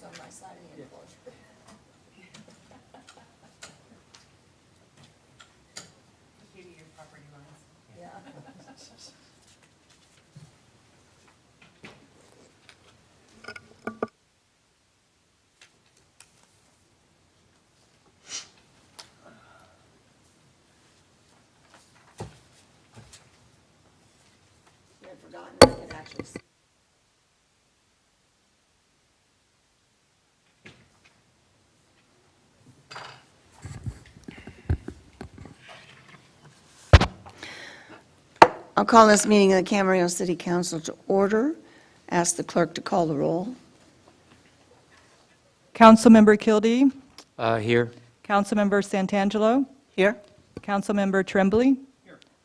on my side of the enclosure. Give you your property lines. Yeah. I had forgotten I could actually see. I'll call this meeting of the Camarillo City Council to order. Ask the clerk to call the roll. Councilmember Kildee, Here. Councilmember Santangelo, Here. Councilmember Tremblay,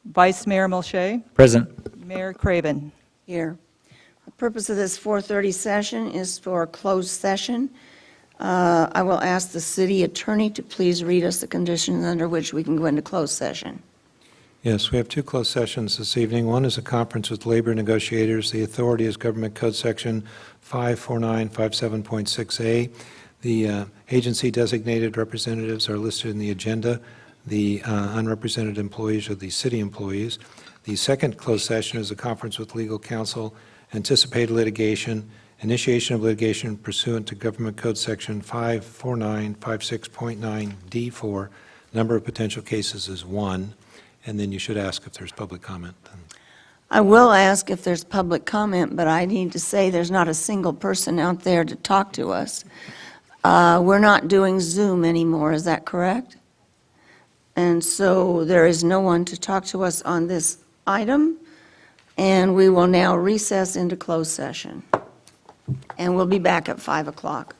Vice Mayor Milche, Present. Mayor Craven. Here. The purpose of this 4:30 session is for a closed session. I will ask the city attorney to please read us the conditions under which we can go into closed session. Yes, we have two closed sessions this evening. One is a conference with labor negotiators. The authority is Government Code Section 54957.6A. The agency designated representatives are listed in the agenda. The unrepresented employees are the city employees. The second closed session is a conference with legal counsel, anticipated litigation, initiation of litigation pursuant to Government Code Section 54956.9D4. Number of potential cases is 1. And then you should ask if there's public comment. I will ask if there's public comment, but I need to say there's not a single person out there to talk to us. We're not doing Zoom anymore, is that correct? And so there is no one to talk to us on this item, and we will now recess into closed session. And we'll be back at 5 o'clock.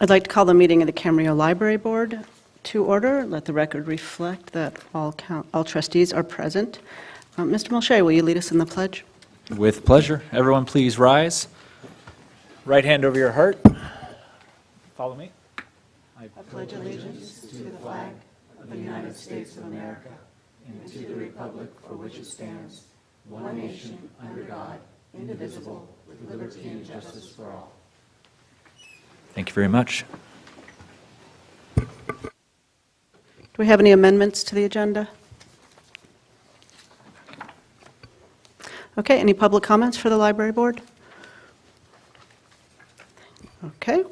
I'd like to call the meeting of the Camarillo Library Board to order. Let the record reflect that all trustees are present. Mr. Mulchay, will you lead us in the pledge? With pleasure. Everyone, please rise. Right hand over your heart. Follow me. I pledge allegiance to the flag of the United States of America and to the republic for which it stands, one nation, under God, indivisible, with liberty and justice for all. Thank you very much. Do we have any amendments to the agenda? Okay, any public comments for the library board? Okay,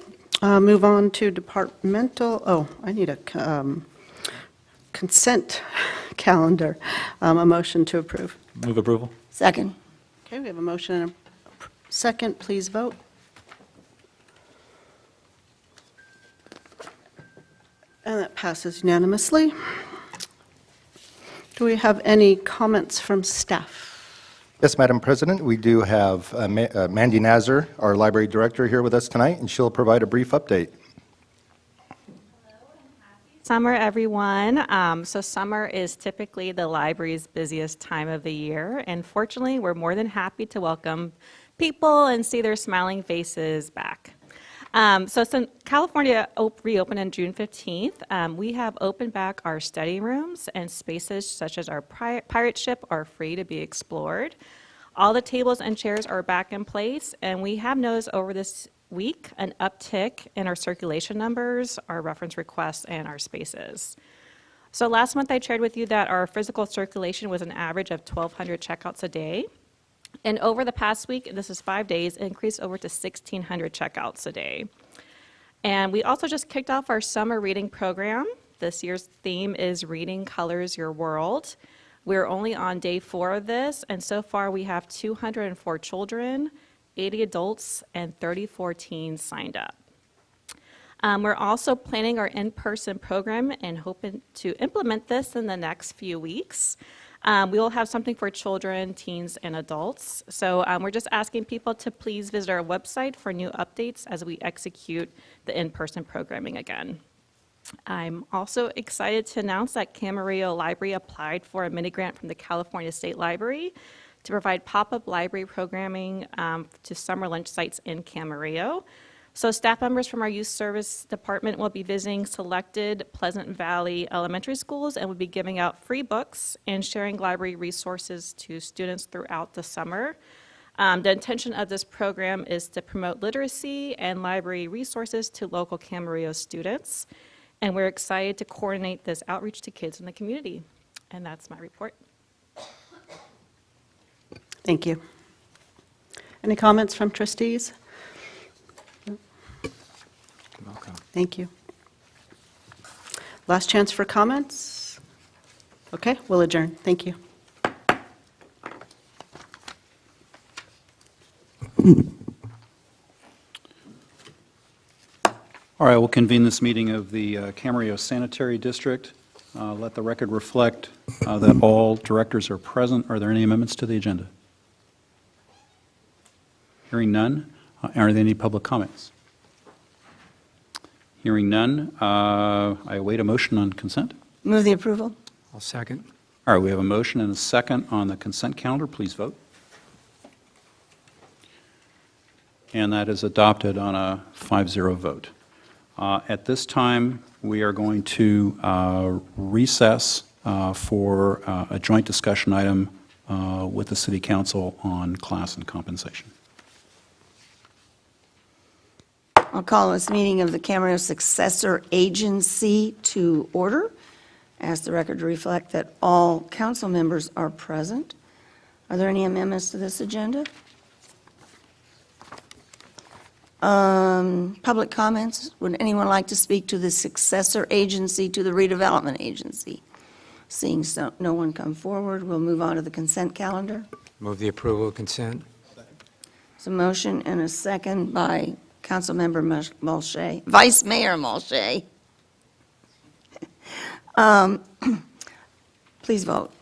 move on to departmental, I need a consent calendar, a motion to approve. Move approval. Second. Okay, we have a motion and a second, please vote. And that passes unanimously. Do we have any comments from staff? Yes, Madam President, we do have Mandy Nazar, our library director, here with us tonight, and she'll provide a brief update. Summer, everyone. So summer is typically the library's busiest time of the year, and fortunately, we're more than happy to welcome people and see their smiling faces back. So since California reopened on June 15th, we have opened back our study rooms, and spaces such as our pirate ship are free to be explored. All the tables and chairs are back in place, and we have noticed over this week an uptick in our circulation numbers, our reference requests, and our spaces. So last month I shared with you that our physical circulation was an average of 1,200 checkouts a day. And over the past week, this is 5 days, it increased over to 1,600 checkouts a day. And we also just kicked off our summer reading program. This year's theme is Reading Colors Your World. We're only on day 4 of this, and so far we have 204 children, 80 adults, and 34 teens signed up. We're also planning our in-person program and hoping to implement this in the next few weeks. We will have something for children, teens, and adults. So we're just asking people to please visit our website for new updates as we execute the in-person programming again. I'm also excited to announce that Camarillo Library applied for a mini grant from the California State Library to provide pop-up library programming to summer lunch sites in Camarillo. So staff members from our youth service department will be visiting selected Pleasant Valley elementary schools and will be giving out free books and sharing library resources to students throughout the summer. The intention of this program is to promote literacy and library resources to local Camarillo students. And we're excited to coordinate this outreach to kids in the community. And that's my report. Thank you. Any comments from trustees? Welcome. Thank you. Last chance for comments? Okay, we'll adjourn. Thank you. All right, we'll convene this meeting of the Camarillo Sanitary District. Let the record reflect that all directors are present. Are there any amendments to the agenda? Hearing none. Are there any public comments? Hearing none, I await a motion on consent. Move the approval. I'll second. All right, we have a motion and a second on the consent calendar. Please vote. And that is adopted on a 5-0 vote. At this time, we are going to recess for a joint discussion item with the City Council on class and compensation. I'll call this meeting of the Camarillo Successor Agency to order. Ask the record to reflect that all council members are present. Are there any amendments to this agenda? Public comments? Would anyone like to speak to the Successor Agency to the Redevelopment Agency? Seeing no one come forward, we'll move on to the consent calendar. Move the approval of consent. There's a motion and a second by Councilmember Mulchay, Vice Mayor Mulchay. Please vote.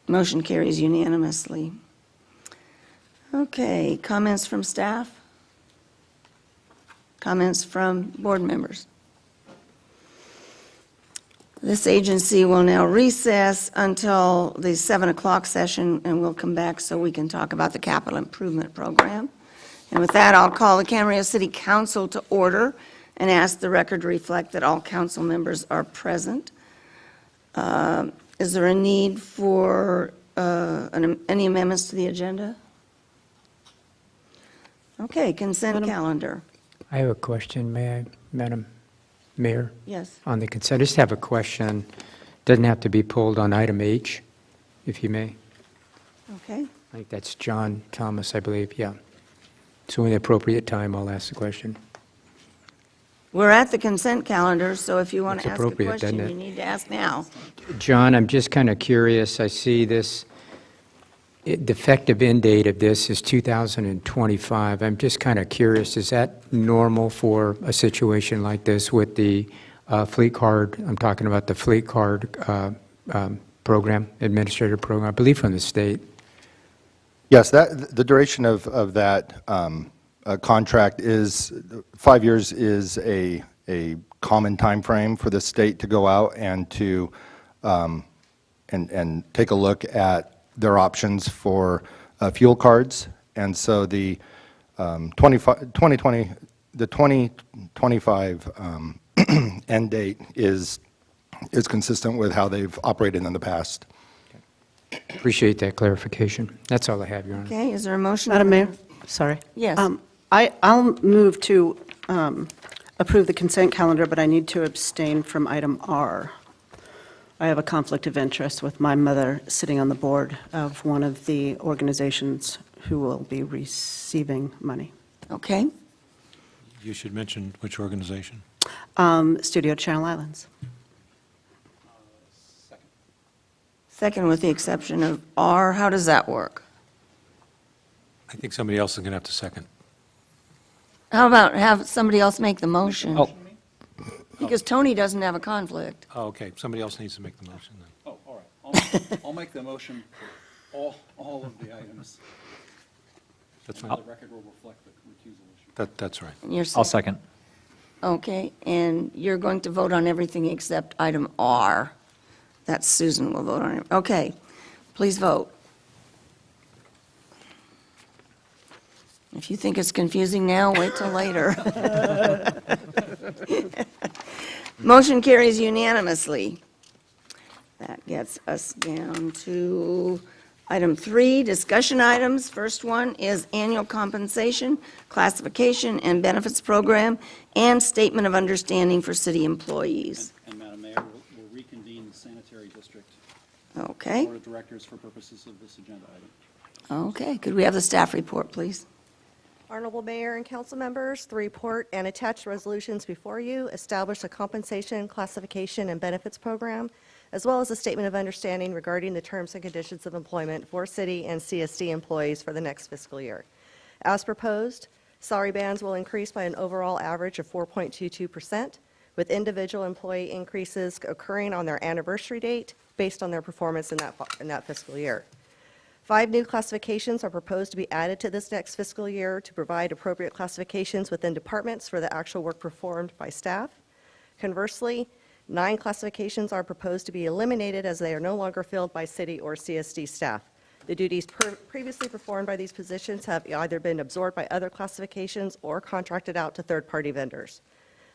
Motion carries unanimously. Okay, comments from staff? Comments from board members? This agency will now recess until the 7 o'clock session, and we'll come back so we can talk about the capital improvement program. And with that, I'll call the Camarillo City Council to order and ask the record to reflect that all council members are present. Is there a need for any amendments to the agenda? Okay, consent calendar. I have a question, may I, Madam Mayor? Yes. On the consent, I just have a question. Doesn't have to be pulled on item H, if you may. Okay. I think that's John Thomas, I believe, yeah. So in the appropriate time, I'll ask the question. We're at the consent calendar, so if you want to It's ask a appropriate, question, doesn't it? you need to ask now. John, I'm just kind of curious, I see this, the effective end date of this is 2025. I'm just kind of curious, is that normal for a situation like this with the fleet card? I'm talking about the fleet card program, administrative program, I believe from the state. Yes, the duration of that contract is, 5 years is a common time frame for the state to go out and to and take a look at their options for fuel cards. And so the 2025 end date is consistent with how they've operated in the past. Appreciate that clarification. That's all I have, Your Honor. Okay, is there a motion? Madam Mayor, sorry. Yes. I'll move to approve the consent calendar, but I need to abstain from item R. I have a conflict of interest with my mother sitting on the board of one of the organizations who will be receiving money. Okay, You should mention which organization. Studio Channel Islands. second with the exception of R. How does that work? I think somebody else is going to have to second. How about have somebody else make the motion? Oh. Because Tony doesn't have a conflict. Oh, okay, somebody else needs to make the motion then. Oh, all right. I'll make the motion for all of the items. That's The fine. record will reflect the recusal issue. That's right. You're I'll second. Okay, and you're going to vote on everything except item R. That's Susan will vote on it. Okay, please vote. If you think it's confusing now, wait till later. Motion carries unanimously. That gets us down to item 3, discussion items. First one is annual compensation, classification, and benefits program, and statement of understanding for city employees. And Madam Mayor, we'll reconvene the Sanitary District Okay, Board of Directors for purposes of this agenda item. okay. Could we have the staff report, please? Honorable Mayor and council members, the report and attached resolutions before you establish a compensation, classification, and benefits program, as well as a statement of understanding regarding the terms and conditions of employment for city and CSD employees for the next fiscal year. As proposed, salary bands will increase by an overall average of 4.22%, with individual employee increases occurring on their anniversary date based on their performance in that fiscal year. 5 new classifications are proposed to be added to this next fiscal year to provide appropriate classifications within departments for the actual work performed by staff. Conversely, 9 classifications are proposed to be eliminated as they are no longer filled by city or CSD staff. The duties previously performed by these positions have either been absorbed by other classifications or contracted out to third-party vendors.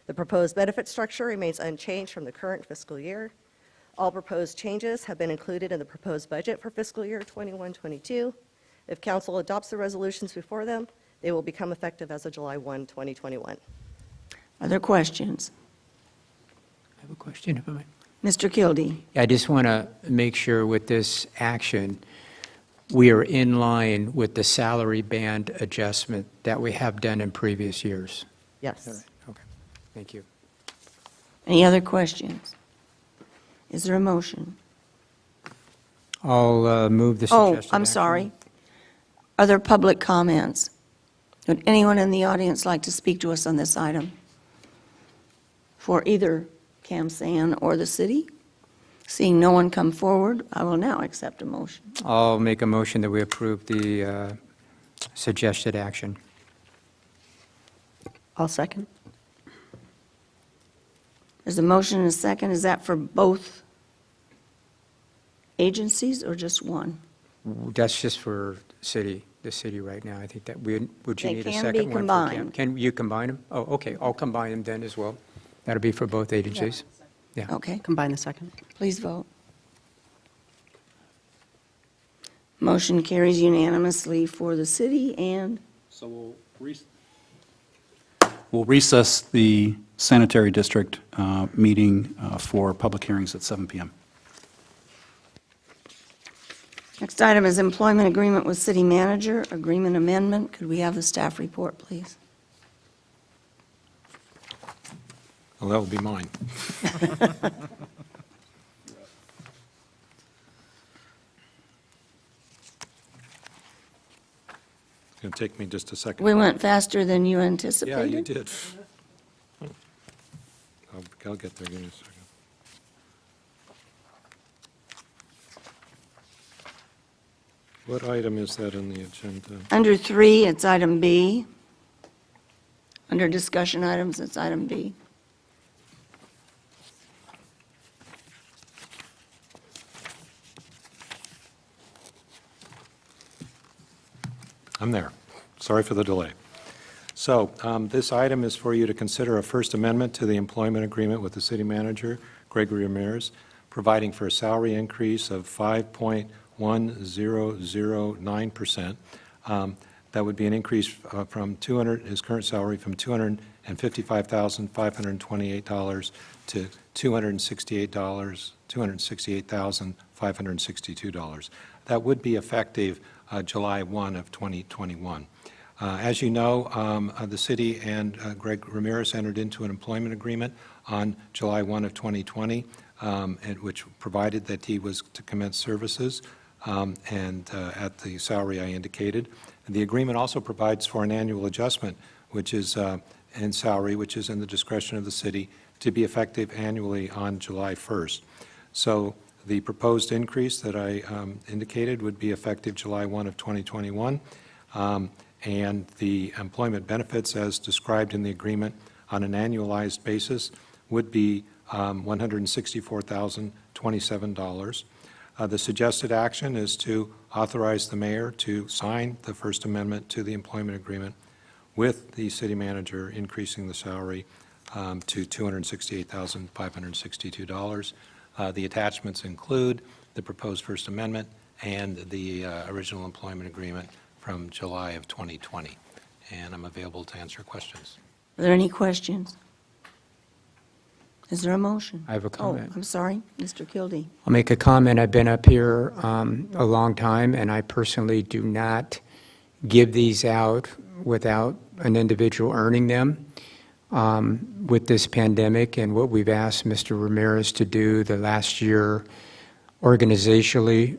The proposed benefit structure remains unchanged from the current fiscal year. All proposed changes have been included in the proposed budget for fiscal year 21-22. If council adopts the resolutions before them, they will become effective as of July 1, 2021. Are there questions? I have a question, if I may. Mr. Kildee? I just want to make sure with this action, we are in line with the salary band adjustment that we have done in previous years. Yes. Okay, thank you. Any other questions? Is there a motion? I'll move the Oh, suggested I'm action. sorry. Are there public comments? Would anyone in the audience like to speak to us on this item? For either CAMSAN or the city? Seeing no one come forward, I will now accept a motion. I'll make a motion that we approve the suggested action. I'll second. There's a motion and a second. Is that for both agencies or just one? That's just for the city right now. I think that, would you They need a can second be one? for combined. Can you combine them? Oh, okay, I'll combine them then as well. That'll be for both agencies. Yeah. Okay, Combine the second. please vote. Motion carries unanimously for the city and So we'll recess the sanitary district meeting for public hearings at 7 p.m. next item is employment agreement with city manager, agreement amendment. Could we have the staff report, please? Well, that will be mine. It's going to take me just a second. We went faster than you Yeah, anticipated. you did. I'll get there, give me a second. What item is that on the agenda? Under 3, it's item B. Under discussion items, it's item B. I'm there. Sorry for the delay. So this item is for you to consider a First Amendment to the employment agreement with the city manager, Gregory Ramirez, providing for a salary increase of 5.1009%. That would be an increase from his current salary from $255,528 to $268,562. That would be effective July 1 of 2021. As you know, the city and Greg Ramirez entered into an employment agreement on July 1 of 2020, which provided that he was to commence services and at the salary I indicated. The agreement also provides for an annual adjustment, which is in salary, which is in the discretion of the city, to be effective annually on July 1st. So the proposed increase that I indicated would be effective July 1 of 2021, and the employment benefits as described in the agreement on an annualized basis would be $164,027. The suggested action is to authorize the mayor to sign the First Amendment to the employment agreement with the city manager increasing the salary to $268,562. The attachments include the proposed First Amendment and the original employment agreement from July of 2020. And I'm available to answer questions. Are there any questions? Is there a motion? I have a comment. Oh, I'm sorry, Mr. Kildee. I'll make a comment. I've been up here a long time, and I personally do not give these out without an individual earning them. With this pandemic and what we've asked Mr. Ramirez to do the last year organizationally,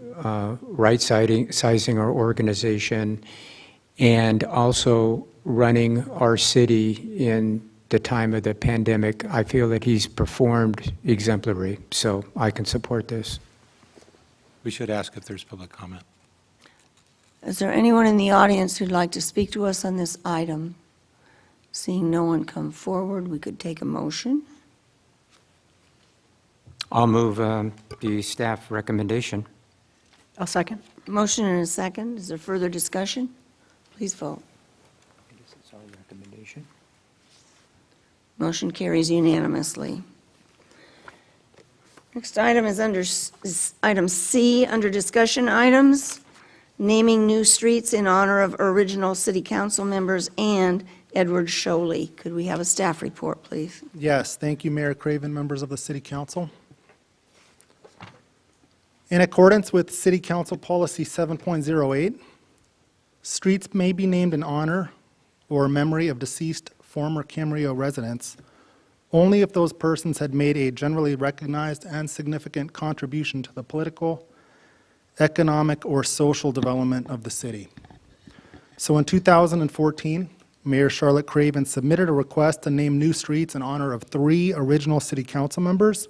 right-sizing our organization, and also running our city in the time of the pandemic, I feel that he's performed exemplary, so I can support this. We should ask if there's public comment. Is there anyone in the audience who'd like to speak to us on this item? Seeing no one come forward, we could take a motion. I'll move the staff recommendation. I'll second. Motion and a second. Is there further discussion? Please vote. I guess it's our recommendation. Motion carries unanimously. Next item is item C, under discussion items, naming new streets in honor of original city council members and Edward Sholey. Could we have a staff report, please? Yes, thank you, Mayor Craven, members of the City Council. In accordance with City Council Policy 7.08, streets may be named in honor or memory of deceased former Camarillo residents only if those persons had made a generally recognized and significant contribution to the political, economic, or social development of the city. So in 2014, Mayor Charlotte Craven submitted a request to name new streets in honor of 3 original city council members,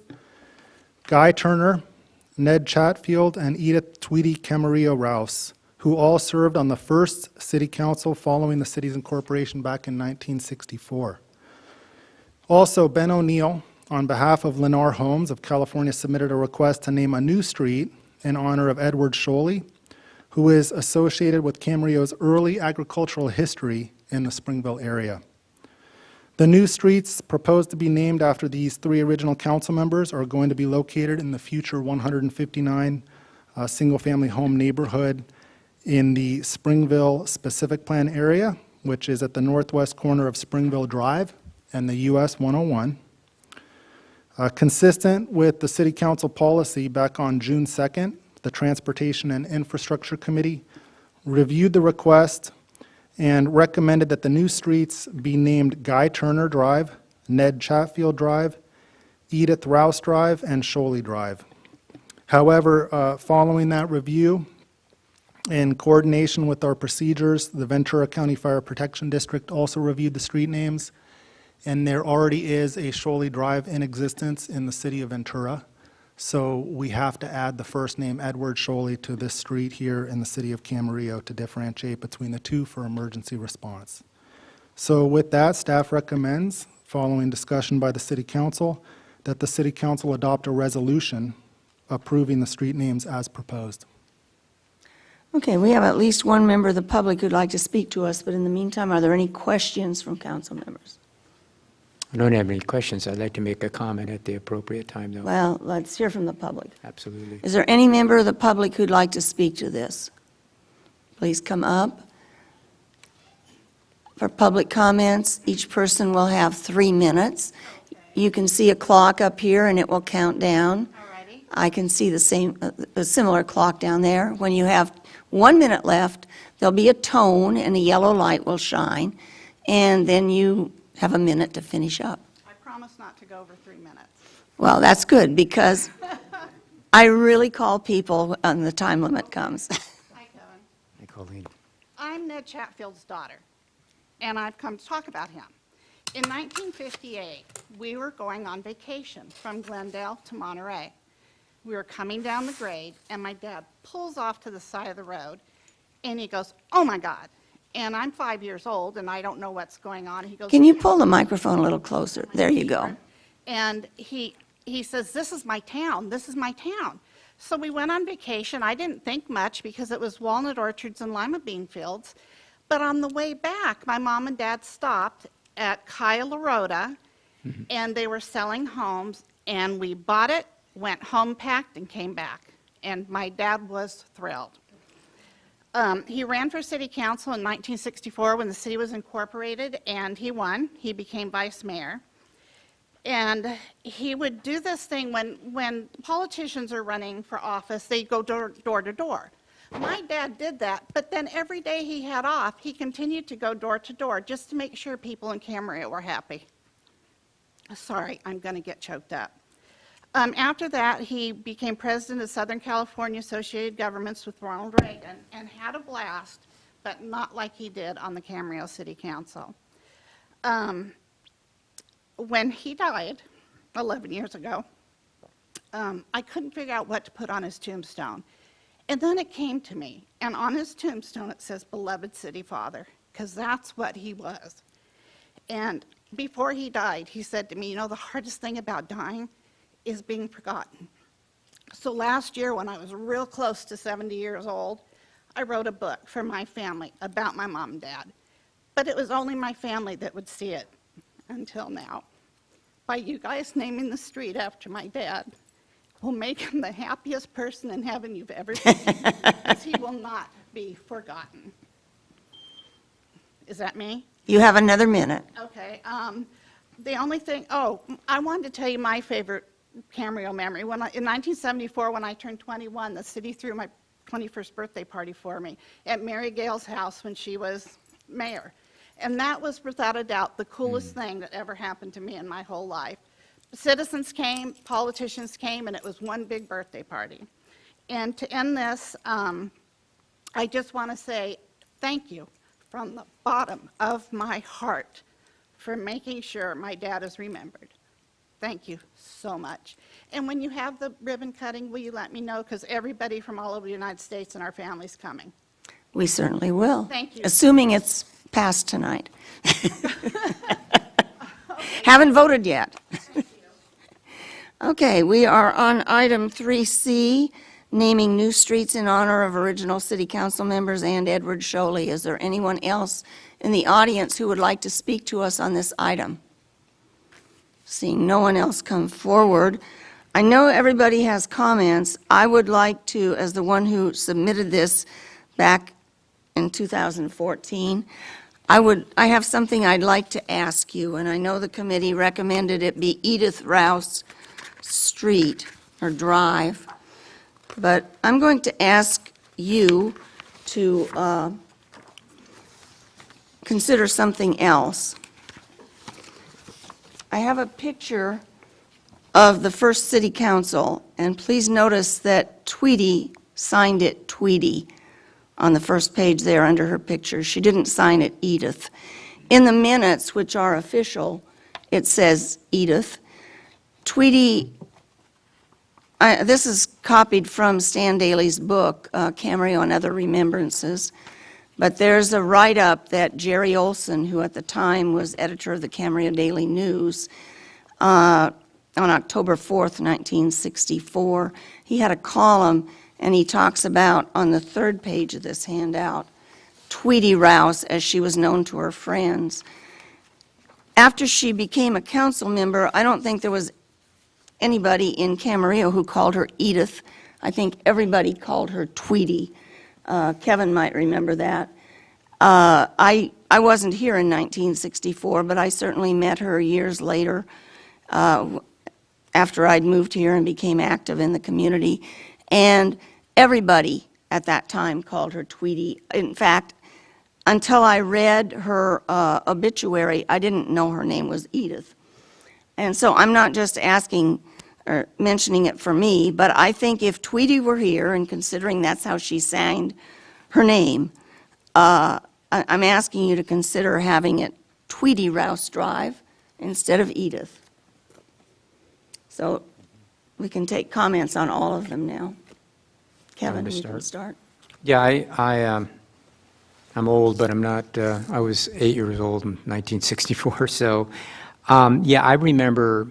Guy Turner, Ned Chatfield, and Edith Tweedy Camarillo Rouse, who all served on the first city council following the city's incorporation back in 1964. Also, Ben O'Neill, on behalf of Lennar Homes of California, submitted a request to name a new street in honor of Edward Scholey, who is associated with Camarillo's early agricultural history in the Springville area. The new streets proposed to be named after these three original council members are going to be located in the future 159 single-family home neighborhood in the Springville Specific Plan area, which is at the northwest corner of Springville Drive and the US 101. Consistent with the City Council policy, back on June 2nd, the Transportation and Infrastructure Committee reviewed the request and recommended that the new streets be named Guy Turner Drive, Ned Chatfield Drive, Edith Rouse Drive, and Scholey Drive. However, following that review, in coordination with our procedures, the Ventura County Fire Protection District also reviewed the street names, and there already is a Scholey Drive in existence in the city of Ventura. So we have to add the first name Edward Scholey to this street here in the city of Camarillo to differentiate between the two for emergency response. So with that, staff recommends, following discussion by the city council, that the city council adopt a resolution approving the street names as proposed. Okay, we have at least one member of the public who'd like to speak to us, but in the meantime, are there any questions from council members? I don't have any questions. I'd like to make a comment at the appropriate time, though. Well, let's hear from the public. Absolutely. Is there any member of the public who'd like to speak to this? Please come up. For public comments, each person will have 3 minutes. You can see a clock up here, and it will count down. Alrighty. I can see a similar clock down there. When you have 1 minute left, there'll be a tone, and a yellow light will shine, and then you have a minute to finish up. I promise not to go over 3 minutes. Well, that's good, because I really call people when the time limit comes. Hi, Kevin. Hey, Colleen. I'm Ned Chatfield's daughter, and I've come to talk about him. In 1958, we were going on vacation from Glendale to Monterey. We were coming down the grade, and my dad pulls off to the side of the road, and he goes, "Oh, my God." And I'm 5 years old, and I don't know what's going on. He goes, Can you pull the microphone a little closer? There you go. And he says, "This is my town. This is my town." So we went on vacation. I didn't think much because it was walnut orchards and lima bean fields. But on the way back, my mom and dad stopped at Cayo La Rota, and they were selling homes, and we bought it, went home, packed, and came back. And my dad was thrilled. He ran for city council in 1964 when the city was incorporated, and he won. He became vice mayor. And he would do this thing when politicians are running for office, they go door to door. My dad did that, but then every day he had off, he continued to go door to door just to make sure people in Camarillo were happy. Sorry, I'm going to get choked up. After that, he became president of Southern California Associated Governments with Ronald Reagan and had a blast, but not like he did on the Camarillo City Council. When he died 11 years ago, I couldn't figure out what to put on his tombstone. And then it came to me, and on his tombstone it says, "Beloved City Father," because that's what he was. And before he died, he said to me, "You know, the hardest thing about dying is being forgotten." So last year, when I was real close to 70 years old, I wrote a book for my family about my mom and dad. But it was only my family that would see it until now. By you guys naming the street after my dad will make him the happiest person in heaven you've ever seen, because he will not be forgotten. Is that me? You have another minute. Okay. The only thing, I wanted to tell you my favorite Camarillo memory. In 1974, when I turned 21, the city threw my 21st birthday party for me at Mary Gale's house when she was mayor. And that was, without a doubt, the coolest thing that ever happened to me in my whole life. Citizens came, politicians came, and it was one big birthday party. And to end this, I just want to say thank you from the bottom of my heart for making sure my dad is remembered. Thank you so much. And when you have the ribbon cutting, will you let me know? Because everybody from all over the United States and our family's coming. We certainly will. Thank you. Assuming it's passed tonight. Haven't voted yet. Okay, we are on item 3C, naming new streets in honor of original city council members and Edward Sholey. Is there anyone else in the audience who would like to speak to us on this item? Seeing no one else come forward, I know everybody has comments. I would like to, as the one who submitted this back in 2014, I have something I'd like to ask you, and I know the committee recommended it be Edith Rouse Street or Drive, but I'm going to ask you to consider something else. I have a picture of the first city council, and please notice that Tweedy signed it Tweedy on the first page there under her picture. She didn't sign it Edith. In the minutes, which are official, it says Edith. Tweedy, this is copied from Stan Daly's book, Cameo and Other Remembrances, but there's a write-up that Jerry Olson, who at the time was editor of the Cameo Daily News, on October 4th, 1964, he had a column, and he talks about, on the third page of this handout, Tweedy Rouse, as she was known to her friends. After she became a council member, I don't think there was anybody in Camarillo who called her Edith. I think everybody called her Tweedy. Kevin might remember that. I wasn't here in 1964, but I certainly met her years later after I'd moved here and became active in the community. And everybody at that time called her Tweedy. In fact, until I read her obituary, I didn't know her name was Edith. And so I'm not just asking or mentioning it for me, but I think if Tweedy were here, and considering that's how she signed her name, I'm asking you to consider having it Tweedy Rouse Drive instead of Edith. So we can take comments on all of them now. Kevin, to you can start? start. Yeah, I'm old, but I'm not, I was 8 years old in 1964, so, yeah, I remember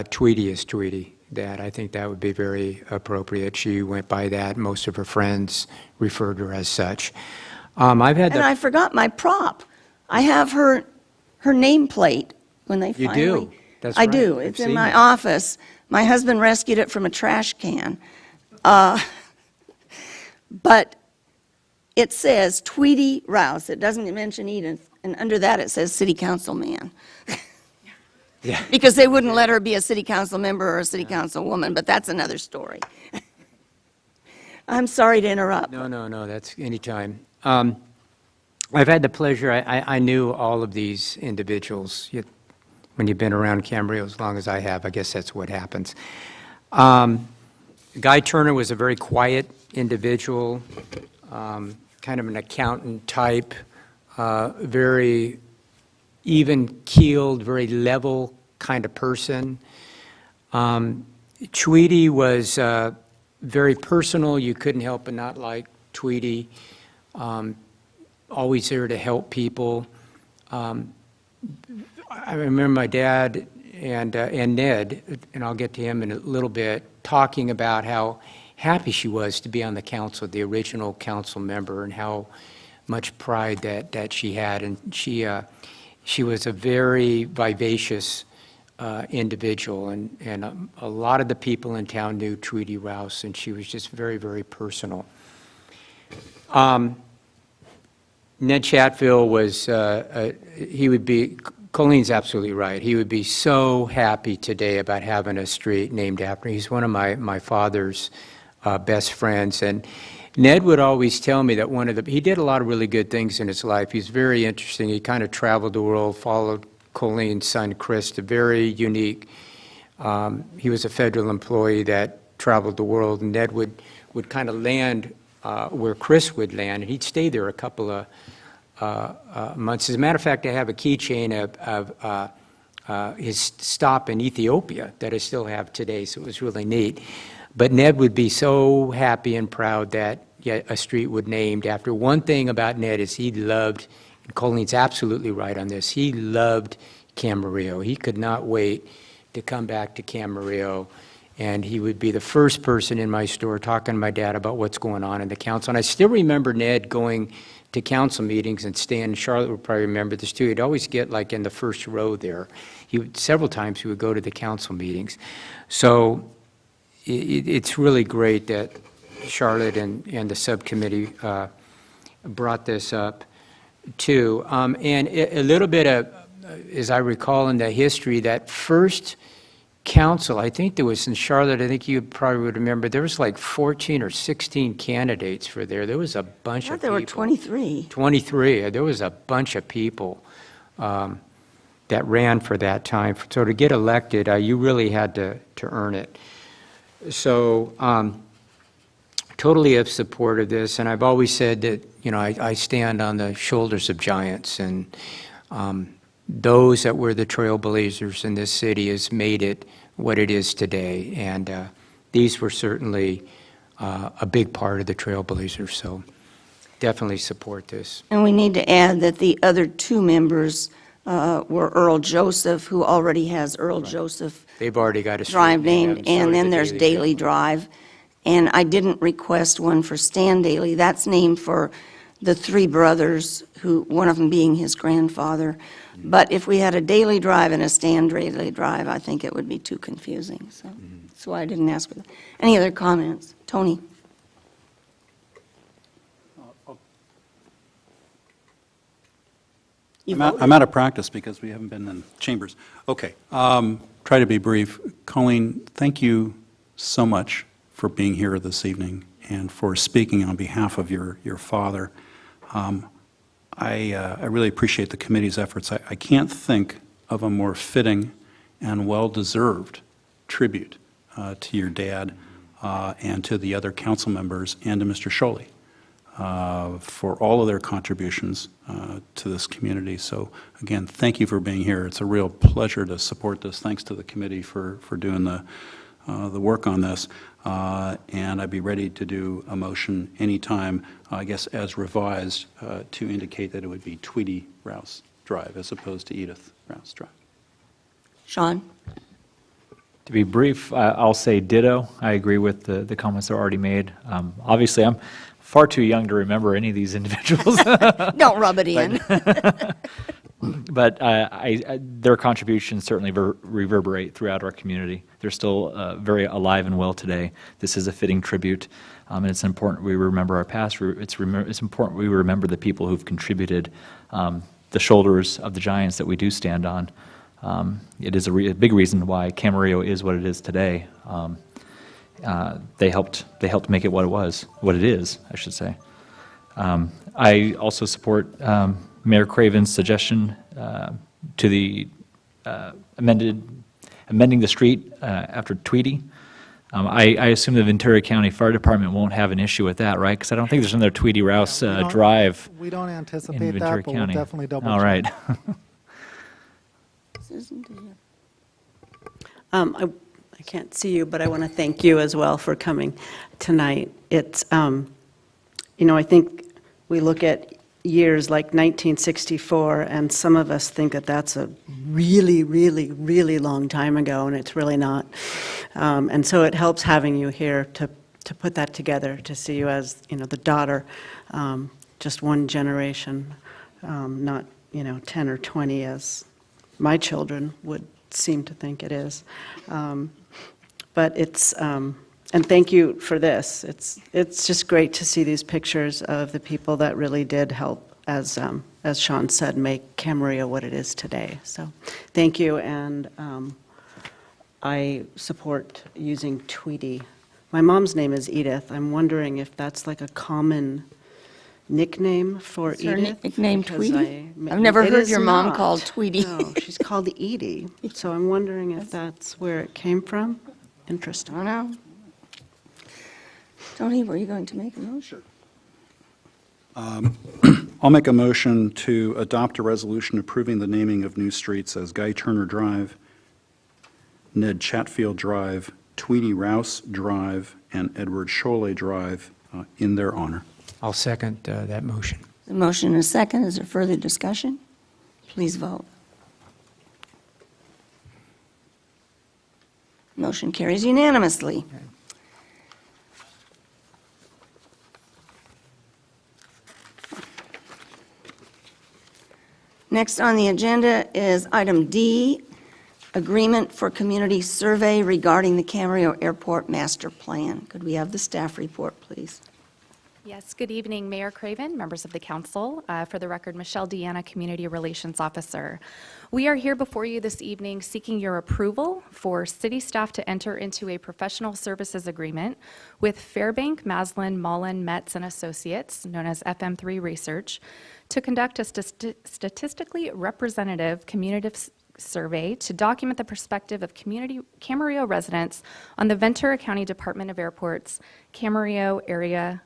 Tweedy as Tweedy, that I think that would be very appropriate. She went by that, most of her friends referred to her as such. I've had And I forgot my prop. I have her nameplate when they You finally. do? That's I right. do. I've It's in seen my that. office. My husband rescued it from a trash can. But it says Tweedy Rouse. It doesn't mention Edith. And under that, it says city council man. Yeah. Because they wouldn't let her be a city council member or a city council woman, but that's another story. I'm sorry to interrupt. No, that's anytime. I've had the pleasure, I knew all of these individuals. When you've been around Camarillo as long as I have, I guess that's what happens. Guy Turner was a very quiet individual, kind of an accountant type, very even-keeled, very level kind of person. Tweedy was very personal. You couldn't help but not like Tweedy. Always there to help people. I remember my dad and Ned, and I'll get to him in a little bit, talking about how happy she was to be on the council, the original council member, and how much pride that she had. And she was a very vivacious individual, and a lot of the people in town knew Tweedy Rouse, and she was just very, very personal. Ned Chatfield was, he would be, Colleen's absolutely right. He would be so happy today about having a street named after him. He's one of my father's best friends. And Ned would always tell me that he did a lot of really good things in his life. He's very interesting. He kind of traveled the world, followed Colleen's son, Chris, very unique. He was a federal employee that traveled the world, and Ned would kind of land where Chris would land, and he'd stay there a couple of months. As a matter of fact, I have a keychain of his stop in Ethiopia that I still have today, so it was really neat. But Ned would be so happy and proud that, get a street would named after. One thing about Ned is he loved, and Colleen's absolutely right on this, he loved Camarillo. He could not wait to come back to Camarillo, and he would be the first person in my store talking to my dad about what's going on in the council. And I still remember Ned going to council meetings and staying, Charlotte would probably remember this too, he'd always get like in the first row there. Several times he would go to the council meetings. So it's really great that Charlotte and the subcommittee brought this up too. And a little bit of, as I recall in the history, that first council, I think there was in Charlotte, I think you probably would remember, there was like 14 or 16 candidates for there. There was a bunch of people. There were 23. 23. There was a bunch of people that ran for that time. So to get elected, you really had to earn it. So totally have support of this, and I've always said that, you know, I stand on the shoulders of giants, and those that were the trailblazers in this city has made it what it is today, and these were certainly a big part of the trailblazers, so definitely support this. And we need to add that the other two members were Earl Joseph, who already has Earl Joseph They've already got a street Drive name, named, so and does then the there's Daily Drive. And I didn't request one for Stan Daly. That's named for the three brothers, who, one of them being his grandfather. But if we had a Daily Drive and a Stan Daly Drive, I think it would be too confusing, so that's why I didn't ask for that. Any other comments? Tony? I'm out of practice because we haven't been in chambers. Okay, try to be brief. Colleen, thank you so much for being here this evening and for speaking on behalf of your father. I really appreciate the committee's efforts. I can't think of a more fitting and well-deserved tribute to your dad and to the other council members and to Mr. Scholey for all of their contributions to this community. So again, thank you for being here. It's a real pleasure to support this. Thanks to the committee for doing the work on this. And I'd be ready to do a motion anytime, I guess as revised, to indicate that it would be Tweedy Rouse Drive as opposed to Edith Rouse Drive. Sean? To be brief, I'll say ditto. I agree with the comments that are already made. Obviously, I'm far too young to remember any of these individuals. Don't rub it in. But their contributions certainly reverberate throughout our community. They're still very alive and well today. This is a fitting tribute, and it's important we remember our past. It's important we remember the people who've contributed, the shoulders of the giants that we do stand on. It is a big reason why Camarillo is what it is today. They helped make it what it is, I should say. I also support Mayor Craven's suggestion to the amending the street after Tweedy. I assume the Ventura County Fire Department won't have an issue with that, right? Because I don't think there's another Tweedy Rouse Drive We don't in anticipate Ventura that, but County. we'll definitely double check. All right. Susan, do you? I can't see you, but I want to thank you as well for coming tonight. It's, I think we look at years like 1964, and some of us think that that's a really, really, really long time ago, and it's really not. And so it helps having you here to put that together, to see you as, the daughter, just one generation, not, 10 or 20 as my children would seem to think it is. But it's, and thank you for this. It's just great to see these pictures of the people that really did help, as Sean said, make Camarillo what it is today. So thank you, and I support using Tweedy. My mom's name is Edith. I'm wondering if that's like a common nickname for Is her Edith. nickname because Tweedy? I've never it heard is your mom not. called Tweedy. No, she's called Edie. So I'm wondering if that's where it came from. Interesting. I don't know. Tony, were you going to make a motion? I'll make a motion to adopt a resolution approving the naming of new streets as Guy Turner Drive, Ned Chatfield Drive, Tweedy Rouse Drive, and Edward Scholey Drive in their honor. I'll second that motion. The motion and a second. Is there further discussion? Please vote. Motion carries unanimously. Next on the agenda is item D, agreement for community survey regarding the Camarillo Airport Master Plan. Could we have the staff report, please? Yes, good evening, Mayor Craven, members of the council. For the record, Michelle Deanna, Community Relations Officer. We are here before you this evening seeking your approval for city staff to enter into a professional services agreement with Fairbank, Maslin, Mullen, Metz, and Associates, known as FM3 Research, to conduct a statistically representative community survey to document the perspective of Camarillo residents on the Ventura County Department of Airports Camarillo Area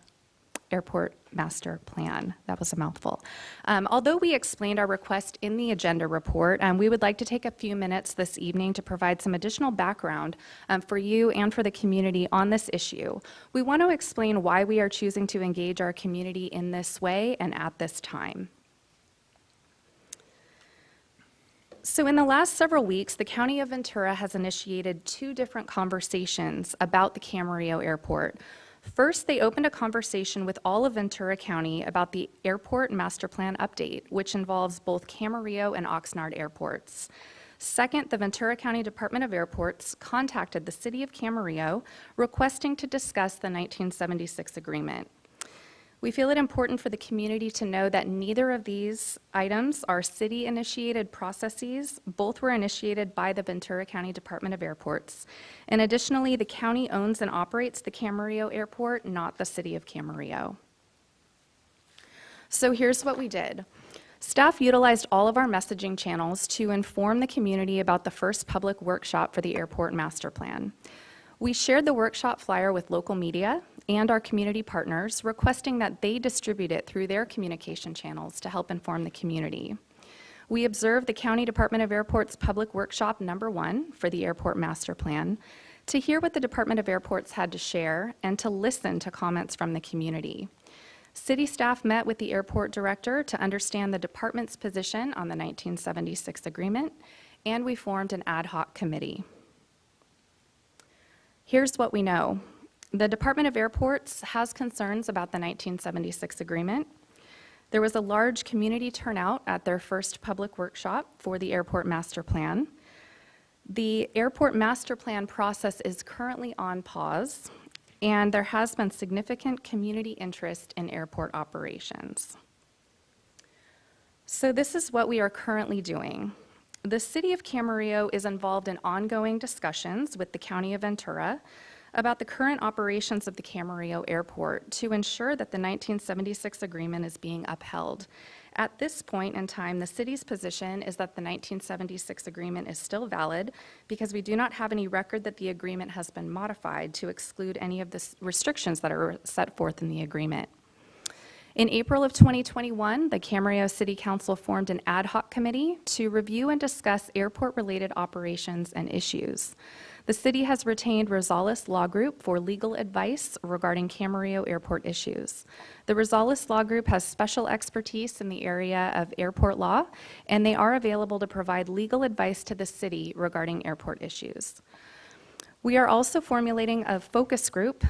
Airport Master Plan. That was a mouthful. Although we explained our request in the agenda report, we would like to take a few minutes this evening to provide some additional background for you and for the community on this issue. We want to explain why we are choosing to engage our community in this way and at this time. So in the last several weeks, the County of Ventura has initiated 2 different conversations about the Camarillo Airport. First, they opened a conversation with all of Ventura County about the Airport Master Plan update, which involves both Camarillo and Oxnard airports. Second, the Ventura County Department of Airports contacted the City of Camarillo requesting to discuss the 1976 agreement. We feel it important for the community to know that neither of these items are city-initiated processes. Both were initiated by the Ventura County Department of Airports. And additionally, the county owns and operates the Camarillo Airport, not the City of Camarillo. So here's what we did. Staff utilized all of our messaging channels to inform the community about the first public workshop for the Airport Master Plan. We shared the workshop flyer with local media and our community partners, requesting that they distribute it through their communication channels to help inform the community. We observed the County Department of Airports Public Workshop #1 for the Airport Master Plan to hear what the Department of Airports had to share and to listen to comments from the community. City staff met with the airport director to understand the department's position on the 1976 agreement, and we formed an ad hoc committee. Here's what we know. The Department of Airports has concerns about the 1976 agreement. There was a large community turnout at their first public workshop for the Airport Master Plan. The Airport Master Plan process is currently on pause, and there has been significant community interest in airport operations. So this is what we are currently doing. The City of Camarillo is involved in ongoing discussions with the County of Ventura about the current operations of the Camarillo Airport to ensure that the 1976 agreement is being upheld. At this point in time, the city's position is that the 1976 agreement is still valid because we do not have any record that the agreement has been modified to exclude any of the restrictions that are set forth in the agreement. In April of 2021, the Camarillo City Council formed an ad hoc committee to review and discuss airport-related operations and issues. The city has retained Rosales Law Group for legal advice regarding Camarillo Airport issues. The Rosales Law Group has special expertise in the area of airport law, and they are available to provide legal advice to the city regarding airport issues. We are also formulating a focus group.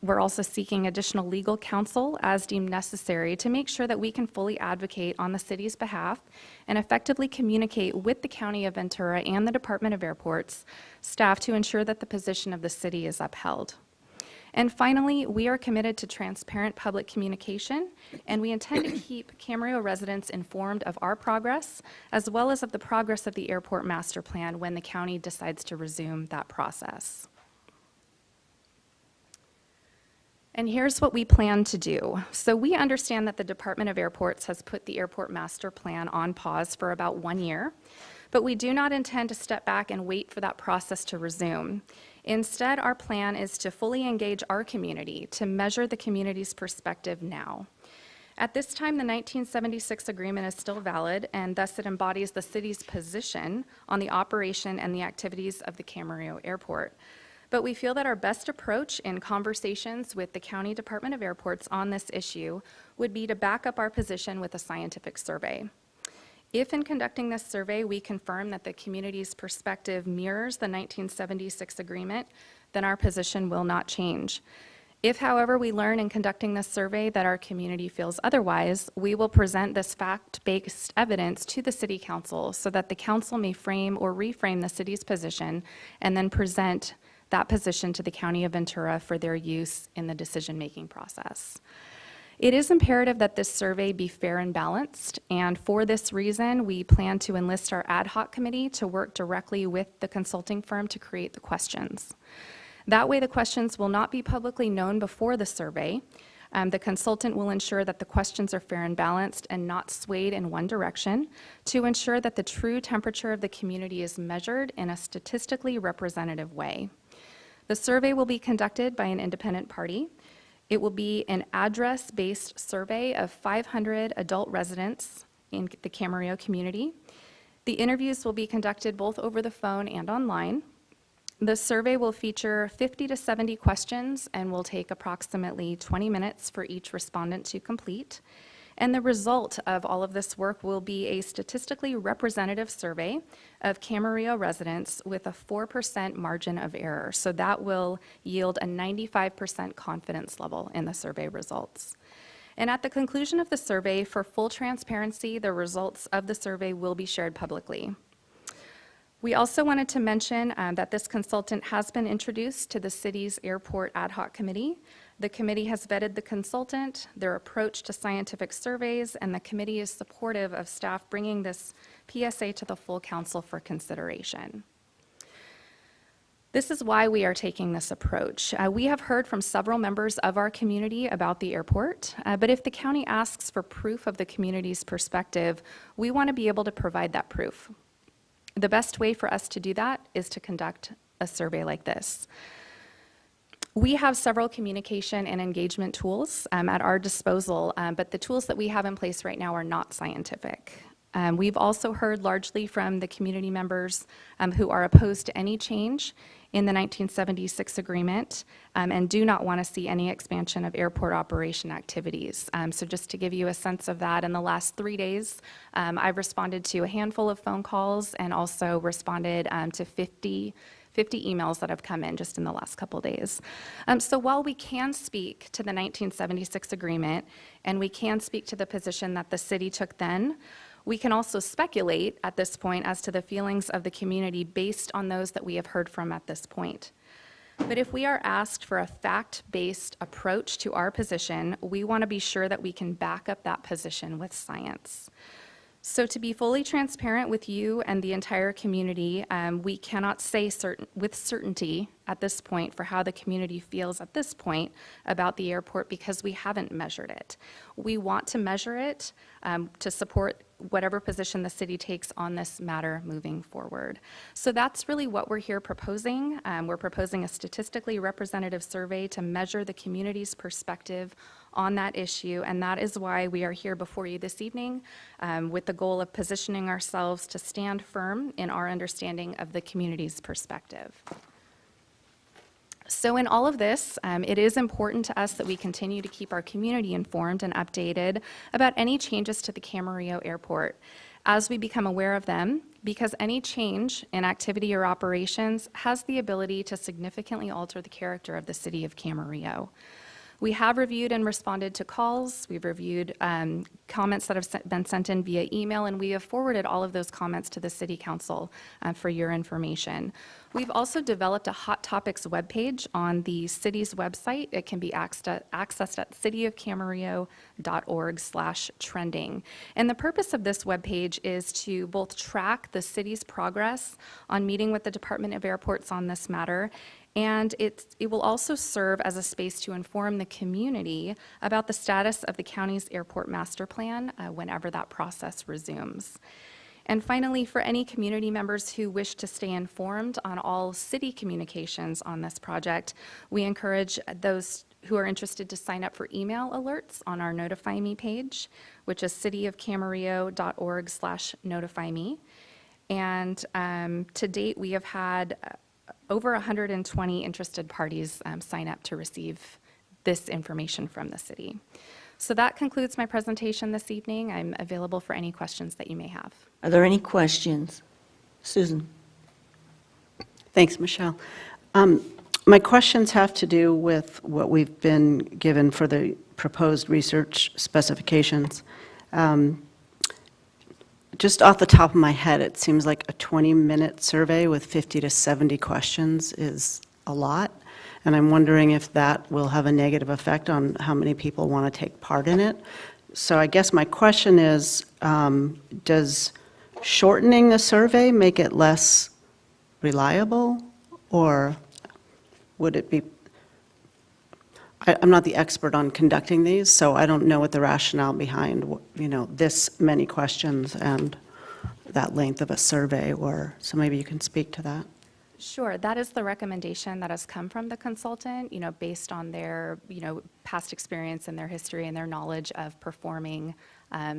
We're also seeking additional legal counsel as deemed necessary to make sure that we can fully advocate on the city's behalf and effectively communicate with the County of Ventura and the Department of Airports staff to ensure that the position of the city is upheld. And finally, we are committed to transparent public communication, and we intend to keep Camarillo residents informed of our progress, as well as of the progress of the Airport Master Plan when the county decides to resume that process. And here's what we plan to do. So we understand that the Department of Airports has put the Airport Master Plan on pause for about 1 year, but we do not intend to step back and wait for that process to resume. Instead, our plan is to fully engage our community to measure the community's perspective now. At this time, the 1976 agreement is still valid, and thus it embodies the city's position on the operation and the activities of the Camarillo Airport. But we feel that our best approach in conversations with the County Department of Airports on this issue would be to back up our position with a scientific survey. If in conducting this survey, we confirm that the community's perspective mirrors the 1976 agreement, then our position will not change. If, however, we learn in conducting this survey that our community feels otherwise, we will present this fact-based evidence to the City Council so that the council may frame or reframe the city's position and then present that position to the County of Ventura for their use in the decision-making process. It is imperative that this survey be fair and balanced, and for this reason, we plan to enlist our ad hoc committee to work directly with the consulting firm to create the questions. That way, the questions will not be publicly known before the survey. The consultant will ensure that the questions are fair and balanced and not swayed in one direction to ensure that the true temperature of the community is measured in a statistically representative way. The survey will be conducted by an independent party. It will be an address-based survey of 500 adult residents in the Camarillo community. The interviews will be conducted both over the phone and online. The survey will feature 50 to 70 questions and will take approximately 20 minutes for each respondent to complete. And the result of all of this work will be a statistically representative survey of Camarillo residents with a 4% margin of error. So that will yield a 95% confidence level in the survey results. And at the conclusion of the survey, for full transparency, the results of the survey will be shared publicly. We also wanted to mention that this consultant has been introduced to the city's airport ad hoc committee. The committee has vetted the consultant, their approach to scientific surveys, and the committee is supportive of staff bringing this PSA to the full council for consideration. This is why we are taking this approach. We have heard from several members of our community about the airport, but if the county asks for proof of the community's perspective, we want to be able to provide that proof. The best way for us to do that is to conduct a survey like this. We have several communication and engagement tools at our disposal, but the tools that we have in place right now are not scientific. We've also heard largely from the community members who are opposed to any change in the 1976 agreement and do not want to see any expansion of airport operation activities. So just to give you a sense of that, in the last 3 days, I've responded to a handful of phone calls and also responded to 50 emails that have come in just in the last couple days. So while we can speak to the 1976 agreement and we can speak to the position that the city took then, we can also speculate at this point as to the feelings of the community based on those that we have heard from at this point. But if we are asked for a fact-based approach to our position, we want to be sure that we can back up that position with science. So to be fully transparent with you and the entire community, we cannot say with certainty at this point for how the community feels at this point about the airport because we haven't measured it. We want to measure it to support whatever position the city takes on this matter moving forward. So that's really what we're here proposing. We're proposing a statistically representative survey to measure the community's perspective on that issue, and that is why we are here before you this evening with the goal of positioning ourselves to stand firm in our understanding of the community's perspective. So in all of this, it is important to us that we continue to keep our community informed and updated about any changes to the Camarillo Airport as we become aware of them, because any change in activity or operations has the ability to significantly alter the character of the city of Camarillo. We have reviewed and responded to calls. We've reviewed comments that have been sent in via email, and we have forwarded all of those comments to the City Council for your information. We've also developed a Hot Topics webpage on the city's website. It can be accessed at cityofcamarillo.org/trending. And the purpose of this webpage is to both track the city's progress on meeting with the Department of Airports on this matter, and it will also serve as a space to inform the community about the status of the county's airport master plan whenever that process resumes. And finally, for any community members who wish to stay informed on all city communications on this project, we encourage those who are interested to sign up for email alerts on our Notify Me page, which is cityofcamarillo.org/notify me. And to date, we have had over 120 interested parties sign up to receive this information from the city. So that concludes my presentation this evening. I'm available for any questions that you may have. Are there any questions? Susan? Thanks, Michelle. My questions have to do with what we've been given for the proposed research specifications. Just off the top of my head, it seems like a 20-minute survey with 50 to 70 questions is a lot, and I'm wondering if that will have a negative effect on how many people want to take part in it. So I guess my question is, does shortening the survey make it less reliable, or would it be, I'm not the expert on conducting these, so I don't know what the rationale behind, this many questions and that length of a survey were. So maybe you can speak to that. Sure, that is the recommendation that has come from the consultant, based on their, past experience and their history and their knowledge of performing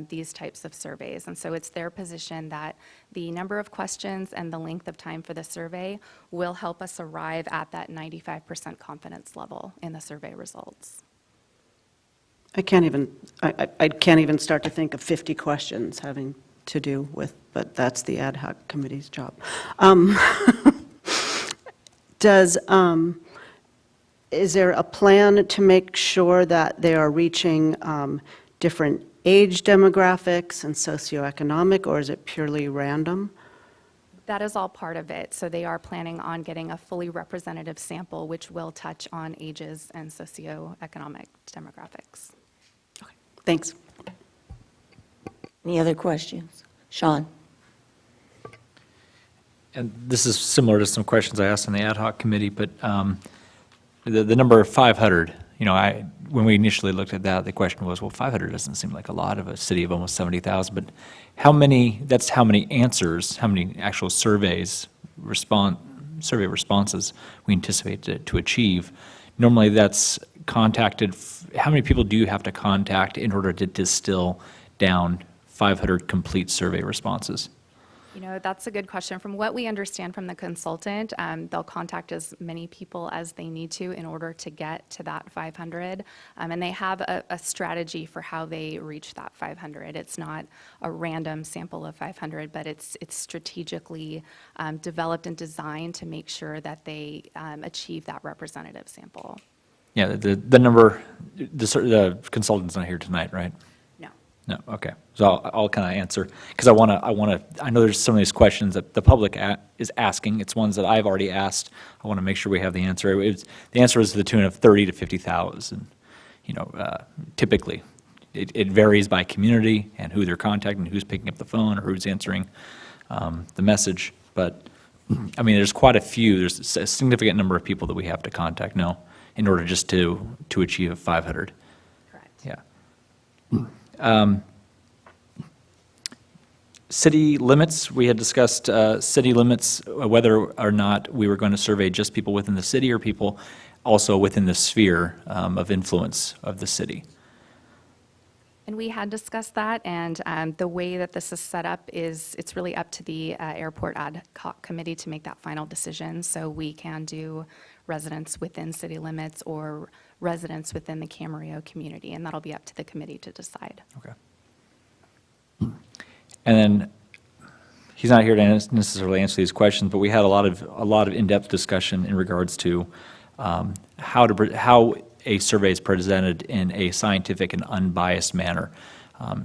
these types of surveys. And so it's their position that the number of questions and the length of time for the survey will help us arrive at that 95% confidence level in the survey results. I can't even start to think of 50 questions having to do with, but that's the ad hoc committee's job. Is there a plan to make sure that they are reaching different age demographics and socioeconomic, or is it purely random? That is all part of it. So they are planning on getting a fully representative sample, which will touch on ages and socioeconomic demographics. Okay, thanks. Any other questions? Sean? And this is similar to some questions I asked in the ad hoc committee, but the number 500, when we initially looked at that, the question was, well, 500 doesn't seem like a lot of a city of almost 70,000, but that's how many answers, how many actual survey responses we anticipate to achieve. Normally that's contacted, how many people do you have to contact in order to distill down 500 complete survey responses? That's a good question. From what we understand from the consultant, they'll contact as many people as they need to in order to get to that 500. And they have a strategy for how they reach that 500. It's not a random sample of 500, but it's strategically developed and designed to make sure that they achieve that representative sample. Yeah, the number, the consultant's not here tonight, right? No, okay. So I'll kind of answer, because I know there's some of these questions that the public is asking. It's ones that I've already asked. I want to make sure we have the answer. The answer is to the tune of 30 to 50,000, typically. It varies by community and who they're contacting, who's picking up the phone, or who's answering the message. But, there's quite a few. There's a significant number of people that we have to contact now in order just to achieve 500. Correct. Yeah. City limits, we had discussed city limits, whether or not we were going to survey just people within the city or people also within the sphere of influence of the city. And we had discussed that, and the way that this is set up is it's really up to the airport ad hoc committee to make that final decision. So we can do residents within city limits or residents within the Camarillo community, and that'll be up to the committee to decide. Okay. And then, he's not here to necessarily answer these questions, but we had a lot of in-depth discussion in regards to how a survey is presented in a scientific and unbiased manner,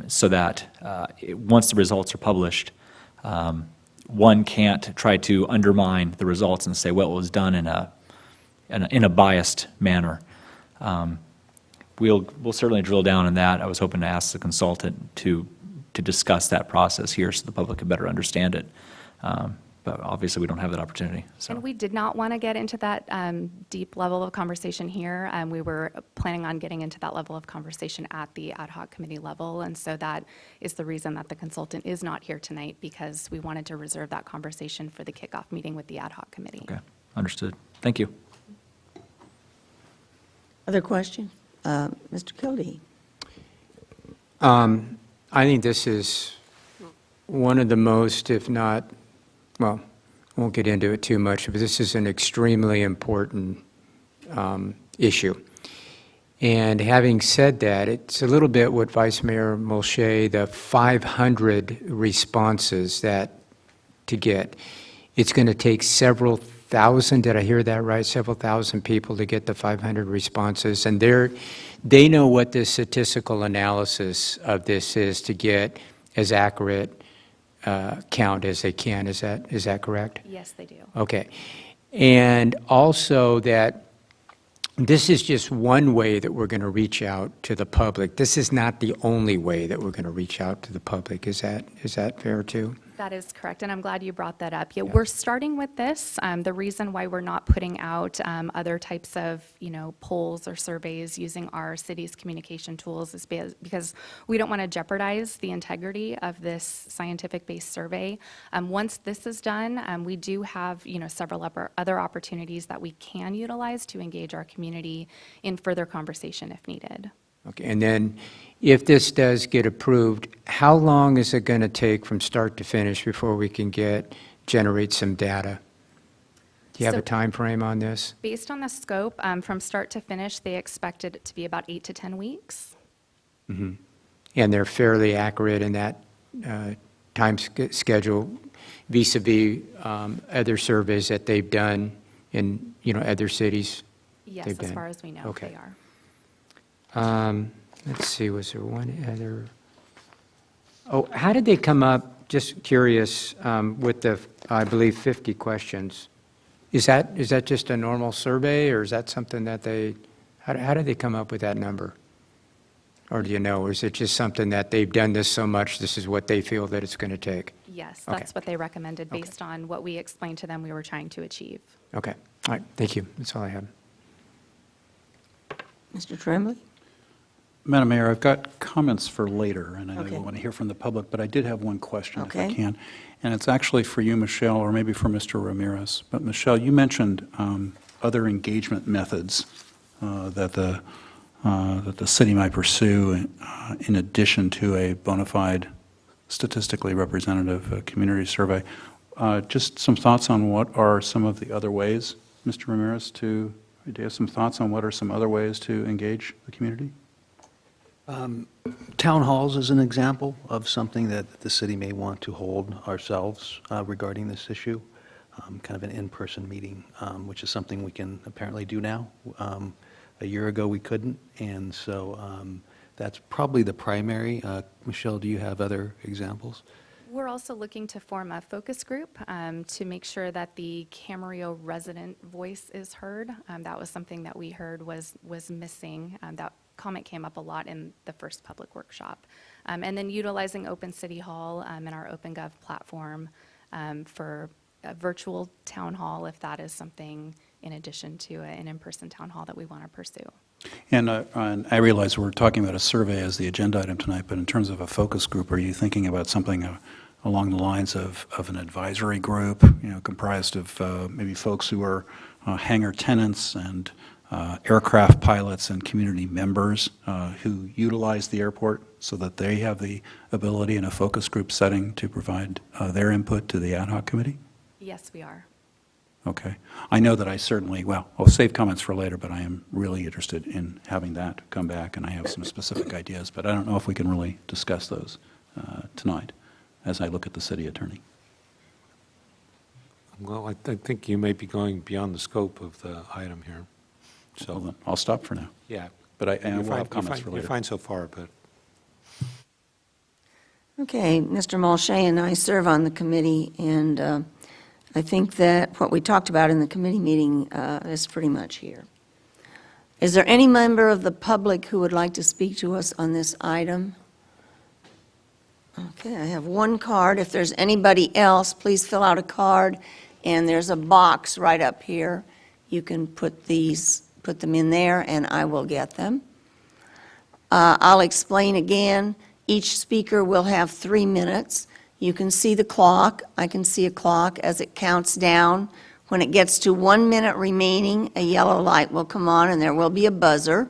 so that once the results are published, one can't try to undermine the results and say, well, it was done in a biased manner. We'll certainly drill down on that. I was hoping to ask the consultant to discuss that process here so the public can better understand it. But obviously, we don't have that opportunity. So. And we did not want to get into that deep level of conversation here. We were planning on getting into that level of conversation at the ad hoc committee level. And so that is the reason that the consultant is not here tonight, because we wanted to reserve that conversation for the kickoff meeting with the ad hoc committee. Okay, understood. Thank you. Other questions? Mr. Kildee? I think this is one of the most, if not, well, won't get into it too much, but this is an extremely important issue. And having said that, it's a little bit what Vice Mayor Molche, the 500 responses that to get. It's going to take several thousand, did I hear that right? Several thousand people to get the 500 responses. And they know what the statistical analysis of this is to get as accurate count as they can. Is that correct? Yes, they do. Okay. And also that this is just one way that we're going to reach out to the public. This is not the only way that we're going to reach out to the public. Is that fair too? That is correct, and I'm glad you brought that up. Yeah, we're starting with this. The reason why we're not putting out other types of, polls or surveys using our city's communication tools is because we don't want to jeopardize the integrity of this scientific-based survey. Once this is done, we do have, several other opportunities that we can utilize to engage our community in further conversation if needed. Okay, and then if this does get approved, how long is it going to take from start to finish before we can generate some data? Do you have a time frame on this? Based on the scope, from start to finish, they expected it to be about 8 to 10 weeks. Mm-hmm. And they're fairly accurate in that time schedule vis-a-vis other surveys that they've done in, other cities? Yes, as far as we know, okay. They are. Let's see, was there one other? Oh, how did they come up, just curious, with the, I believe, 50 questions? Is that just a normal survey, or is that something that how did they come up with that number? Or do you know, or is it just something that they've done this so much, this is what they feel that it's going to take? Yes, Okay. that's what they recommended based on what we explained to them we were trying to achieve. Okay, all right, thank you, that's all I have. Mr. Tremblay? Madam Mayor, I've got comments for later, and I know Okay. you want to hear from the public, but I did have one question, if I Okay. can. And it's actually for you, Michelle, or maybe for Mr. Ramirez. But Michelle, you mentioned other engagement methods that the city might pursue in addition to a bona fide, statistically representative community survey. Just some thoughts on what are some of the other ways, Mr. Ramirez, do you have some thoughts on what are some other ways to engage the community? Town halls is an example of something that the city may want to hold ourselves regarding this issue, kind of an in-person meeting, which is something we can apparently do now. A year ago, we couldn't, and so that's probably the primary. Michelle, do you have other examples? We're also looking to form a focus group to make sure that the Camarillo resident voice is heard. That was something that we heard was missing. That comment came up a lot in the first public workshop. And then utilizing Open City Hall and our OpenGov platform for a virtual town hall, if that is something in addition to an in-person town hall that we want to pursue. And I realize we're talking about a survey as the agenda item tonight, but in terms of a focus group, are you thinking about something along the lines of an advisory group, comprised of maybe folks who are hangar tenants and aircraft pilots and community members who utilize the airport so that they have the ability in a focus group setting to provide their input to the ad hoc committee? Yes, we are. Okay. I know that I certainly, I'll save comments for later, but I am really interested in having that come back, and I have some specific ideas, but I don't know if we can really discuss those tonight as I look at the city attorney. Well, I think you may be going beyond the scope of the item here. So Well, then I'll stop for now. yeah. But I You're will fine- have comments you're for fine- later. You're fine so far, but Okay, Mr. Molche and I serve on the committee, and I think that what we talked about in the committee meeting is pretty much here. Is there any member of the public who would like to speak to us on this item? Okay, I have one card. If there's anybody else, please fill out a card, and there's a box right up here. You can put them in there, and I will get them. I'll explain again. Each speaker will have 3 minutes. You can see the clock. I can see a clock as it counts down. When it gets to 1 minute remaining, a yellow light will come on, and there will be a buzzer.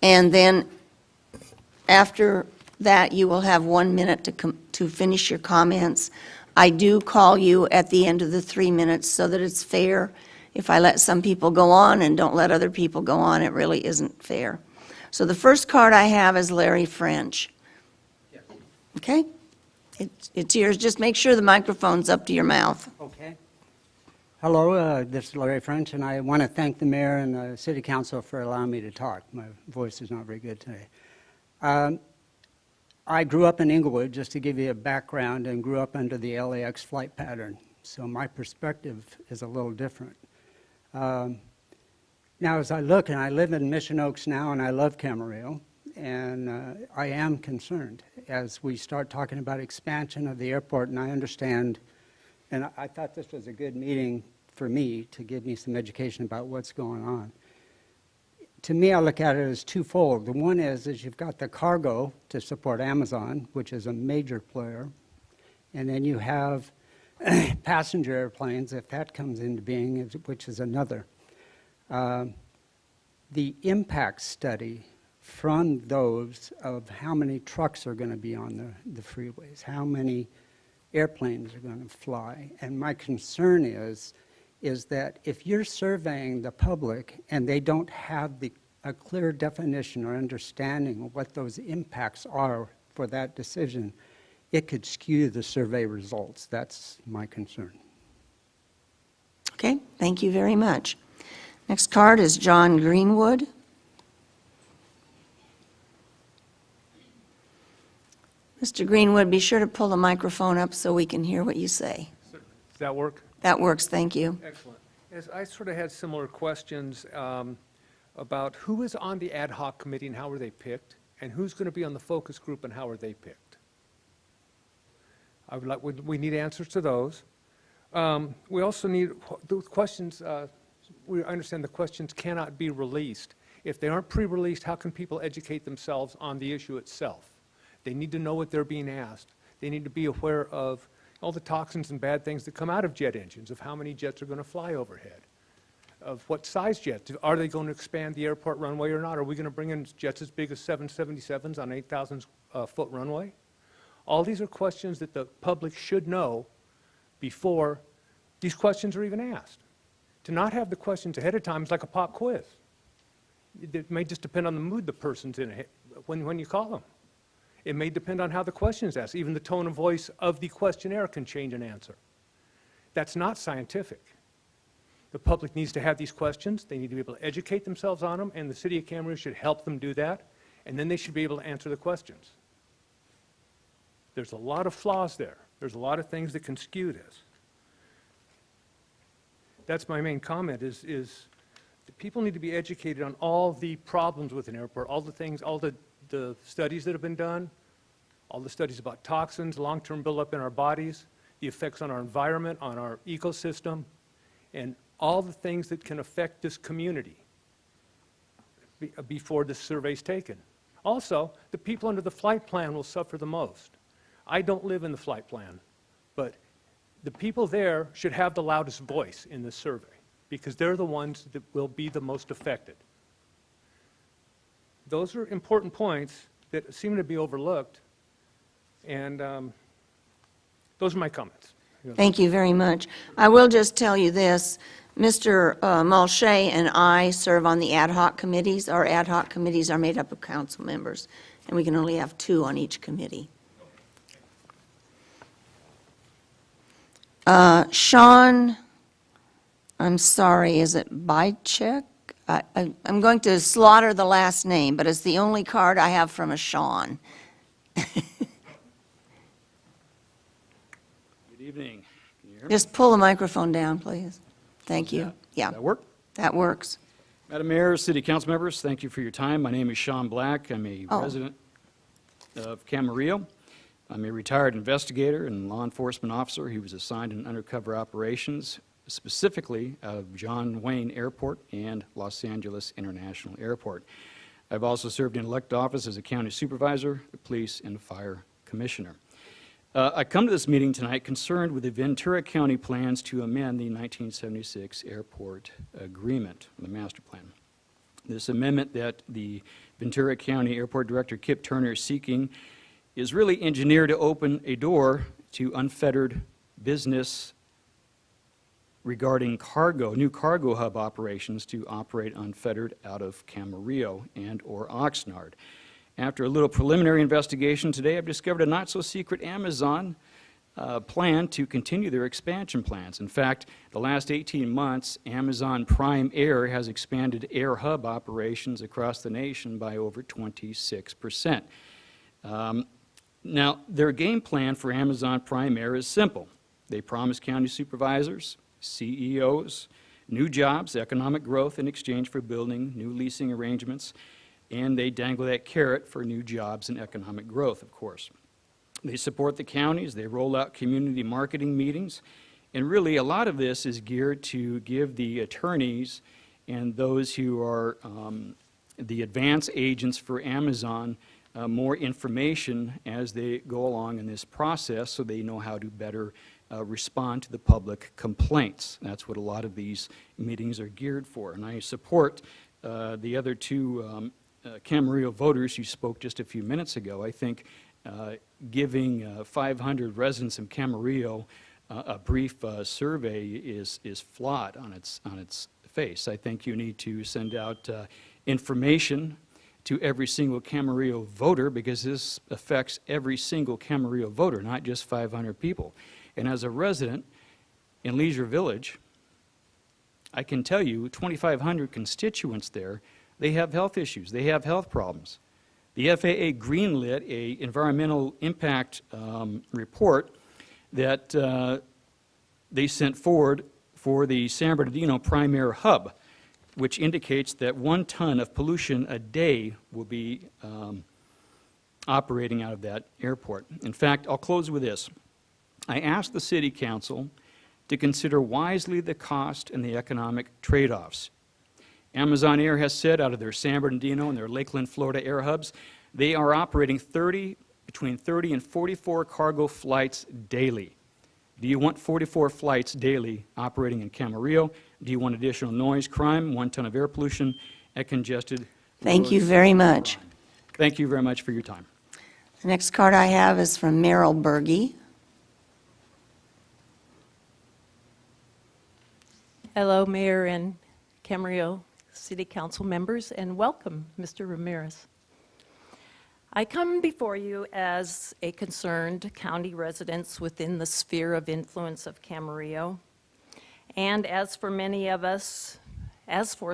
And then after that, you will have 1 minute to finish your comments. I do call you at the end of the 3 minutes so that it's fair. If I let some people go on and don't let other people go on, it really isn't fair. So the first card I have is Larry French. Okay? It's yours. Just make sure the microphone's up to your mouth. Okay. Hello, this is Larry French, and I want to thank the mayor and the city council for allowing me to talk. My voice is not very good today. I grew up in Inglewood, just to give you a background, and grew up under the LAX flight pattern, so my perspective is a little different. Now, as I look, and I live in Mission Oaks now, and I love Camarillo, and I am concerned as we start talking about expansion of the airport, and I understand, and I thought this was a good meeting for me to give me some education about what's going on. To me, I look at it as twofold. The one is you've got the cargo to support Amazon, which is a major player, and then you have passenger airplanes, if that comes into being, which is another. The impact study from those of how many trucks are going to be on the freeways, how many airplanes are going to fly. And my concern is that if you're surveying the public and they don't have a clear definition or understanding of what those impacts are for that decision, it could skew the survey results. That's my concern. Okay, thank you very much. Next card is John Greenwood. Mr. Greenwood, be sure to pull the microphone up so we can hear what you say. Does that work? That works, thank you. Excellent. Yes, I sort of had similar questions about who is on the ad hoc committee and how are they picked, and who's going to be on the focus group and how are they picked. We need answers to those. We also need the questions. We understand the questions cannot be released. If they aren't pre-released, how can people educate themselves on the issue itself? They need to know what they're being asked. They need to be aware of all the toxins and bad things that come out of jet engines, of how many jets are going to fly overhead, of what size jets. Are they going to expand the airport runway or not? Are we going to bring in jets as big as 777s on 8,000-foot runway? All these are questions that the public should know before these questions are even asked. To not have the questions ahead of time is like a pop quiz. It may just depend on the mood the person's in when you call them. It may depend on how the question is asked. Even the tone of voice of the questionnaire can change an answer. That's not scientific. The public needs to have these questions. They need to be able to educate themselves on them, and the city of Camarillo should help them do that, and then they should be able to answer the questions. There's a lot of flaws there. There's a lot of things that can skew this. That's my main comment is that people need to be educated on all the problems with an airport, all the things, all the studies that have been done, all the studies about toxins, long-term buildup in our bodies, the effects on our environment, on our ecosystem, and all the things that can affect this community before this survey's taken. Also, the people under the flight plan will suffer the most. I don't live in the flight plan, but the people there should have the loudest voice in this survey because they're the ones that will be the most affected. Those are important points that seem to be overlooked, and those are my comments. Thank you very much. I will just tell you this. Mr. Mulchay and I serve on the ad hoc committees. Our ad hoc committees are made up of council members, and we can only have 2 on each committee. Sean, I'm sorry, is it Bychek? I'm going to slaughter the last name, but it's the only card I have from a Sean. Good evening. Can you hear me? Just pull the microphone down, please. Thank you. Yeah. That work? That works. Madam Mayor, City Council members, thank you for your time. My name is Sean Black. I'm a Oh. resident of Camarillo. I'm a retired investigator and law enforcement officer who was assigned in undercover operations, specifically of John Wayne Airport and Los Angeles International Airport. I've also served in elected office as a county supervisor, the police, and fire commissioner. I come to this meeting tonight concerned with the Ventura County plans to amend the 1976 airport agreement, the master plan. This amendment that the Ventura County Airport Director Kip Turner is seeking is really engineered to open a door to unfettered business regarding new cargo hub operations to operate unfettered out of Camarillo and/or Oxnard. After a little preliminary investigation today, I've discovered a not-so-secret Amazon plan to continue their expansion plans. In fact, the last 18 months, Amazon Prime Air has expanded air hub operations across the nation by over 26%. Now, their game plan for Amazon Prime Air is simple. They promise county supervisors, CEOs, new jobs, economic growth in exchange for building new leasing arrangements, and they dangle that carrot for new jobs and economic growth, of course. They support the counties, they roll out community marketing meetings, and really a lot of this is geared to give the attorneys and those who are the advance agents for Amazon more information as they go along in this process so they know how to better respond to the public complaints. That's what a lot of these meetings are geared for. And I support the other two Camarillo voters who spoke just a few minutes ago. I think giving 500 residents of Camarillo a brief survey is flawed on its face. I think you need to send out information to every single Camarillo voter, because this affects every single Camarillo voter, not just 500 people. And as a resident in Leisure Village, I can tell you 2,500 constituents there, they have health issues, they have health problems. The FAA greenlit a environmental impact report that they sent forward for the San Bernardino Prime Air Hub, which indicates that 1 ton of pollution a day will be operating out of that airport. In fact, I'll close with this. I asked the City Council to consider wisely the cost and the economic trade-offs. Amazon Air has said out of their San Bernardino and their Lakeland, Florida air hubs, they are operating between 30 and 44 cargo flights daily. Do you want 44 flights daily operating in Camarillo? Do you want additional noise, crime, 1 ton of air pollution at congested Thank you roads? very much. Thank you very much for your time. The next card I have is from Merrill Berge. Hello, Mayor and Camarillo City Council members, and welcome, Mr. Ramirez. I come before you as a concerned county resident within the sphere of influence of Camarillo. And as for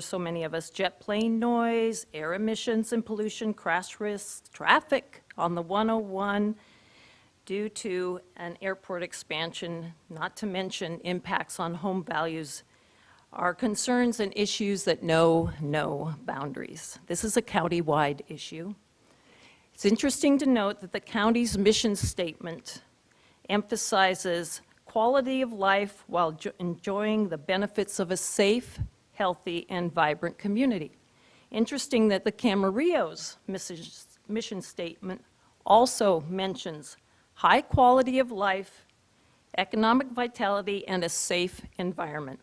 so many of us, jet plane noise, air emissions and pollution, crash risks, traffic on the 101 due to an airport expansion, not to mention impacts on home values, are concerns and issues that know no boundaries. This is a county-wide issue. It's interesting to note that the county's mission statement emphasizes quality of life while enjoying the benefits of a safe, healthy, and vibrant community. Interesting that the Camarillo's mission statement also mentions high quality of life, economic vitality, and a safe environment.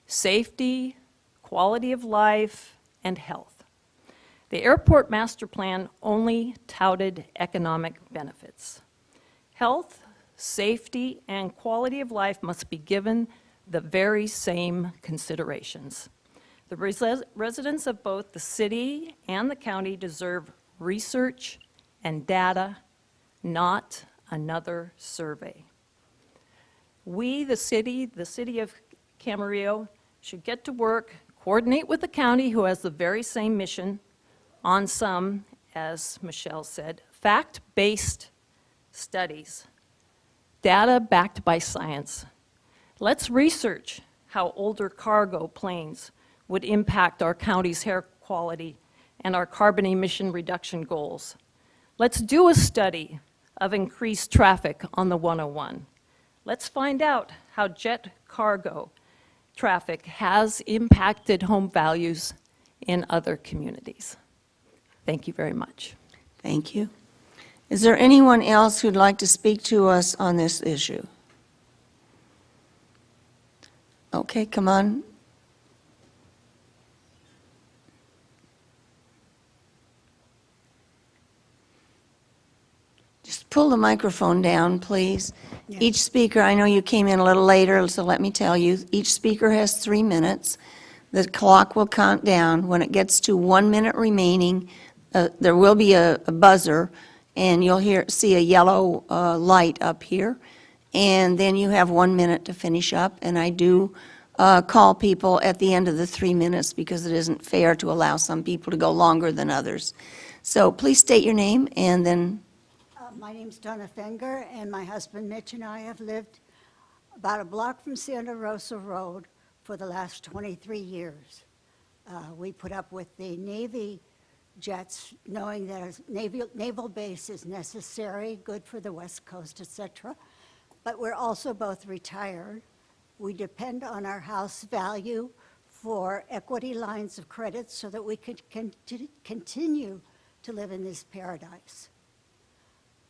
Safety, quality of life, and health. The airport master plan only touted economic benefits. Health, safety, and quality of life must be given the very same considerations. The residents of both the city and the county deserve research and data, not another survey. We, the city of Camarillo, should get to work, coordinate with the county, who has the very same mission, on some, as Michelle said, fact-based studies, data backed by science. Let's research how older cargo planes would impact our county's air quality and our carbon emission reduction goals. Let's do a study of increased traffic on the 101. Let's find out how jet cargo traffic has impacted home values in other communities. Thank you very much. Thank you. Is there anyone else who'd like to speak to us on this issue? Okay, come on. Just pull the microphone down, please. Each speaker, I know you came in a little later, so let me tell you, each speaker has 3 minutes. The clock will count down. When it gets to 1 minute remaining, there will be a buzzer, and you'll see a yellow light up here, and then you have 1 minute to finish up. And I do call people at the end of the 3 minutes because it isn't fair to allow some people to go longer than others. So please state your name and then. My name's Donna Fenger, and my husband Mitch and I have lived about a block from Santa Rosa Road for the last 23 years. We put up with the Navy jets, knowing that a naval base is necessary, good for the West Coast, etc. But we're also both retired. We depend on our house value for equity lines of credit so that we could continue to live in this paradise.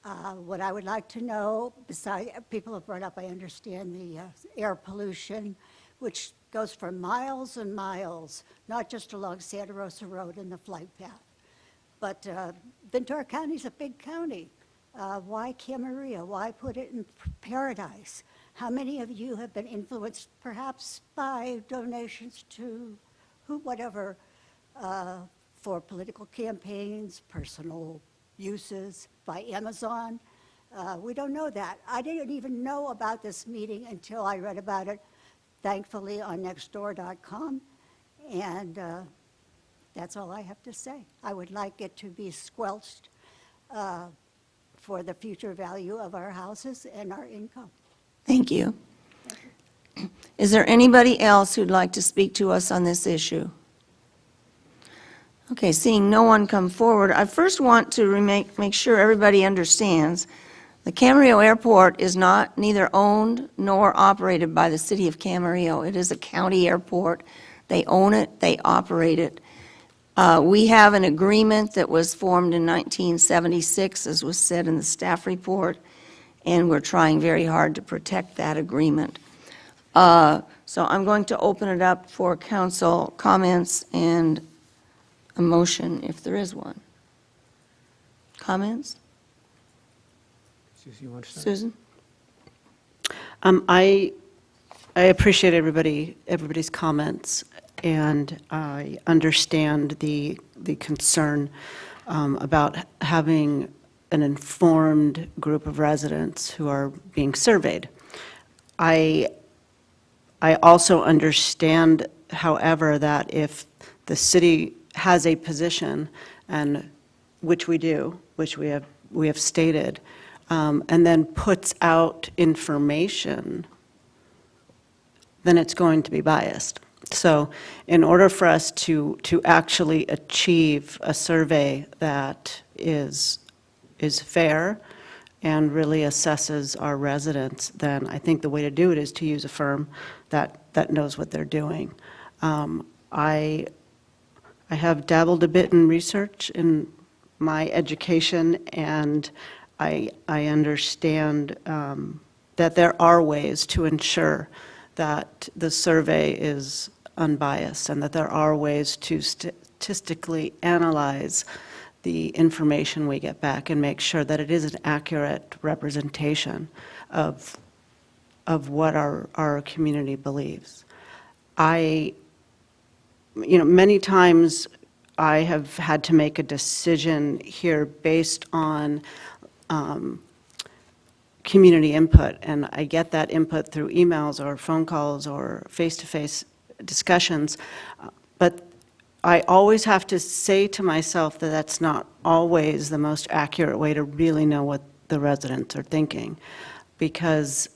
What I would like to know, besides, people have brought up, I understand, the air pollution, which goes for miles and miles, not just along Santa Rosa Road and the flight path. But Ventura County is a big county. Why Camarillo? Why put it in paradise? How many of you have been influenced perhaps by donations to whatever, for political campaigns, personal uses, by Amazon? We don't know that. I didn't even know about this meeting until I read about it, thankfully, on nextdoor.com. And that's all I have to say. I would like it to be squelched for the future value of our houses and our income. Thank you. Is there anybody else who'd like to speak to us on this issue? Okay, seeing no one come forward, I first want to make sure everybody understands the Camarillo Airport is neither owned nor operated by the city of Camarillo. It is a county airport. They own it, they operate it. We have an agreement that was formed in 1976, as was said in the staff report, and we're trying very hard to protect that agreement. So I'm going to open it up for council comments and a motion, if there is one. Comments? Susan, you want to start? Susan? I appreciate everybody's comments, and I understand the concern about having an informed group of residents who are being surveyed. I also understand, however, that if the city has a position, and which we do, which we have stated, and then puts out information, then it's going to be biased. So in order for us to actually achieve a survey that is fair and really assesses our residents, then I think the way to do it is to use a firm that knows what they're doing. I have dabbled a bit in research in my education, and I understand that there are ways to ensure that the survey is unbiased and that there are ways to statistically analyze the information we get back and make sure that it is an accurate representation of what our community believes. Many times I have had to make a decision here based on community input, and I get that input through emails or phone calls or face-to-face discussions, but I always have to say to myself that that's not always the most accurate way to really know what the residents are thinking, because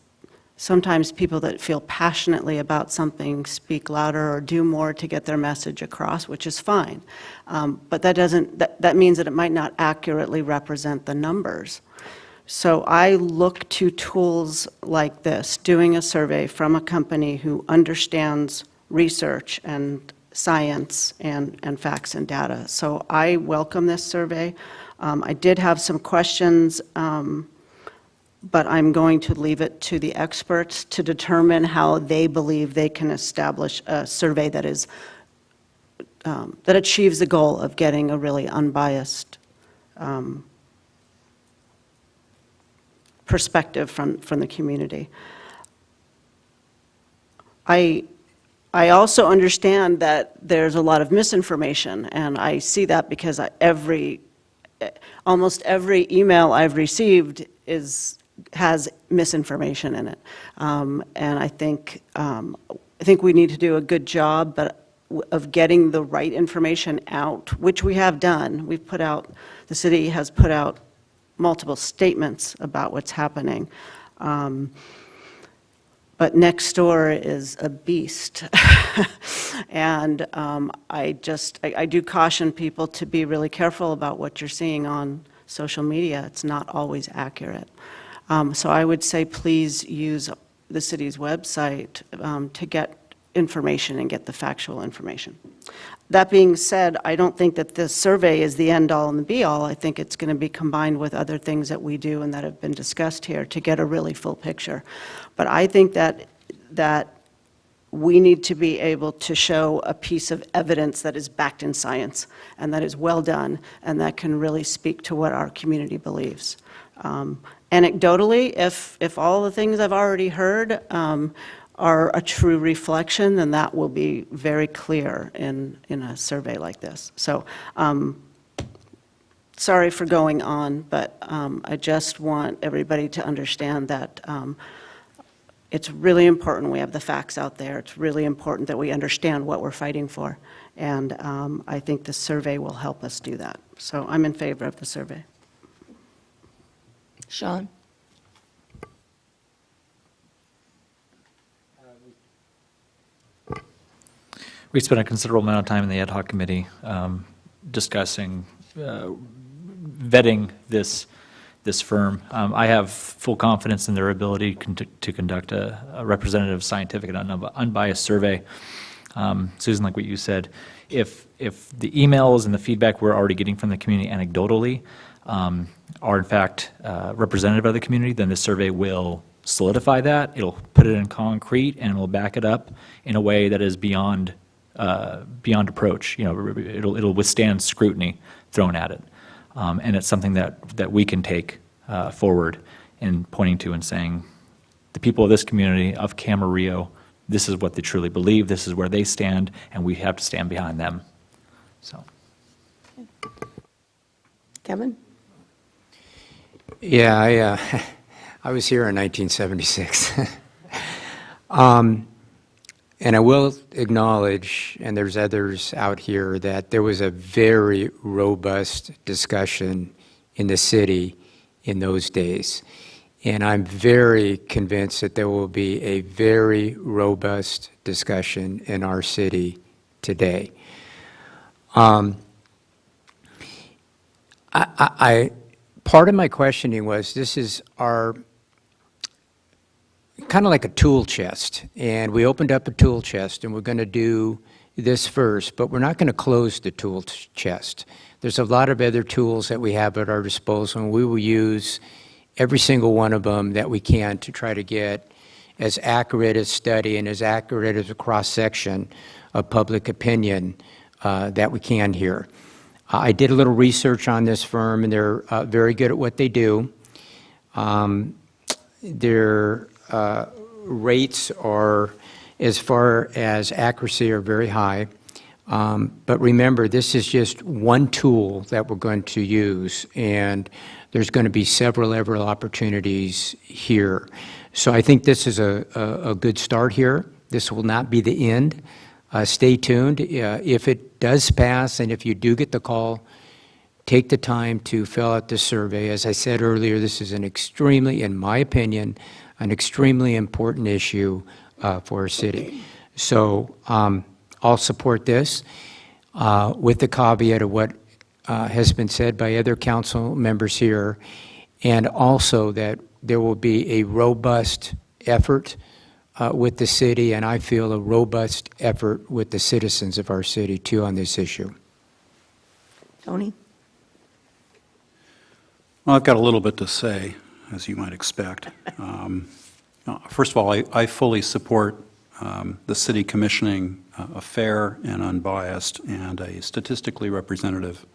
sometimes people that feel passionately about something speak louder or do more to get their message across, which is fine. But that means that it might not accurately represent the numbers. So I look to tools like this, doing a survey from a company who understands research and science and facts and data. So I welcome this survey. I did have some questions, but I'm going to leave it to the experts to determine how they believe they can establish a survey that is that achieves the goal of getting a really unbiased perspective from the community. I also understand that there's a lot of misinformation, and I see that because almost every email I've received has misinformation in it. And I think we need to do a good job of getting the right information out, which we have done. The city has put out multiple statements about what's happening. But next door is a beast. And I do caution people to be really careful about what you're seeing on social media. It's not always accurate. So I would say please use the city's website to get information and get the factual information. That being said, I don't think that this survey is the end-all and the be-all. I think it's going to be combined with other things that we do and that have been discussed here to get a really full picture. But I think that we need to be able to show a piece of evidence that is backed in science and that is well done and that can really speak to what our community believes. Anecdotally, if all the things I've already heard are a true reflection, then that will be very clear in a survey like this. So sorry for going on, but I just want everybody to understand that it's really important we have the facts out there. It's really important that we understand what we're fighting for. And I think the survey will help us do that. So I'm in favor of the survey. Sean? We spent a considerable amount of time in the ad hoc committee discussing, vetting this firm. I have full confidence in their ability to conduct a representative, scientific, and unbiased survey. Susan, like what you said, if the emails and the feedback we're already getting from the community anecdotally are in fact representative of the community, then the survey will solidify that. It'll put it in concrete and it'll back it up in a way that is beyond approach. It'll withstand scrutiny thrown at it, and it's something that we can take forward in pointing to and saying, the people of this community of Camarillo, this is what they truly believe, this is where they stand, and we have to stand behind them. So, Kevin? Yeah, I was here in 1976. And I will acknowledge, and there's others out here, that there was a very robust discussion in the city in those days. And I'm very convinced that there will be a very robust discussion in our city today. Part of my questioning was, this is our kind of like a tool chest, and we opened up a tool chest, and we're going to do this first, but we're not going to close the tool chest. There's a lot of other tools that we have at our disposal, and we will use every single one of them that we can to try to get as accurate a study and as accurate as a cross-section of public opinion that we can here. I did a little research on this firm, and they're very good at what they do. Their rates are, as far as accuracy, are very high. But remember, this is just one tool that we're going to use, and there's going to be several opportunities here. So I think this is a good start here. This will not be the end. Stay tuned. If it does pass, and if you do get the call, take the time to fill out the survey. As I said earlier, this is an extremely, in my opinion, an extremely important issue for our city. So I'll support this with the caveat of what has been said by other council members here, and also that there will be a robust effort with the city, and I feel a robust effort with the citizens of our city too on this issue. Tony? Well, I've got a little bit to say, as you might expect. First of all, I fully support the city commissioning a fair and unbiased and a statistically representative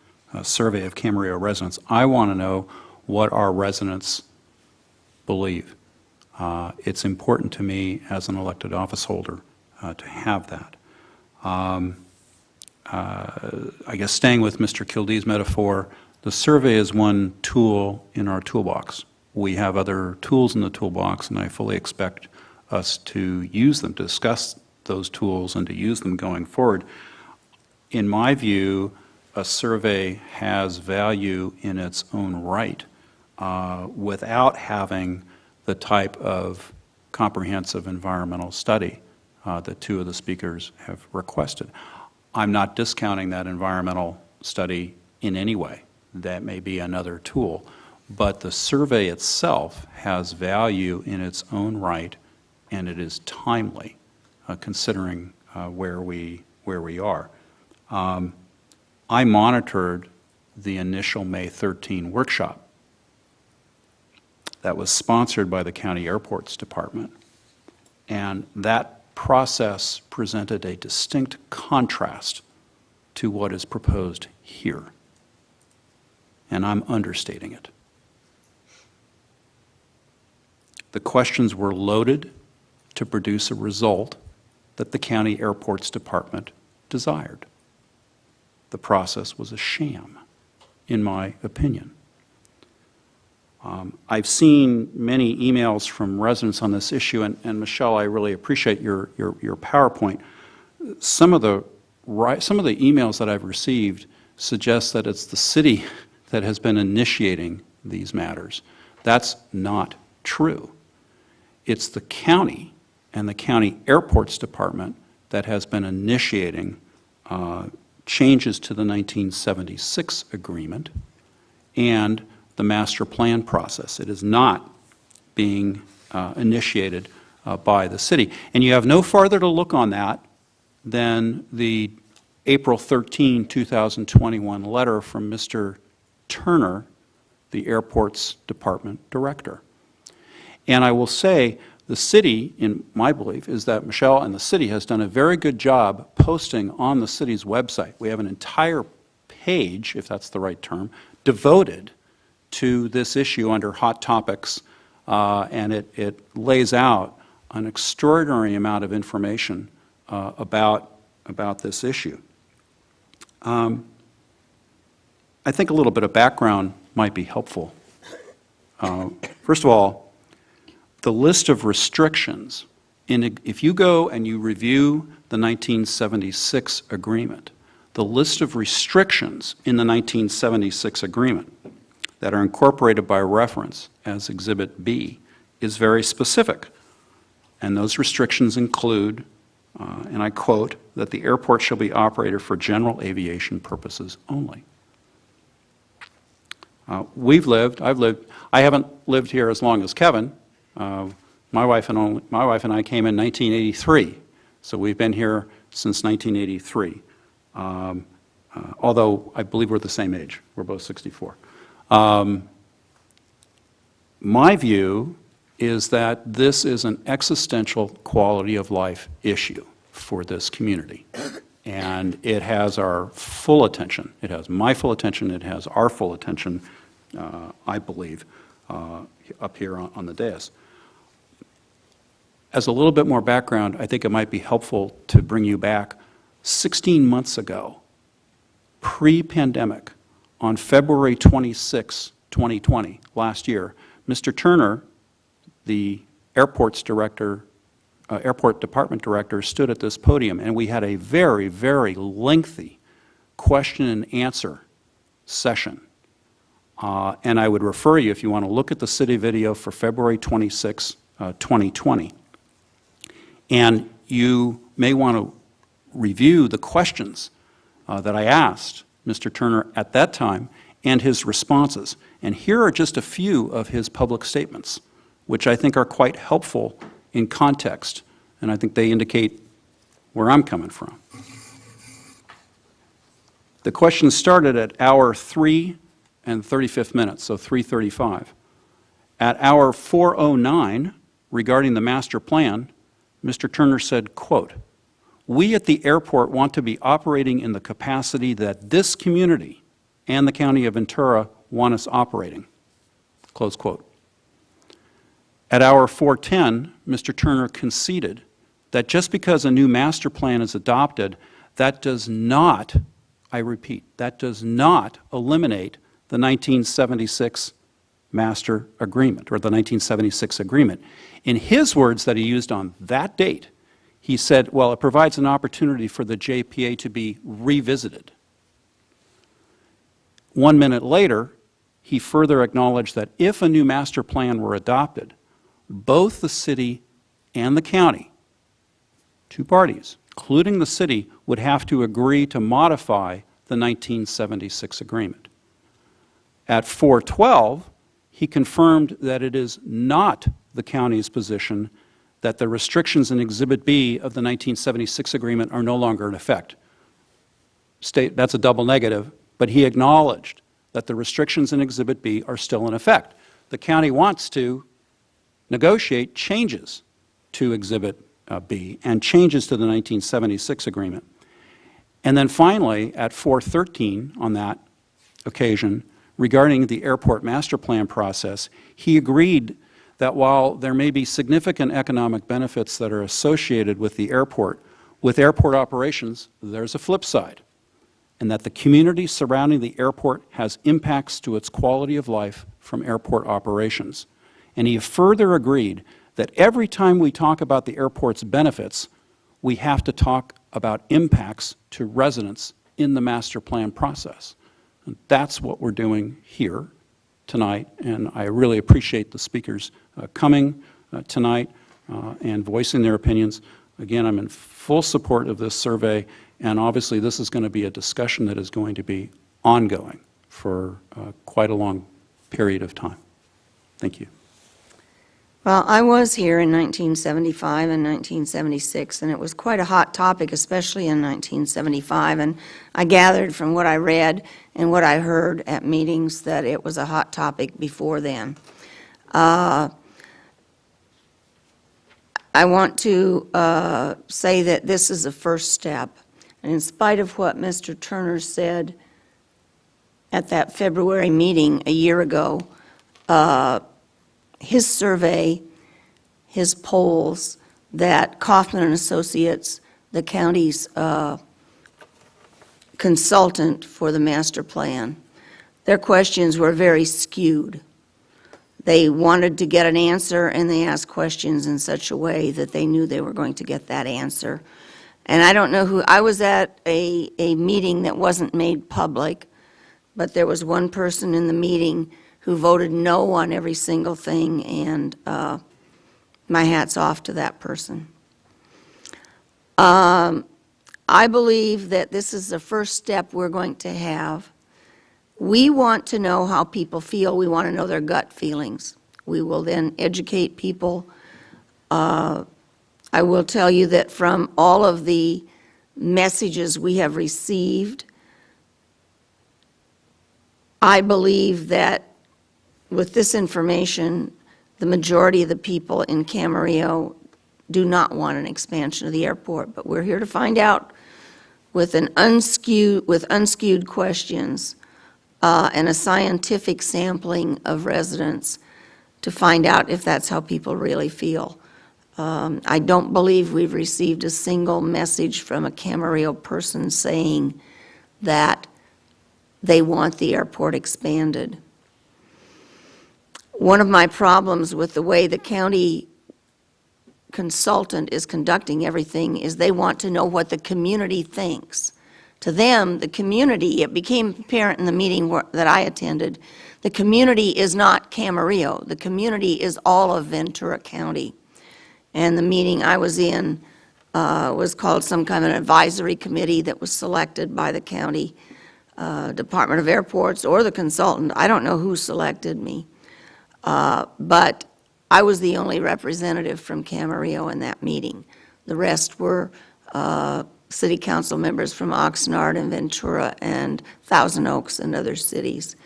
survey of Camarillo residents. I want to know what our residents believe. It's important to me as an elected office holder to have that. I guess staying with Mr. Kildee's metaphor, the survey is one tool in our toolbox. We have other tools in the toolbox, and I fully expect us to use them, to discuss those tools and to use them going forward. In my view, a survey has value in its own right without having the type of comprehensive environmental study that two of the speakers have requested. I'm not discounting that environmental study in any way. That may be another tool. But the survey itself has value in its own right, and it is timely, considering where we are. I monitored the initial May 13 workshop that was sponsored by the County Airports Department, and that process presented a distinct contrast to what is proposed here. And I'm understating it. The questions were loaded to produce a result that the County Airports Department desired. The process was a sham, in my opinion. I've seen many emails from residents on this issue, and Michelle, I really appreciate your PowerPoint. Some of the emails that I've received suggest that it's the city that has been initiating these matters. That's not true. It's the county and the County Airports Department that has been initiating changes to the 1976 agreement and the master plan process. It is not being initiated by the city. And you have no farther to look on that than the April 13, 2021 letter from Mr. Turner, the Airports Department Director. And I will say, the city, in my belief, is that Michelle and the city has done a very good job posting on the city's website. We have an entire page, if that's the right term, devoted to this issue under Hot Topics, and it lays out an extraordinary amount of information about this issue. I think a little bit of background might be helpful. First of all, the list of restrictions, if you go and you review the 1976 agreement, the list of restrictions in the 1976 agreement that are incorporated by reference as Exhibit B is very specific. And those restrictions include, and I quote, that the airport shall be operated for general aviation purposes only. I haven't lived here as long as Kevin. My wife and I came in 1983, so we've been here since 1983. Although I believe we're the same age. We're both 64. My view is that this is an existential quality of life issue for this community. And it has our full attention. It has my full attention. It has our full attention, I believe, up here on the dais. As a little bit more background, I think it might be helpful to bring you back 16 months ago, pre-pandemic, on February 26, 2020, last year, Mr. Turner, the Airport Department Director, stood at this podium, and we had a very, very lengthy question and answer session. And I would refer you, if you want to look at the city video for February 26, 2020. And you may want to review the questions that I asked Mr. Turner at that time and his responses. And here are just a few of his public statements, which I think are quite helpful in context, and I think they indicate where I'm coming from. The question started at hour 3 and 35th minutes, so 3:35. At hour 4:09, regarding the master plan, Mr. Turner said, quote, "We at the airport want to be operating in the capacity that this community and the County of Ventura want us operating," close quote. At hour 4:10, Mr. Turner conceded that just because a new master plan is adopted, that does not, I repeat, that does not eliminate the 1976 master agreement, or the 1976 agreement. In his words that he used on that date, he said, well, it provides an opportunity for the JPA to be revisited. 1 minute later, he further acknowledged that if a new master plan were adopted, both the city and the county, two parties, including the city, would have to agree to modify the 1976 agreement. At 4:12, he confirmed that it is not the county's position that the restrictions in Exhibit B of the 1976 agreement are no longer in effect. That's a double negative, but he acknowledged that the restrictions in Exhibit B are still in effect. The county wants to negotiate changes to Exhibit B and changes to the 1976 agreement. And then finally, at 4:13 on that occasion, regarding the airport master plan process, he agreed that while there may be significant economic benefits that are associated with the airport, with airport operations, there's a flip side, and that the community surrounding the airport has impacts to its quality of life from airport operations. And he further agreed that every time we talk about the airport's benefits, we have to talk about impacts to residents in the master plan process. And that's what we're doing here tonight, and I really appreciate the speakers coming tonight and voicing their opinions. Again, I'm in full support of this survey, and obviously this is going to be a discussion that is going to be ongoing for quite a long period of time. Thank you. Well, I was here in 1975 and 1976, and it was quite a hot topic, especially in 1975, and I gathered from what I read and what I heard at meetings that it was a hot topic before then. I want to say that this is a first step, and in spite of what Mr. Turner said at that February meeting a year ago, his survey, his polls, that Kaufman and Associates, the county's consultant for the master plan, their questions were very skewed. They wanted to get an answer, and they asked questions in such a way that they knew they were going to get that answer. And I don't know who, I was at a meeting that wasn't made public, but there was one person in the meeting who voted no on every single thing, and my hat's off to that person. I believe that this is the first step we're going to have. We want to know how people feel. We want to know their gut feelings. We will then educate people. I will tell you that from all of the messages we have received, I believe that with this information, the majority of the people in Camarillo do not want an expansion of the airport, but we're here to find out with unskewed questions and a scientific sampling of residents to find out if that's how people really feel. I don't believe we've received a single message from a Camarillo person saying that they want the airport expanded. One of my problems with the way the county consultant is conducting everything is they want to know what the community thinks. To them, the community, it became apparent in the meeting that I attended, the community is not Camarillo. The community is all of Ventura County. And the meeting I was in was called some kind of an advisory committee that was selected by the county Department of Airports or the consultant. I don't know who selected me. But I was the only representative from Camarillo in that meeting. The rest were city council members from Oxnard and Ventura and Thousand Oaks and other cities.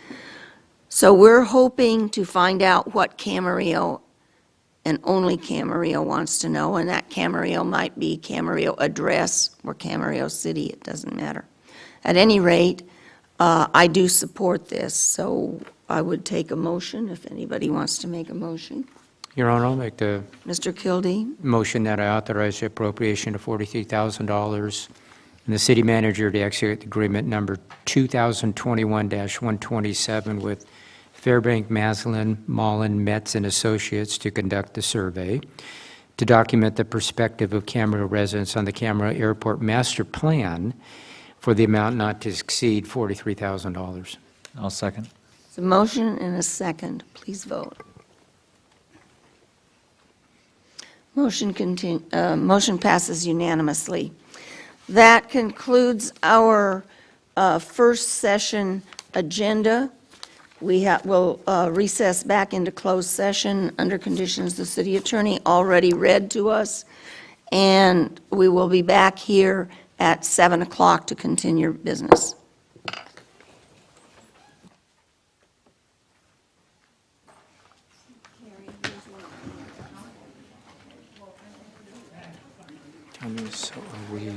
So we're hoping to find out what Camarillo and only Camarillo wants to know, and that Camarillo might be Camarillo address or Camarillo city, it doesn't matter. At any rate, I do support this, so I would take a motion if anybody wants to make a motion. Your Honor, I'll make the Mr. Kildee? motion that I authorize the appropriation of $43,000 and the city manager to execute agreement number 2021-127 with Fairbank, Maslin, Mullen, Metz, and Associates to conduct the survey, to document the perspective of Camarillo residents on the Camarillo Airport Master Plan for the amount not to exceed $43,000. I'll second. It's a motion and a second. Please vote. Motion passes unanimously. That concludes our first session agenda. We'll recess back into closed session under conditions the city attorney already read to us, and we will be back here at 7 o'clock to continue business. So are we...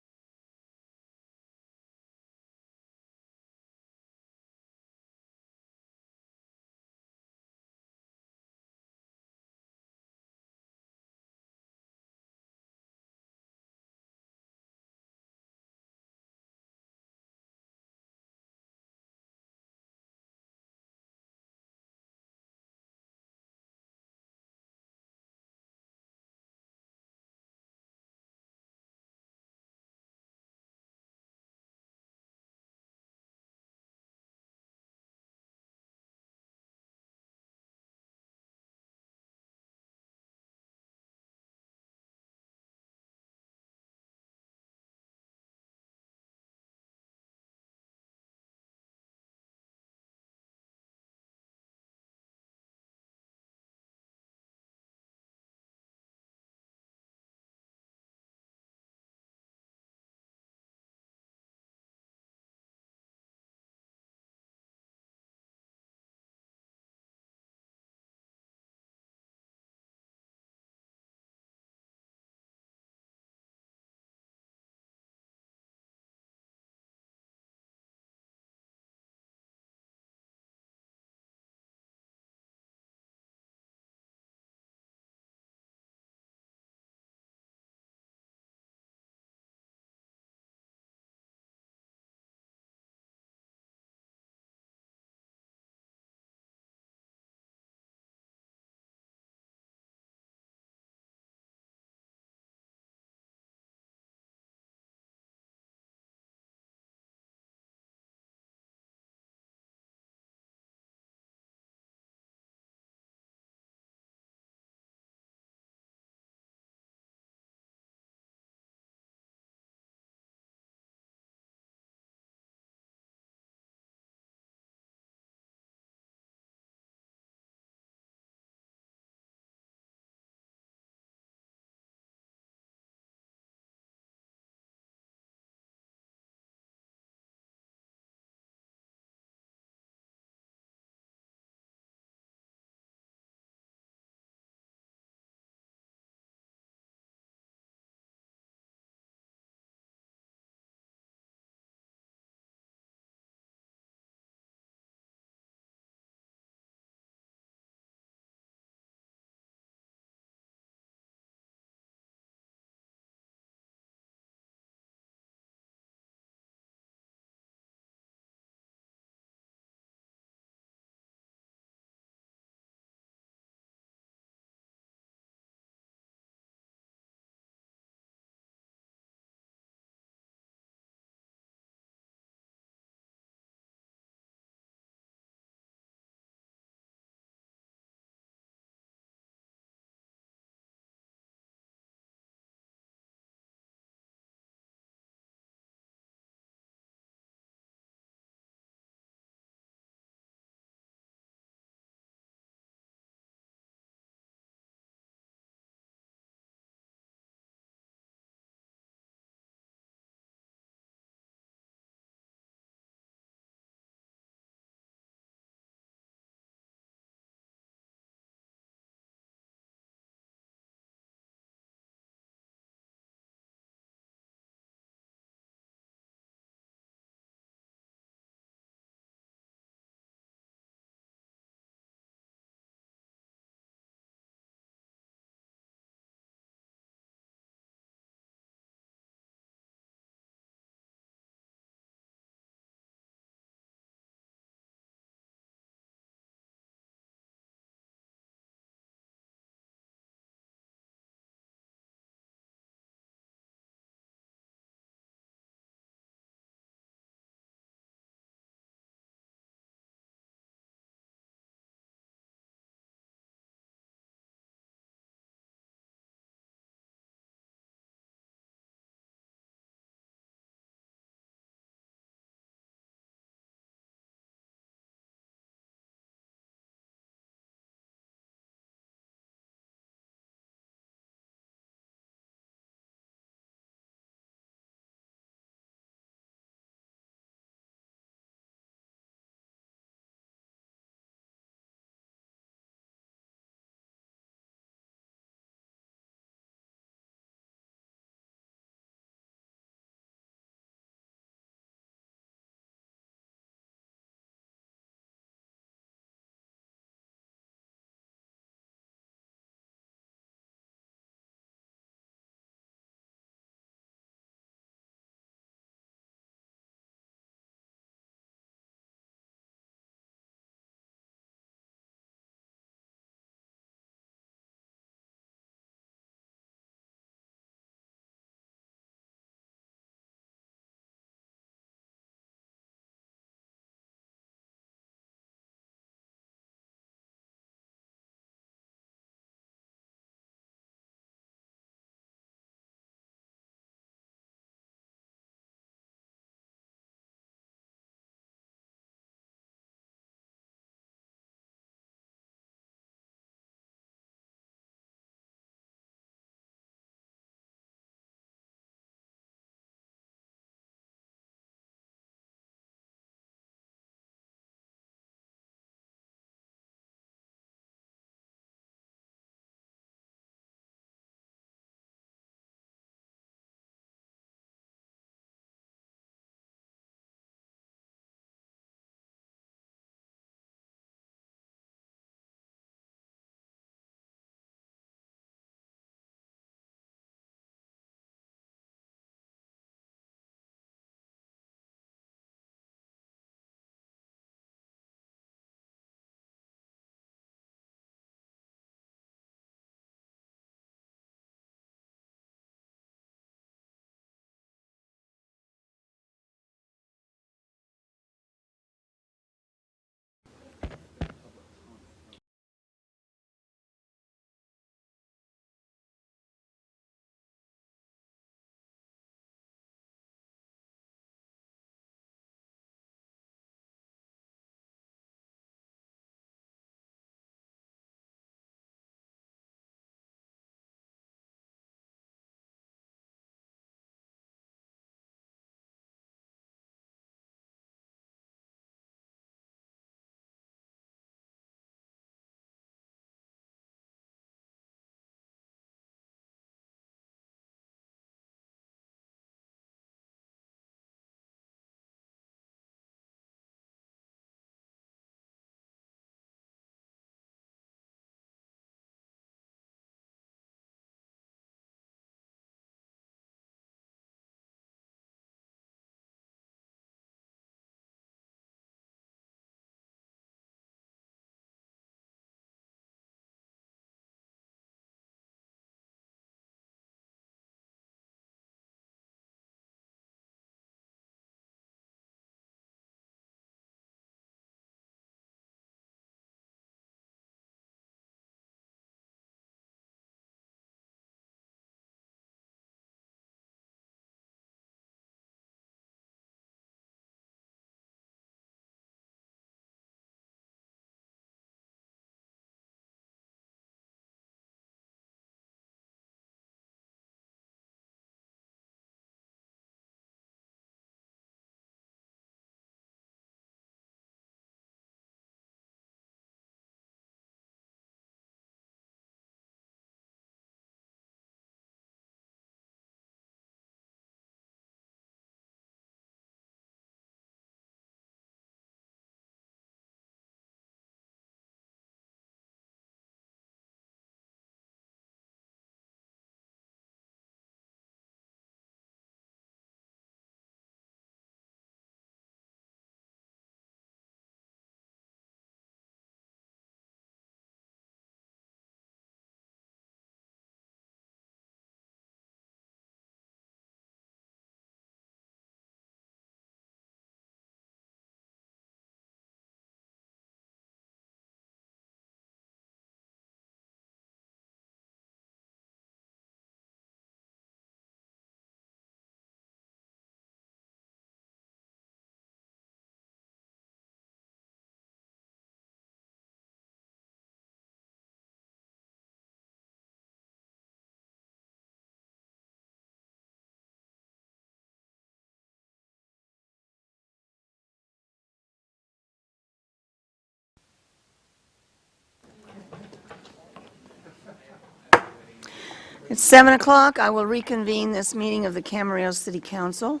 It's 7 o'clock. I will reconvene this meeting of the Camarillo City Council.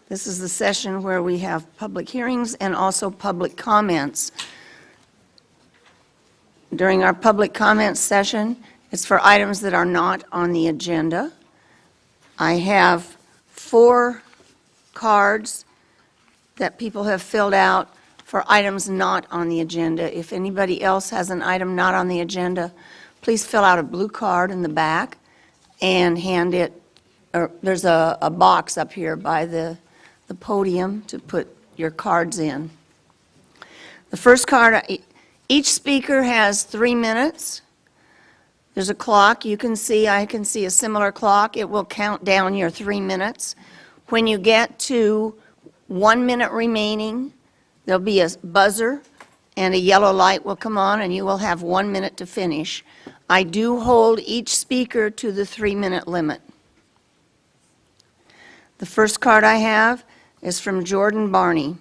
This is the session where we have public hearings and also public comments. During our public comments session, it's for items that are not on the agenda. I have 4 cards that people have filled out for items not on the agenda. If anybody else has an item not on the agenda, please fill out a blue card in the back and hand it, or there's a box up here by the podium to put your cards in. The first card, each speaker has 3 minutes. There's a clock. You can see, I can see a similar clock. It will count down your 3 minutes. When you get to 1 minute remaining, there'll be a buzzer and a yellow light will come on and you will have 1 minute to finish. I do hold each speaker to the 3-minute limit. The first card I have is from Jordan Barney.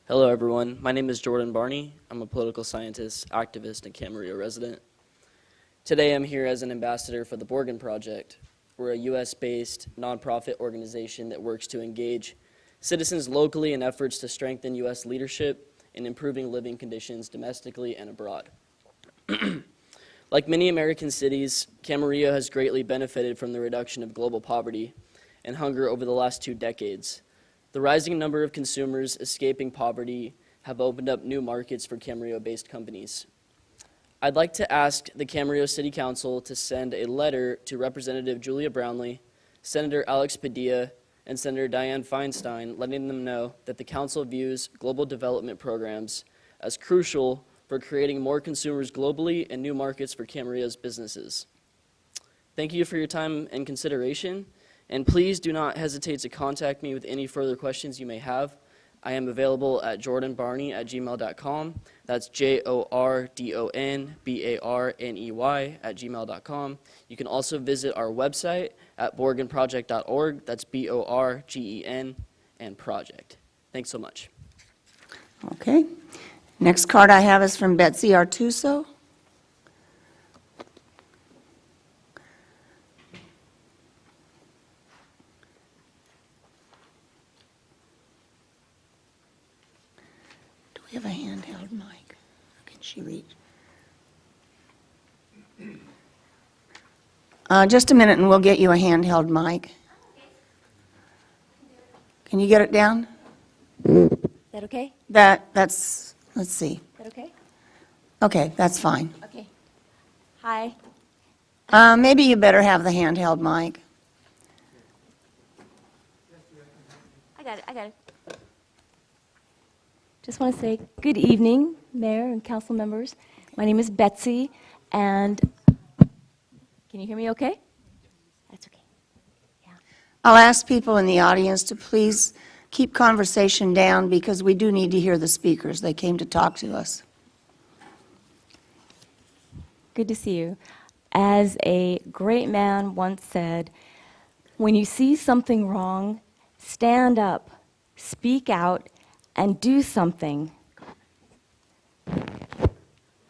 Hello, everyone. My name is Jordan Barney. I'm a political scientist, activist, and Camarillo resident. Today, I'm here as an ambassador for the Borgen Project. We're a U.S.-based nonprofit organization that works to engage citizens locally in efforts to strengthen U.S. leadership in improving living conditions domestically and abroad. Like many American cities, Camarillo has greatly benefited from the reduction of global poverty and hunger over the last 2 decades. The rising number of consumers escaping poverty have opened up new markets for Camarillo-based companies. I'd like to ask the Camarillo City Council to send a letter to Representative Julia Brownlee, Senator Alex Padilla, and Senator Dianne Feinstein, letting them know that the Council views global development programs as crucial for creating more consumers globally and new markets for Camarillo's businesses. Thank you for your time and consideration, and please do not hesitate to contact me with any further questions you may have. I am available at jordanbarney@gmail.com. That's JORDONBARNEY@gmail.com. You can also visit our website at borgenproject.org. That's BORGEN and project. Thanks so much. Okay. Next card I have is from Betsy Artuso. Do we have a handheld mic? Can she reach? Just a minute and we'll get you a handheld mic. Can you get it down? Is that okay? That's, let's see. Is that okay? Okay, that's fine. Okay. Hi. Maybe you better have the handheld mic. I got it. Just want to say good evening, Mayor and council members. My name is Betsy, and can you hear me okay? That's okay. I'll ask people in the audience to please keep conversation down because we do need to hear the speakers. They came to talk to us. Good to see you. As a great man once said, when you see something wrong, stand up, speak out, and do something.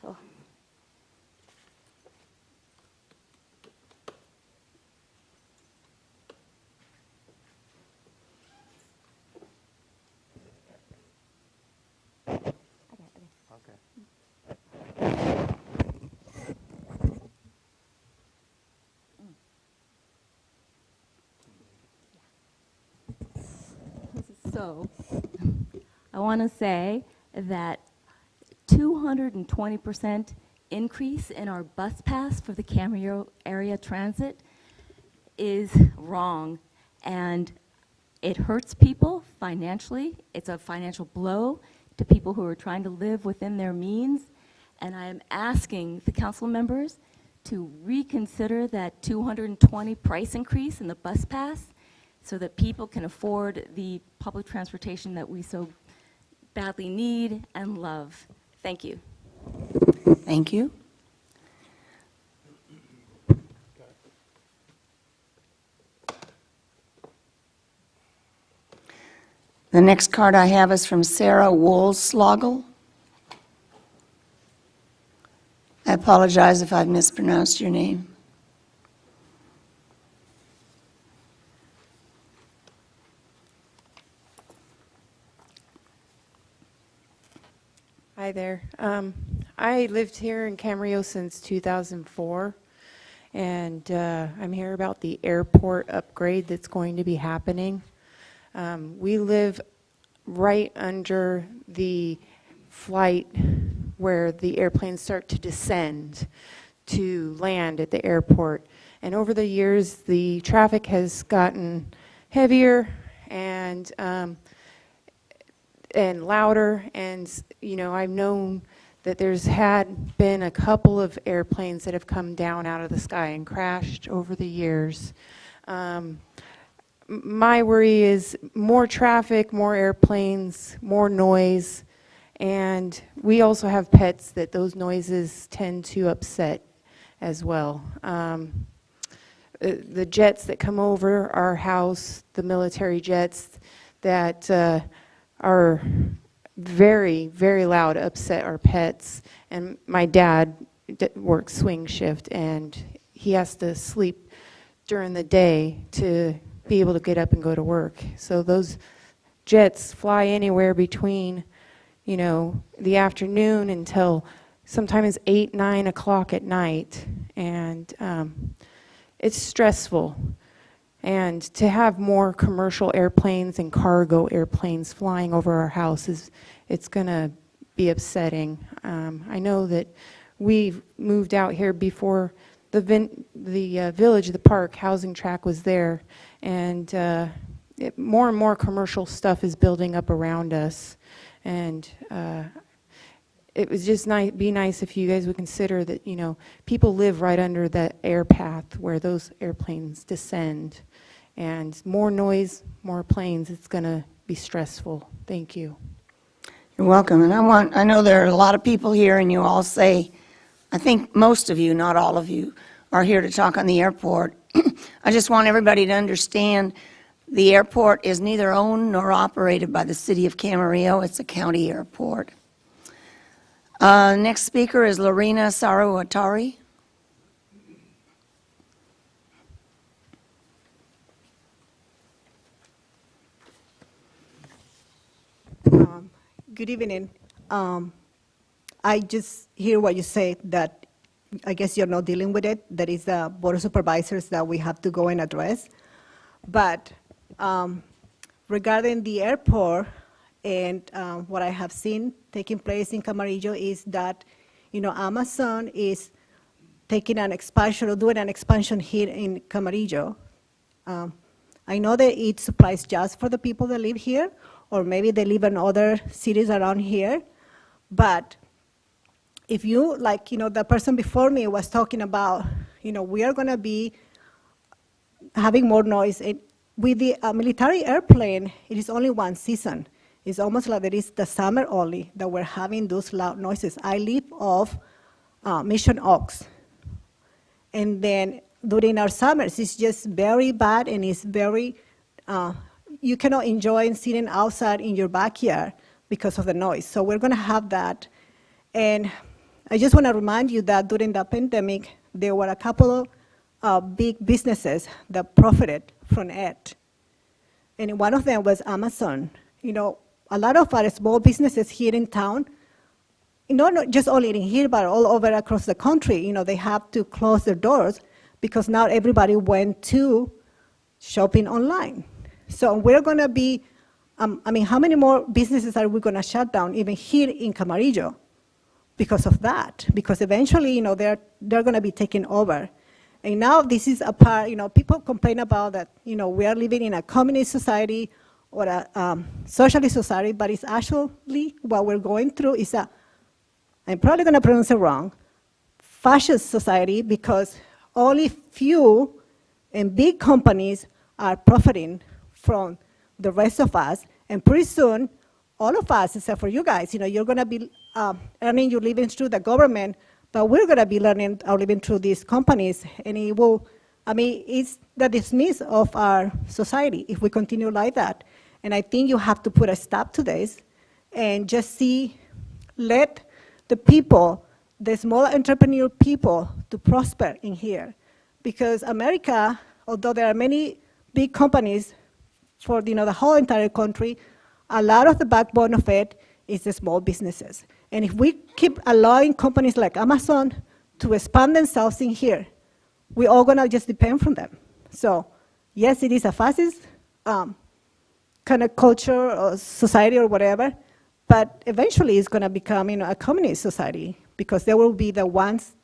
Oh. So, I want to say that 220% increase in our bus pass for the Camarillo area transit is wrong, and it hurts people financially. It's a financial blow to people who are trying to live within their means, and I am asking the council members to reconsider that 220 price increase in the bus pass so that people can afford the public transportation that we so badly need and love. Thank you. Thank you. The next card I have is from Sarah Woolslogel. I apologize if I've mispronounced your name. Hi there. I lived here in Camarillo since 2004, and I'm here about the airport upgrade that's going to be happening. We live right under the flight where the airplanes start to descend to land at the airport. And over the years, the traffic has gotten heavier and louder, and I've known that there's had been a couple of airplanes that have come down out of the sky and crashed over the years. My worry is more traffic, more airplanes, more noise, and we also have pets that those noises tend to upset as well. The jets that come over our house, the military jets that are very, very loud, upset our pets. And my dad works swing shift, and he has to sleep during the day to be able to get up and go to work. So those jets fly anywhere between, the afternoon until sometimes 8, 9 o'clock at night. And it's stressful. And to have more commercial airplanes and cargo airplanes flying over our house it's going to be upsetting. I know that we moved out here before the village, the park, housing track was there, and more and more commercial stuff is building up around us. And it would just be nice if you guys would consider that, people live right under that air path where those airplanes descend. And more noise, more planes, it's going to be stressful. Thank you. You're welcome. And I know there are a lot of people here, and you all say, I think most of you, not all of you, are here to talk on the airport. I just want everybody to understand the airport is neither owned nor operated by the city of Camarillo. It's a county airport. Next speaker is Lorena Saruatari. Good evening. I just hear what you say, that I guess you're not dealing with it. That is the board of supervisors that we have to go and address. But regarding the airport and what I have seen taking place in Camarillo is that, Amazon is taking an expansion or doing an expansion here in Camarillo. I know that it supplies just for the people that live here, or maybe they live in other cities around here. But if you, the person before me was talking about, we are going to be having more noise. With the military airplane, it is only one season. It's almost like it is the summer only that we're having those loud noises. I live off Mission Oaks. And then during our summers, it's just very bad, and it's very, you cannot enjoy sitting outside in your backyard because of the noise. So we're going to have that. And I just want to remind you that during the pandemic, there were a couple of big businesses that profited from it. And one of them was Amazon. A lot of our small businesses here in town, not just only in here, but all over across the country, they have to close their doors because now everybody went to shopping online. So we're going to be, how many more businesses are we going to shut down, even here in Camarillo, because of that? Because eventually, they're going to be taken over. And now this is a part, people complain about that, we are living in a communist society or a socialist society, but it's actually what we're going through is I'm probably going to pronounce it wrong, fascist society, because only few and big companies are profiting from the rest of us, and pretty soon, all of us, except for you guys, you're going to be earning your living through the government, but we're going to be learning our living through these companies, and it will, it's the dismiss of our society if we continue like that. And I think you have to put a stop to this and just let the people, the small entrepreneur people, to prosper in here. Because America, although there are many big companies for the whole entire country, a lot of the backbone of it is the small businesses. And if we keep allowing companies like Amazon to expand themselves in here, we're all gonna just depend from them. So yes, it is a fascist kind of culture or society or whatever, but eventually it's gonna become a communist society because they will be the ones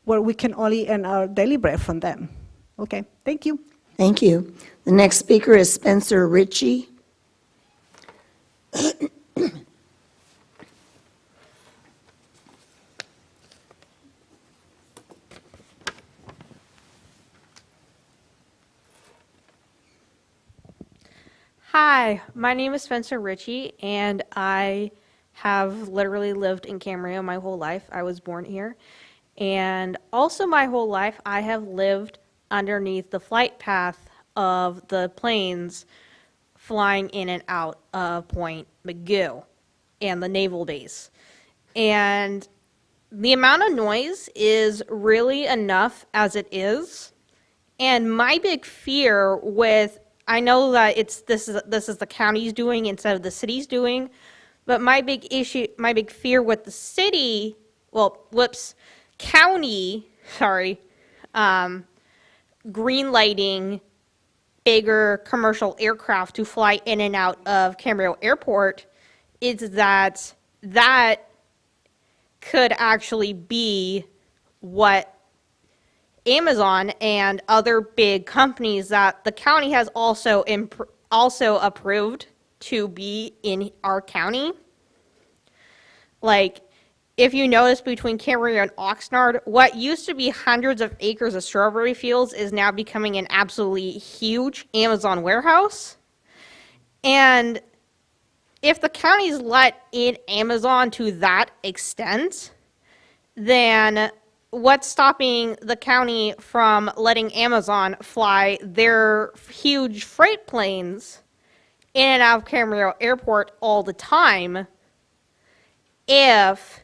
where we can only earn our daily bread from them. Okay, thank you. Thank you. The next speaker is Spencer Ritchie. Hi, my name is Spencer Ritchie, and I have literally lived in Camarillo my whole life. I was born here. And also my whole life, I have lived underneath the flight path of the planes flying in and out of Point Magoo and the naval base. And the amount of noise is really enough as it is. And my big fear with, I know that this is the county's doing instead of the city's doing, but my big fear with the city, county, green lighting bigger commercial aircraft to fly in and out of Camarillo Airport is that could actually be what Amazon and other big companies that the county has also approved to be in our county. Like, if you notice between Camarillo and Oxnard, what used to be hundreds of acres of strawberry fields is now becoming an absolutely huge Amazon warehouse. And if the counties let in Amazon to that extent, then what's stopping the county from letting Amazon fly their huge freight planes in and out of Camarillo Airport all the time if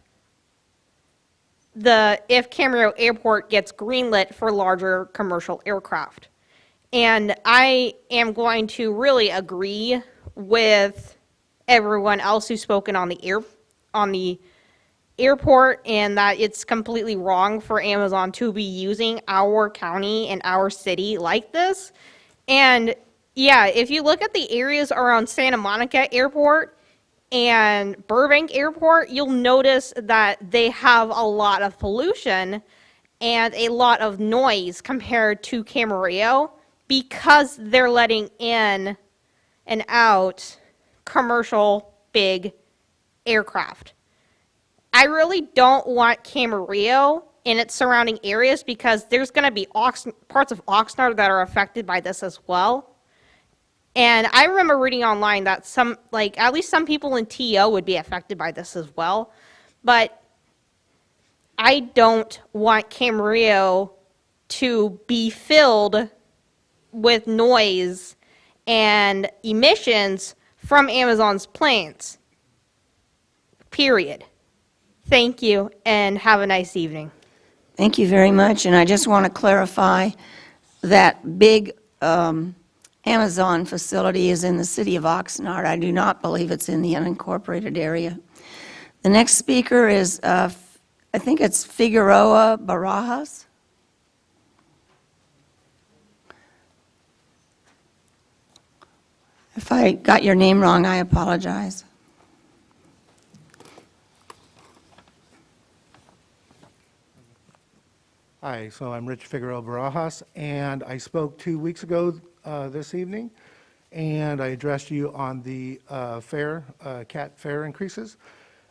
Camarillo Airport gets greenlit for larger commercial aircraft? And I am going to really agree with everyone else who's spoken on the airport, and that it's completely wrong for Amazon to be using our county and our city like this. And yeah, if you look at the areas around Santa Monica Airport and Burbank Airport, you'll notice that they have a lot of pollution and a lot of noise compared to Camarillo because they're letting in and out commercial big aircraft. I really don't want Camarillo in its surrounding areas because there's going to be parts of Oxnard that are affected by this as well. And I remember reading online that at least some people in TO would be affected by this as well. But I don't want Camarillo to be filled with noise and emissions from Amazon's planes. Period. Thank you, and have a nice evening. Thank you very much, and I just want to clarify that big Amazon facility is in the city of Oxnard. I do not believe it's in the unincorporated area. The next speaker is, I think it's Figueroa Barajas. If I got your name wrong, I apologize. Hi, so I'm Rich Figueroa Barajas, and I spoke 2 weeks ago this evening, and I addressed you on the cat fare increases.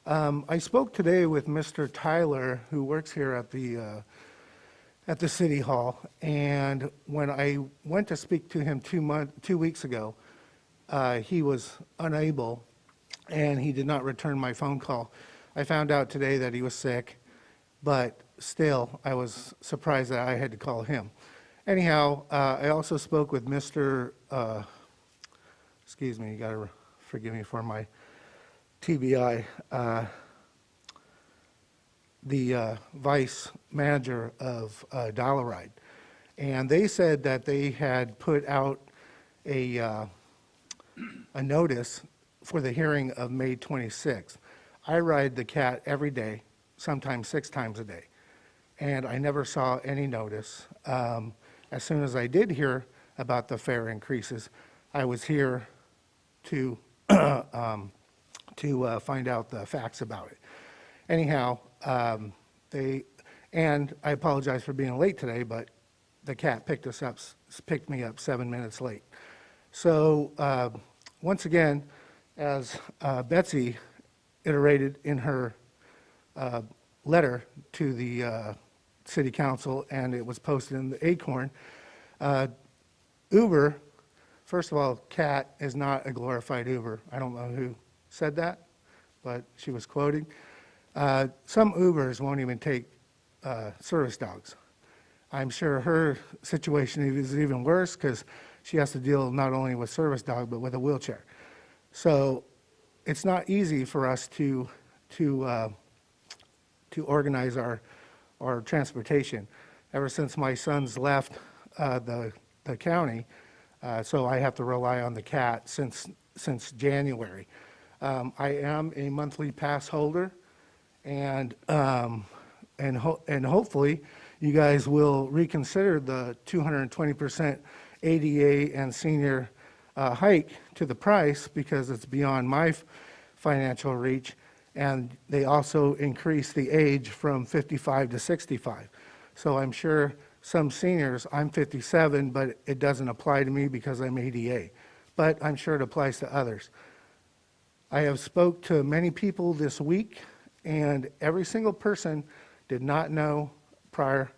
I spoke today with Mr. Tyler, who works here at the City Hall, and when I went to speak to him 2 weeks ago, he was unable, and he did not return my phone call. I found out today that he was sick, but still, I was surprised that I had to call him. Anyhow, I also spoke with Mr. excuse me, you got to forgive me for my TBI, the vice manager of Dollaride. And they said that they had put out a notice for the hearing of May 26th. I ride the CAT every day, sometimes 6 times a day, and I never saw any notice. As soon as I did hear about the fare increases, I was here to find out the facts about it. Anyhow, and I apologize for being late today, but the CAT picked me up 7 minutes late. So once again, as Betsy iterated in her letter to the city council, and it was posted in the Acorn, Uber, first of all, CAT is not a glorified Uber. I don't know who said that, but she was quoting. Some Ubers won't even take service dogs. I'm sure her situation is even worse because she has to deal not only with service dog, but with a wheelchair. So it's not easy for us to organize our transportation. Ever since my sons left the county, so I have to rely on the CAT since January. I am a monthly pass holder, and hopefully you guys will reconsider the 220% ADA and senior hike to the price because it's beyond my financial reach, and they also increase the age from 55 to 65. So I'm sure some seniors, I'm 57, but it doesn't apply to me because I'm ADA, but I'm sure it applies to others. I have spoke to many people this week, and every single person did not know prior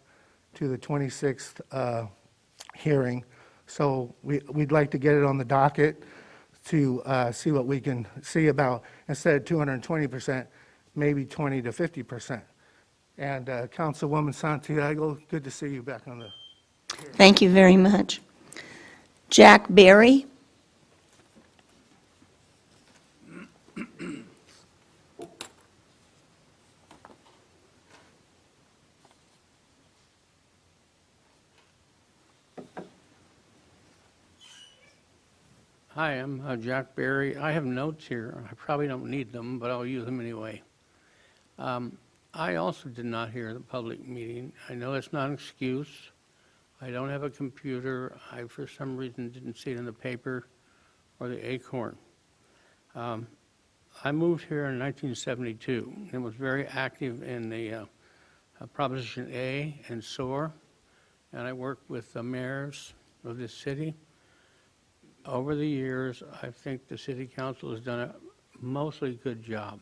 to the 26th hearing. So we'd like to get it on the docket to see what we can see about, instead of 220%, maybe 20 to 50%. And Councilwoman Santiago, good to see you back on the hearing. Thank you very much. Jack Berry? Hi, I'm Jack Berry. I have notes here. I probably don't need them, but I'll use them anyway. I also did not hear the public meeting. I know it's not an excuse. I don't have a computer. I, for some reason, didn't see it in the paper or the Acorn. I moved here in 1972 and was very active in the Proposition A and SOAR, and I worked with the mayors of this city. Over the years, I think the city council has done a mostly good job.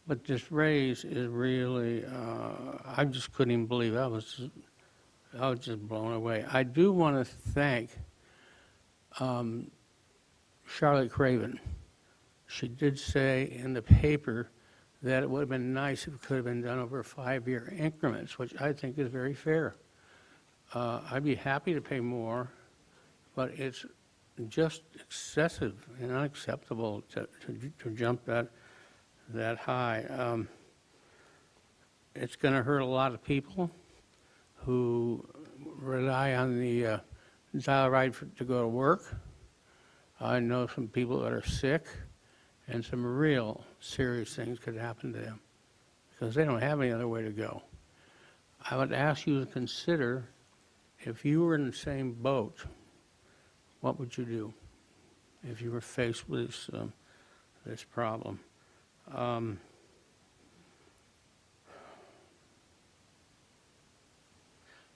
But this raise is really, I just couldn't even believe it. I was just blown away. I do want to thank Charlotte Craven. She did say in the paper that it would have been nice if it could have been done over 5-year increments, which I think is very fair. I'd be happy to pay more, but it's just excessive and unacceptable to jump that high. It's going to hurt a lot of people who rely on the dial ride to go to work. I know some people that are sick, and some real serious things could happen to them because they don't have any other way to go. I would ask you to consider, if you were in the same boat, what would you do if you were faced with this problem? I'm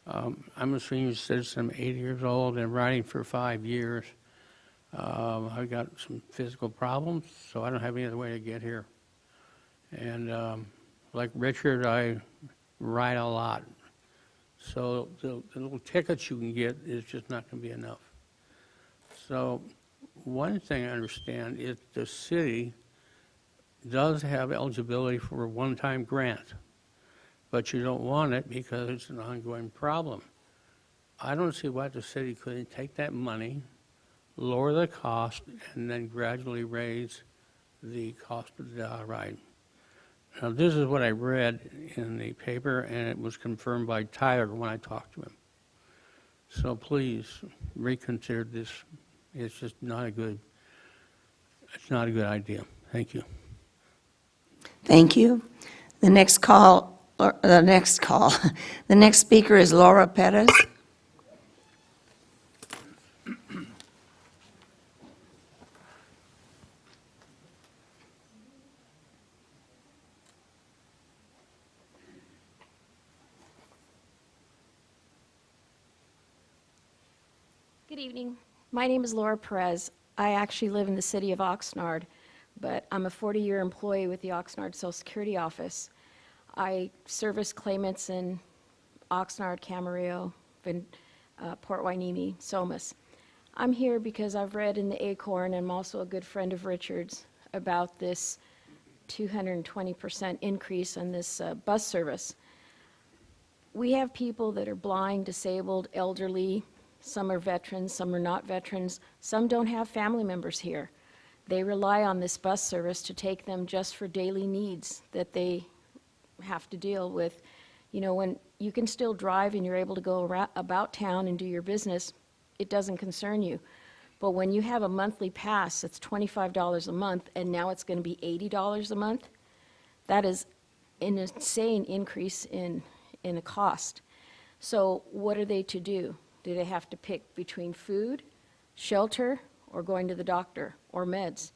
a senior citizen. I'm 80 years old and riding for 5 years. I've got some physical problems, so I don't have any other way to get here. And like Richard, I ride a lot. So the little tickets you can get is just not going to be enough. So one thing I understand is the city does have eligibility for a one-time grant, but you don't want it because it's an ongoing problem. I don't see why the city couldn't take that money, lower the cost, and then gradually raise the cost of the ride. Now, this is what I read in the paper, and it was confirmed by Tyler when I talked to him. So please reconsider this. It's just not a good idea. Thank you. Thank you. The next speaker is Laura Perez. Good evening. My name is Laura Perez. I actually live in the city of Oxnard, but I'm a 40-year employee with the Oxnard Social Security Office. I service claimants in Oxnard, Camarillo, Port Hueneme, Somas. I'm here because I've read in the Acorn, and I'm also a good friend of Richard's, about this 220% increase on this bus service. We have people that are blind, disabled, elderly. Some are veterans, some are not veterans. Some don't have family members here. They rely on this bus service to take them just for daily needs that they have to deal with. You know, when you can still drive and you're able to go about town and do your business, it doesn't concern you. But when you have a monthly pass that's $25 a month and now it's going to be $80 a month, that is an insane increase in a cost. So what are they to do? Do they have to pick between food, shelter, or going to the doctor, or meds?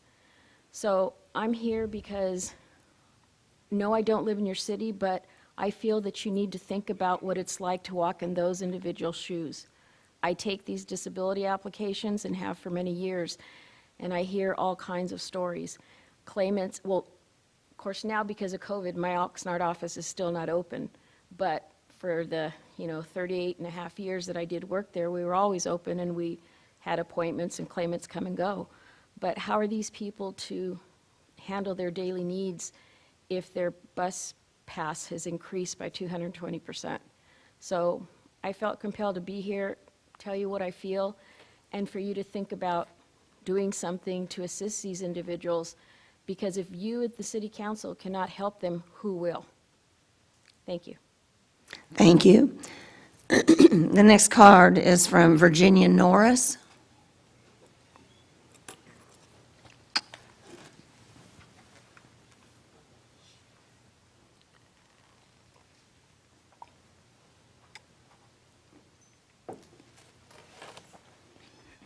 So I'm here because, no, I don't live in your city, but I feel that you need to think about what it's like to walk in those individual shoes. I take these disability applications and have for many years, and I hear all kinds of stories. Claimants, well, of course now because of COVID, my Oxnard office is still not open, but for the 38 and a half years that I did work there, we were always open and we had appointments and claimants come and go. But how are these people to handle their daily needs if their bus pass has increased by 220%? So I felt compelled to be here, tell you what I feel, and for you to think about doing something to assist these individuals, because if you at the City Council cannot help them, who will? Thank you. Thank you. The next card is from Virginia Norris.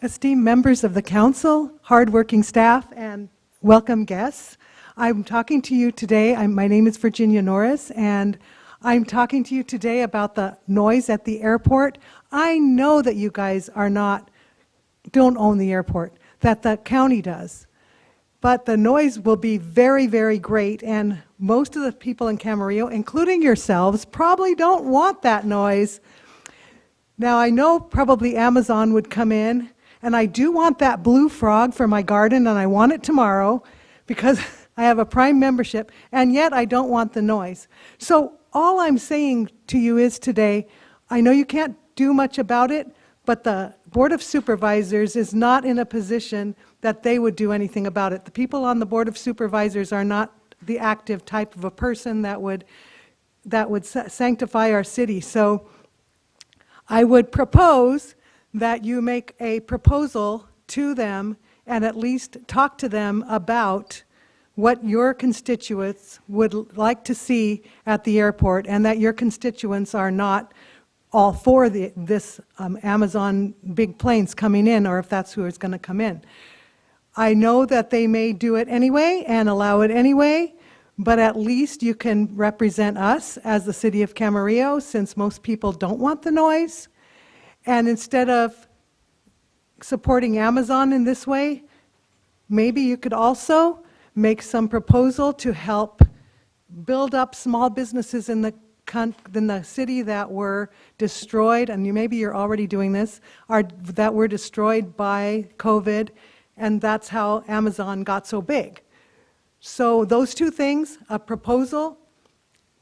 Esteemed members of the council, hardworking staff, and welcome guests, I'm talking to you today. My name is Virginia Norris, and I'm talking to you today about the noise at the airport. I know that you guys don't own the airport, that the county does. But the noise will be very, very great, and most of the people in Camarillo, including yourselves, probably don't want that noise. Now, I know probably Amazon would come in, and I do want that blue frog for my garden, and I want it tomorrow because I have a Prime membership, and yet I don't want the noise. So all I'm saying to you is today, I know you can't do much about it, but the Board of Supervisors is not in a position that they would do anything about it. The people on the Board of Supervisors are not the active type of a person that would sanctify our city. So I would propose that you make a proposal to them and at least talk to them about what your constituents would like to see at the airport, and that your constituents are not all for this Amazon big planes coming in, or if that's who is going to come in. I know that they may do it anyway and allow it anyway, but at least you can represent us as the city of Camarillo, since most people don't want the noise. And instead of supporting Amazon in this way, maybe you could also make some proposal to help build up small businesses in the city that were destroyed, and maybe you're already doing this, that were destroyed by COVID, and that's how Amazon got so big. So those two things, a proposal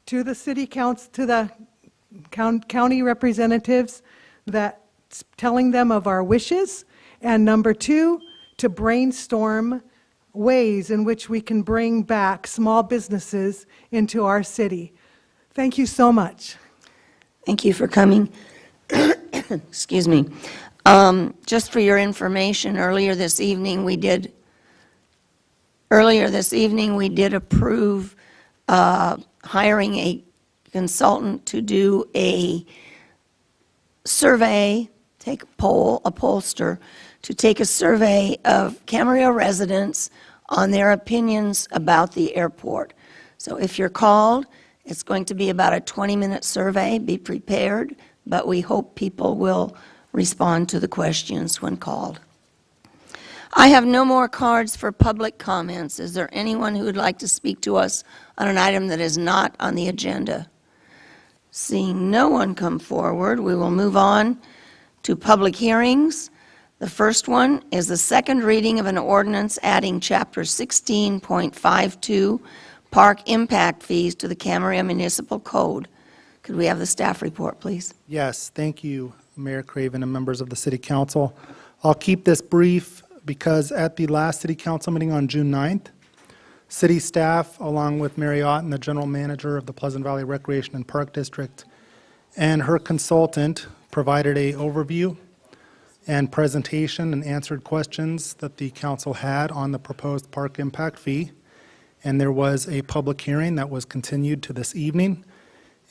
to the city council, to the county representatives, that telling them of our wishes, And number two, to brainstorm ways in which we can bring back small businesses into our city. Thank you so much. Thank you for coming. Excuse me. Just for your information, earlier this evening, we did approve hiring a consultant to do a survey, take a pollster, to take a survey of Camarillo residents on their opinions about the airport. So if you're called, it's going to be about a 20-minute survey. Be prepared, but we hope people will respond to the questions when called. I have no more cards for public comments. Is there anyone who would like to speak to us on an item that is not on the agenda? Seeing no one come forward, we will move on to public hearings. The first one is the second reading of an ordinance adding Chapter 16.52, Park Impact Fees, to the Camarillo Municipal Code. Could we have the staff report, please? Yes, thank you, Mayor Craven and members of the City Council. I'll keep this brief because at the last City Council meeting on June 9th, City staff, along with Mary Otten, the General Manager of the Pleasant Valley Recreation and Park District, and her consultant provided an overview and presentation and answered questions that the council had on the proposed park impact fee. And there was a public hearing that was continued to this evening.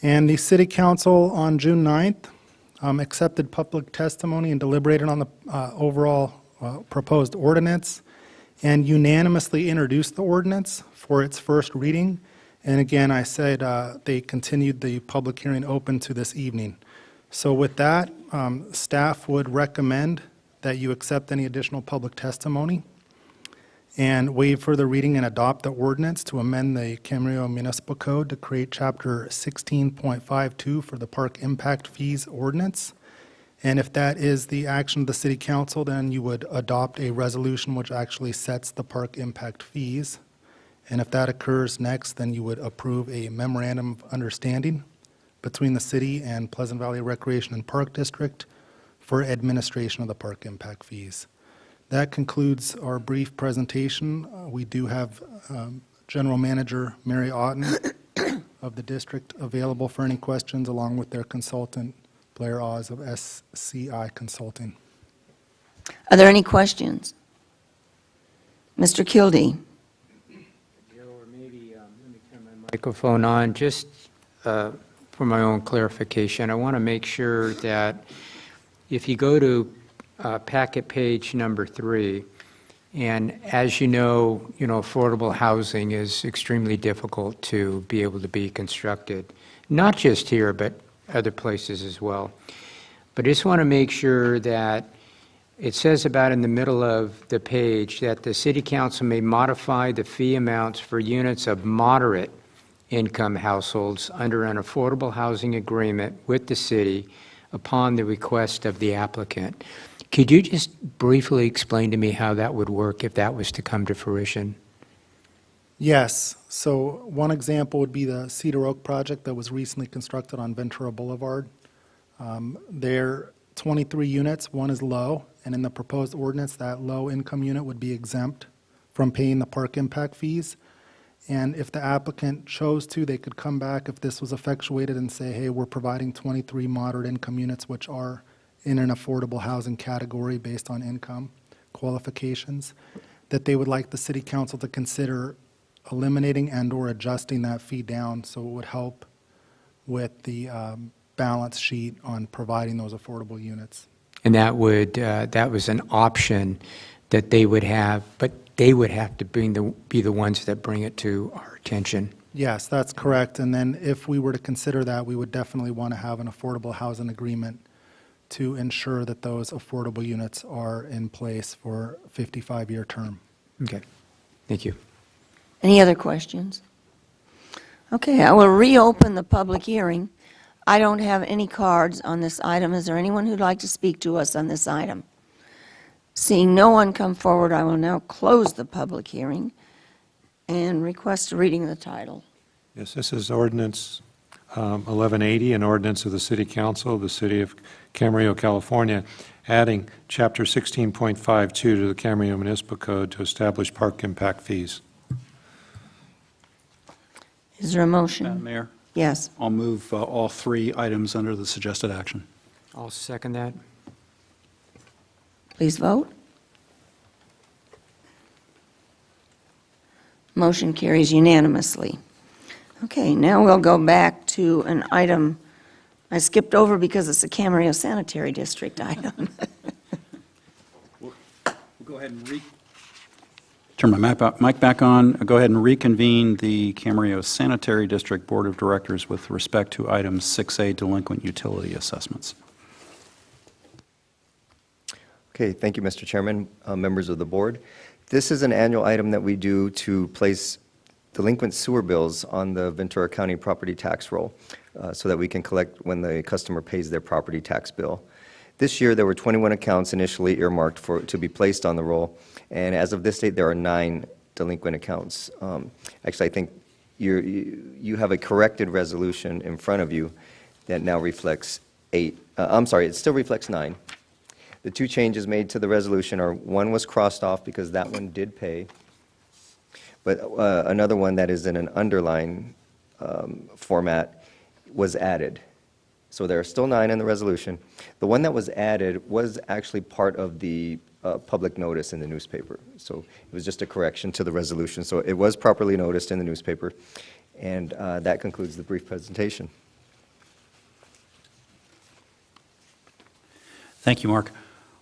And the City Council on June 9th accepted public testimony and deliberated on the overall proposed ordinance and unanimously introduced the ordinance for its first reading. And again, I said they continued the public hearing open to this evening. So with that, staff would recommend that you accept any additional public testimony and waive further reading and adopt the ordinance to amend the Camarillo Municipal Code to create Chapter 16.52 for the Park Impact Fees Ordinance. And if that is the action of the City Council, then you would adopt a resolution which actually sets the park impact fees. And if that occurs next, then you would approve a memorandum of understanding between the city and Pleasant Valley Recreation and Park District for administration of the park impact fees. That concludes our brief presentation. We do have General Manager Mary Otten of the district available for any questions, along with their consultant, Blair Oz of SCI Consulting. Are there any questions? Mr. Kildee. Or maybe, let me turn my microphone on, just for my own clarification. I want to make sure that if you go to packet page number 3, and as you know, affordable housing is extremely difficult to be able to be constructed, not just here, but other places as well. But I just want to make sure that it says about in the middle of the page that the City Council may modify the fee amounts for units of moderate income households under an affordable housing agreement with the city upon the request of the applicant. Could you just briefly explain to me how that would work if that was to come to fruition? Yes. So one example would be the Cedar Oak project that was recently constructed on Ventura Boulevard. They're 23 units, one is low, and in the proposed ordinance, that low-income unit would be exempt from paying the park impact fees. And if the applicant chose to, they could come back if this was effectuated and say, hey, we're providing 23 moderate income units, which are in an affordable housing category based on income qualifications, that they would like the City Council to consider eliminating and or adjusting that fee down so it would help with the balance sheet on providing those affordable units. And that would that was an option that they would have, but they would have to be the ones that bring it to our attention. Yes, that's correct. And then if we were to consider that, we would definitely want to have an affordable housing agreement to ensure that those affordable units are in place for a 55-year term. Okay, thank you. Any other questions? Okay, I will reopen the public hearing. I don't have any cards on this item. Is there anyone who'd like to speak to us on this item? Seeing no one come forward, I will now close the public hearing and request a reading of the title. Yes, this is ordinance 1180, an ordinance of the City Council of the City of Camarillo, California, adding Chapter 16.52 to the Camarillo Municipal Code to establish park impact fees. Is there a motion? Madam Mayor, Yes. I'll move all three items under the suggested action. I'll second that. Please vote. Motion carries unanimously. Okay, now we'll go back to an item I skipped over because it's a Camarillo Sanitary District item. We'll go ahead and turn my mic back on. Go ahead and reconvene the Camarillo Sanitary District Board of Directors with respect to item 6A, delinquent utility assessments. Okay, thank you, Mr. Chairman, members of the board. This is an annual item that we do to place delinquent sewer bills on the Ventura County property tax roll so that we can collect when the customer pays their property tax bill. This year, there were 21 accounts initially earmarked to be placed on the roll, and as of this date, there are 9 delinquent accounts. Actually, I think you have a corrected resolution in front of you that now reflects 8. I'm sorry, it still reflects 9. The 2 changes made to the resolution are, one was crossed off because that one did pay, but another one that is in an underline format was added. So there are still 9 in the resolution. The one that was added was actually part of the public notice in the newspaper. So it was just a correction to the resolution. So it was properly noticed in the newspaper. And that concludes the brief presentation. Thank you, Mark.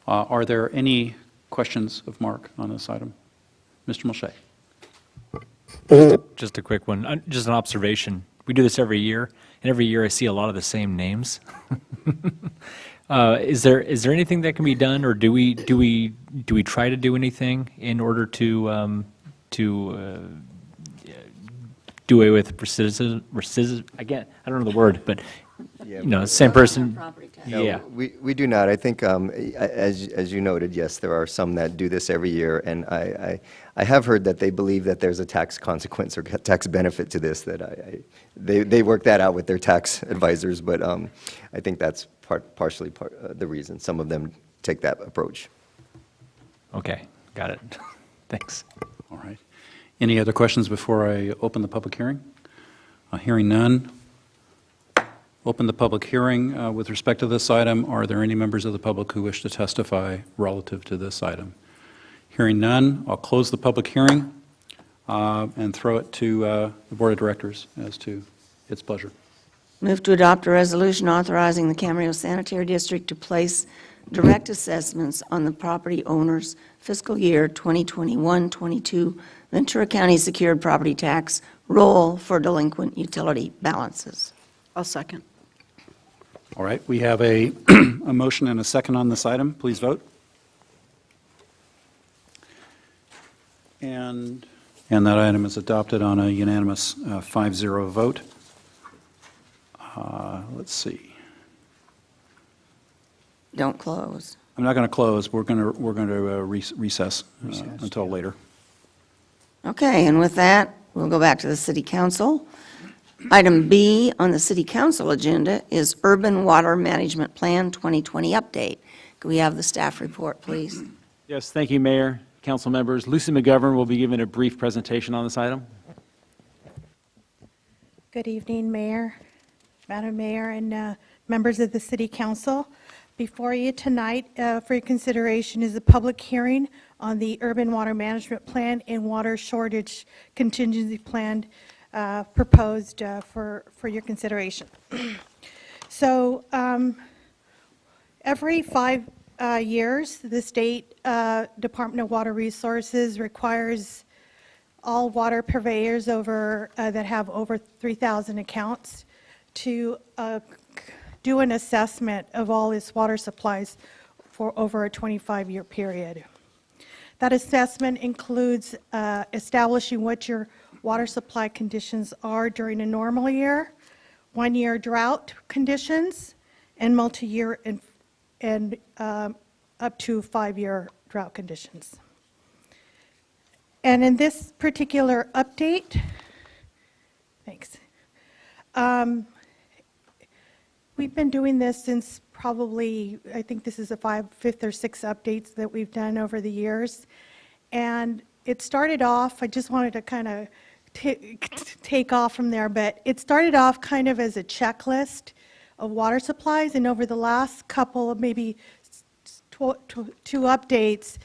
Are there any questions of Mark on this item? Mr. Mulchay. Just a quick one, just an observation. We do this every year, and every year I see a lot of the same names. Is there anything that can be done, or do we try to do anything in order to do away with recidivism? Again, I don't know the word, but same person. No, Yeah. we do not. I think, as you noted, yes, there are some that do this every year, and I have heard that they believe that there's a tax consequence or tax benefit to this, that they work that out with their tax advisors, but I think that's partially the reason. Some of them take that approach. Okay, got it. Thanks. All right. Any other questions before I open the public hearing? Hearing none. Open the public hearing with respect to this item. Are there any members of the public who wish to testify relative to this item? Hearing none, I'll close the public hearing and throw it to the Board of Directors as to its pleasure. Move to adopt a resolution authorizing the Camarillo Sanitary District to place direct assessments on the property owner's fiscal year 2021-22 Ventura County secured property tax roll for delinquent utility balances. I'll second. All right, we have a motion and a second on this item. Please vote. And that item is adopted on a unanimous 5-0 vote. Let's see. Don't close. I'm not going to close. We're going to recess until later. Okay, and with that, we'll go back to the City Council. Item B on the City Council agenda is Urban Water Management Plan 2020 update. Could we have the staff report, please? Yes, thank you, Mayor, council members. Lucy McGovern will be giving a brief presentation on this item. Good evening, Mayor, Madam Mayor, and members of the City Council. Before you tonight, for your consideration, is a public hearing on the Urban Water Management Plan and Water Shortage Contingency Plan proposed for your consideration. So every 5 years, the State Department of Water Resources requires all water purveyors that have over 3,000 accounts to do an assessment of all its water supplies for over a 25-year period. That assessment includes establishing what your water supply conditions are during a normal year, 1-year drought conditions, and multi-year and up to 5-year drought conditions. And in this particular update, thanks, We've been doing this since probably, I think this is the fifth or sixth updates that we've done over the years. And it started off, I just wanted to kind of take off from there, but it started off kind of as a checklist of water supplies, and over the last couple of maybe two updates,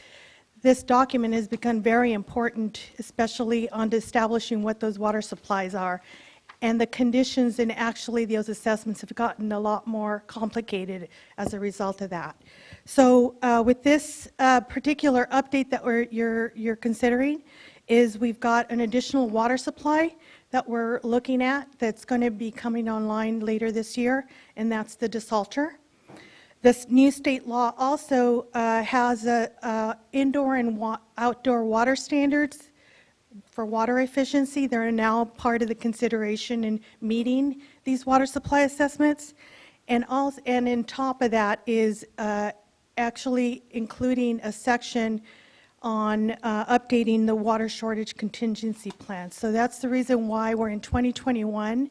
this document has become very important, especially on establishing what those water supplies are. And the conditions and actually those assessments have gotten a lot more complicated as a result of that. So with this particular update that you're considering, is we've got an additional water supply that we're looking at that's going to be coming online later this year, and that's the desalter. This new state law also has indoor and outdoor water standards for water efficiency. They're now part of the consideration in meeting these water supply assessments. And on top of that is actually including a section on updating the water shortage contingency plan. So that's the reason why we're in 2021.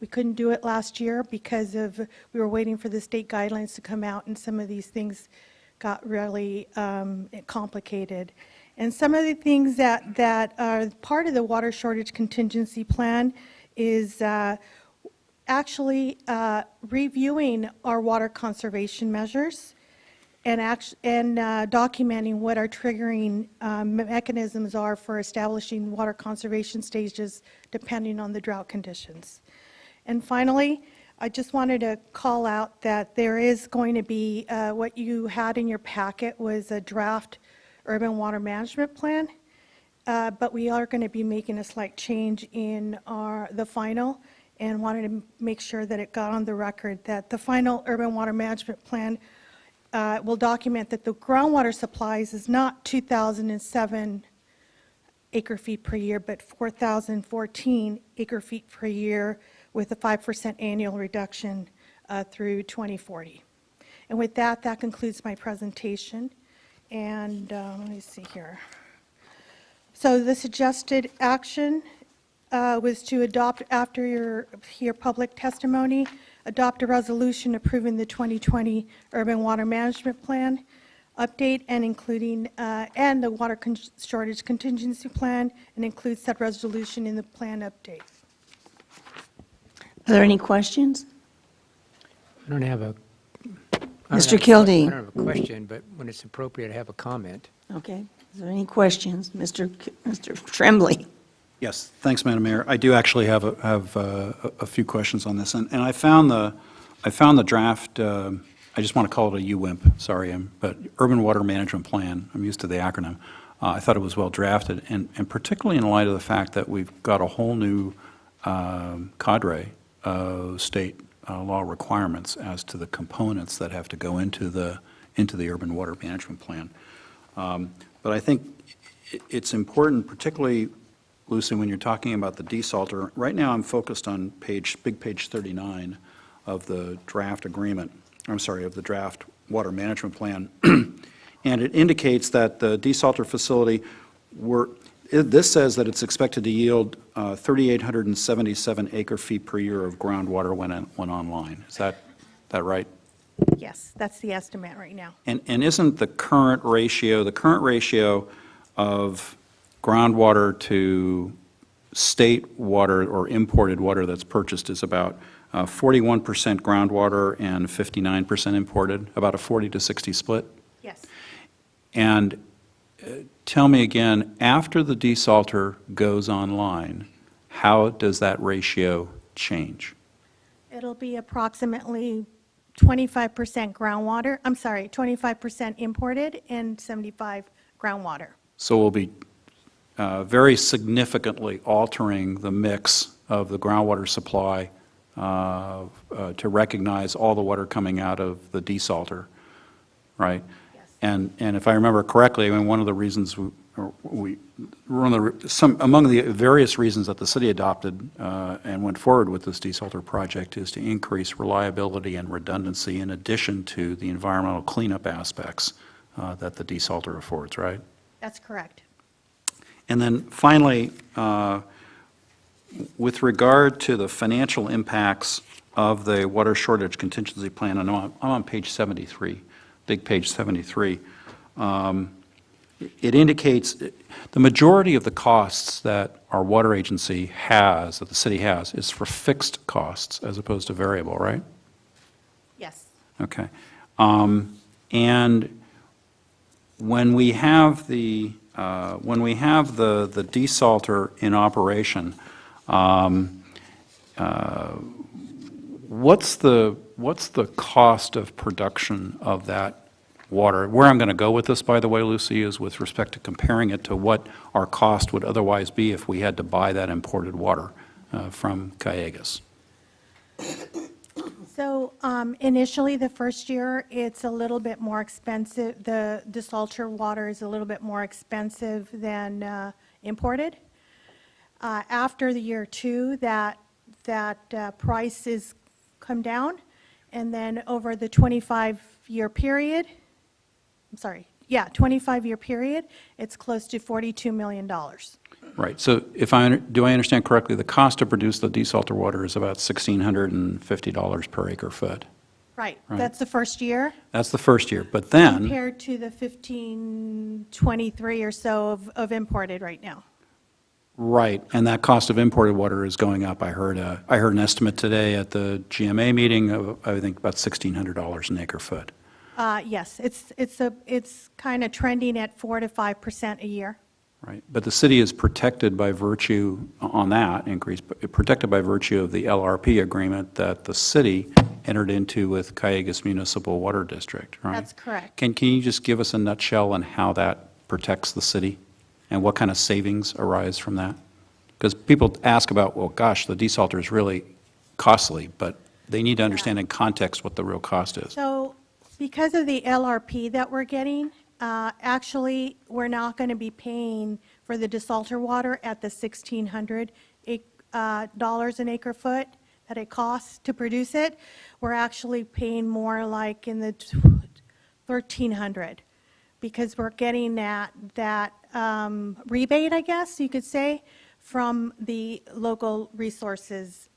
We couldn't do it last year because we were waiting for the state guidelines to come out, and some of these things got really complicated. And some of the things that are part of the water shortage contingency plan is actually reviewing our water conservation measures and documenting what our triggering mechanisms are for establishing water conservation stages depending on the drought conditions. And finally, I just wanted to call out that there is going to be, what you had in your packet was a draft urban water management plan, but we are going to be making a slight change in the final, and wanted to make sure that it got on the record that the final urban water management plan will document that the groundwater supplies is not 2,007 acre-feet per year, but 4,014 acre-feet per year with a 5% annual reduction through 2040. And with that, that concludes my presentation. And let me see here. So the suggested action was to adopt, after your public testimony, adopt a resolution approving the 2020 Urban Water Management Plan update and including, and the water shortage contingency plan, and include said resolution in the plan update. Are there any questions? I don't have a... Mr. Kildee. I don't have a question, but when it's appropriate, I have a comment. Okay. Is there any questions? Mr. Tremblay. Yes, thanks, Madam Mayor. I do actually have a few questions on this, and I found the draft. I just want to call it a UWIMP. Sorry, but Urban Water Management Plan. I'm used to the acronym. I thought it was well drafted, and particularly in light of the fact that we've got a whole new cadre of state law requirements as to the components that have to go into the Urban Water Management Plan. But I think it's important, particularly, Lucy, when you're talking about the desalter. Right now, I'm focused on big page 39 of the draft agreement. I'm sorry, of the draft water management plan, and it indicates that the desalter facility this says that it's expected to yield 3,877 acre-feet per year of groundwater when online. Is that right? Yes, that's the estimate right now. And isn't the current ratio of groundwater to state water or imported water that's purchased is about 41% groundwater and 59% imported, about a 40 to 60 split? Yes. And tell me again, after the desalter goes online, how does that ratio change? It'll be approximately 25% groundwater, 25% imported and 75 groundwater. So we'll be very significantly altering the mix of the groundwater supply to recognize all the water coming out of the desalter, right? Yes. And if I remember correctly, I mean, one of the reasons among the various reasons that the city adopted and went forward with this desalter project is to increase reliability and redundancy in addition to the environmental cleanup aspects that the desalter affords, right? That's correct. And then finally, with regard to the financial impacts of the water shortage contingency plan, and I'm on page 73, big page 73. It indicates the majority of the costs that our water agency has, that the city has, is for fixed costs as opposed to variable, right? Yes. Okay. And when we have the desalter in operation, what's the cost of production of that water? Where I'm going to go with this, by the way, Lucy, is with respect to comparing it to what our cost would otherwise be if we had to buy that imported water from Callegas. So initially, the first year, it's a little bit more expensive. The desalter water is a little bit more expensive than imported. After the year 2, that prices come down, and then over the 25-year period, 25-year period, it's close to $42 million. Right. So do I understand correctly, the cost to produce the desalter water is about $1,650 per acre foot? Right. That's the first year. That's the first year. But then, Compared to the 1523 or so of imported right now. right, and that cost of imported water is going up. I heard an estimate today at the GMA meeting of, I think, about $1,600 an acre foot. Yes, it's kind of trending at 4 to 5% a year. Right, but the city is protected by virtue, on that increase, protected by virtue of the LRP agreement that the city entered into with Callegas Municipal Water District, right? That's correct. Can you just give us a nutshell on how that protects the city and what kind of savings arise from that? Because people ask about, well, gosh, the desalter is really costly, but they need to understand in context what the real cost is. So because of the LRP that we're getting, actually, we're not going to be paying for the desalter water at the $1,600 an acre foot that it costs to produce it. We're actually paying more like in the $1,300 because we're getting that rebate, I guess you could say, from the local resources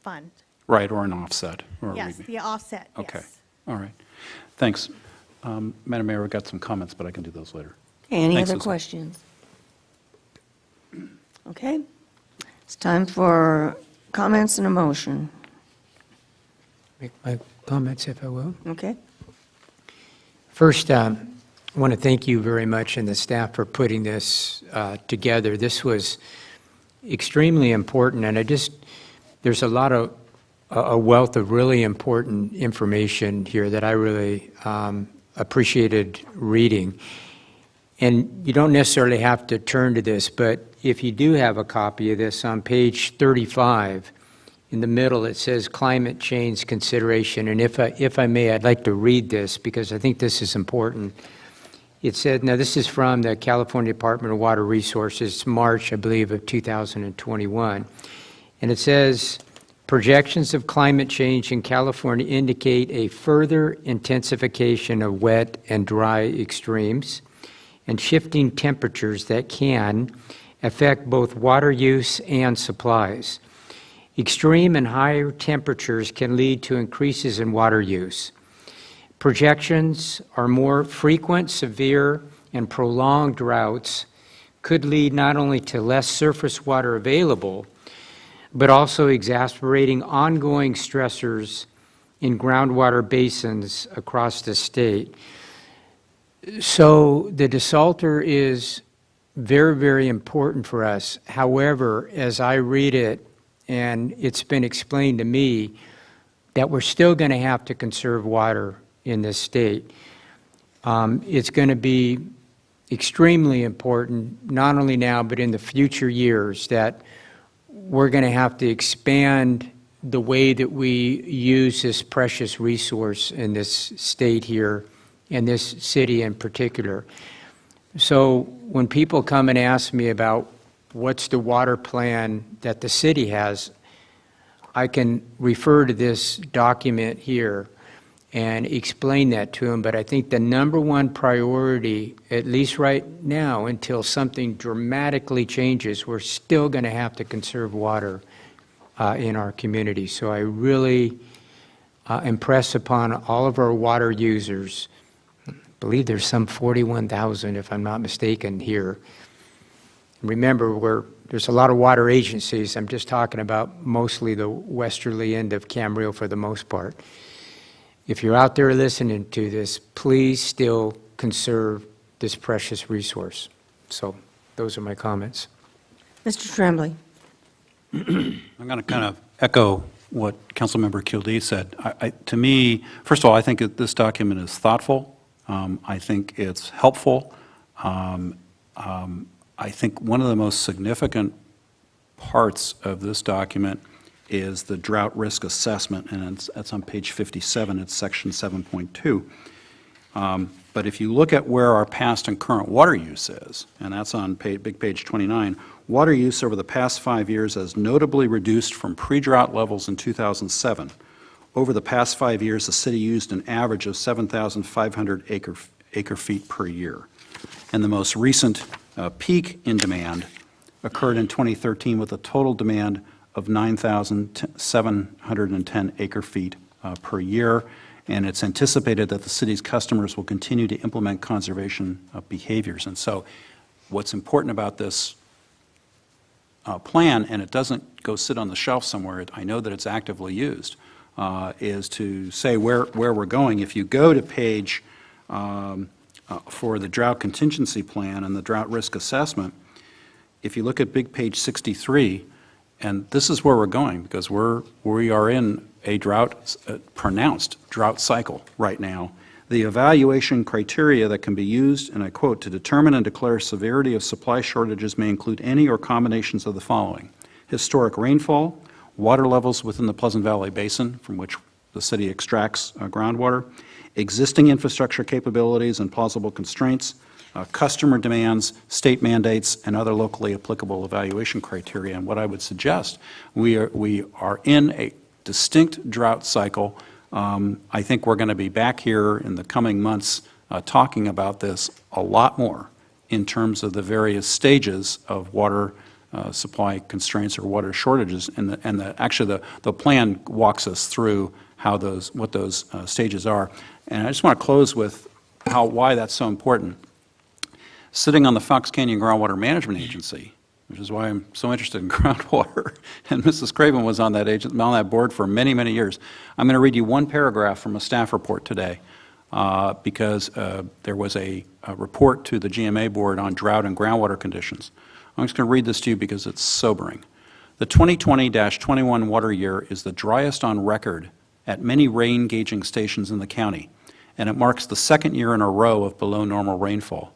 fund. Right, or an offset. Or a Yes, rebate. the offset, yes. Okay, all right. Thanks. Madam Mayor, we've got some comments, but I can do those later. Any Thanks, other Susan. questions? Okay. It's time for comments and a motion. Make my comments, if I will. Okay? First, I want to thank you very much and the staff for putting this together. This was extremely important, and there's a lot of, a wealth of really important information here that I really appreciated reading. And you don't necessarily have to turn to this, but if you do have a copy of this, on page 35, in the middle, it says climate change consideration. And if I may, I'd like to read this because I think this is important. It said, now this is from the California Department of Water Resources, March, I believe, of 2021. And it says, projections of climate change in California indicate a further intensification of wet and dry extremes and shifting temperatures that can affect both water use and supplies. Extreme and higher temperatures can lead to increases in water use. Projections are more frequent, severe, and prolonged droughts could lead not only to less surface water available, but also exacerbating ongoing stressors in groundwater basins across the state. So the desalter is very, very important for us. However, as I read it, and it's been explained to me, that we're still going to have to conserve water in this state. It's going to be extremely important, not only now, but in the future years, that we're going to have to expand the way that we use this precious resource in this state here, in this city in particular. So when people come and ask me about what's the water plan that the city has, I can refer to this document here and explain that to them. But I think the number one priority, at least right now, until something dramatically changes, we're still going to have to conserve water in our community. So I really impress upon all of our water users. I believe there's some 41,000, if I'm not mistaken, here. Remember, there's a lot of water agencies. I'm just talking about mostly the westerly end of Camarillo for the most part. If you're out there listening to this, please still conserve this precious resource. So those are my comments. Mr. Tremblay. I'm going to kind of echo what Councilmember Kildee said. To me, first of all, I think that this document is thoughtful. I think it's helpful. I think one of the most significant parts of this document is the drought risk assessment, and it's on page 57, it's section 7.2. But if you look at where our past and current water use is, and that's on big page 29, water use over the past 5 years has notably reduced from pre-drought levels in 2007. Over the past 5 years, the city used an average of 7,500 acre feet per year. And the most recent peak in demand occurred in 2013 with a total demand of 9,710 acre feet per year. And it's anticipated that the city's customers will continue to implement conservation behaviors. And so what's important about this plan, and it doesn't go sit on the shelf somewhere, I know that it's actively used, is to say where we're going. If you go to page, for the drought contingency plan and the drought risk assessment, if you look at big page 63, and this is where we're going, because we are in a pronounced drought cycle right now. The evaluation criteria that can be used, and I quote, to determine and declare severity of supply shortages may include any or combinations of the following: historic rainfall, water levels within the Pleasant Valley Basin, from which the city extracts groundwater, existing infrastructure capabilities and plausible constraints, customer demands, state mandates, and other locally applicable evaluation criteria. And what I would suggest, we are in a distinct drought cycle. I think we're going to be back here in the coming months talking about this a lot more in terms of the various stages of water supply constraints or water shortages. And actually the plan walks us through what those stages are. And I just want to close with why that's so important. Sitting on the Fox Canyon Groundwater Management Agency, which is why I'm so interested in groundwater, and Mrs. Craven was on that board for many, many years. I'm going to read you one paragraph from a staff report today, because there was a report to the GMA board on drought and groundwater conditions. I'm just going to read this to you because it's sobering. The 2020-21 water year is the driest on record at many rain gauging stations in the county, and it marks the second year in a row of below normal rainfall.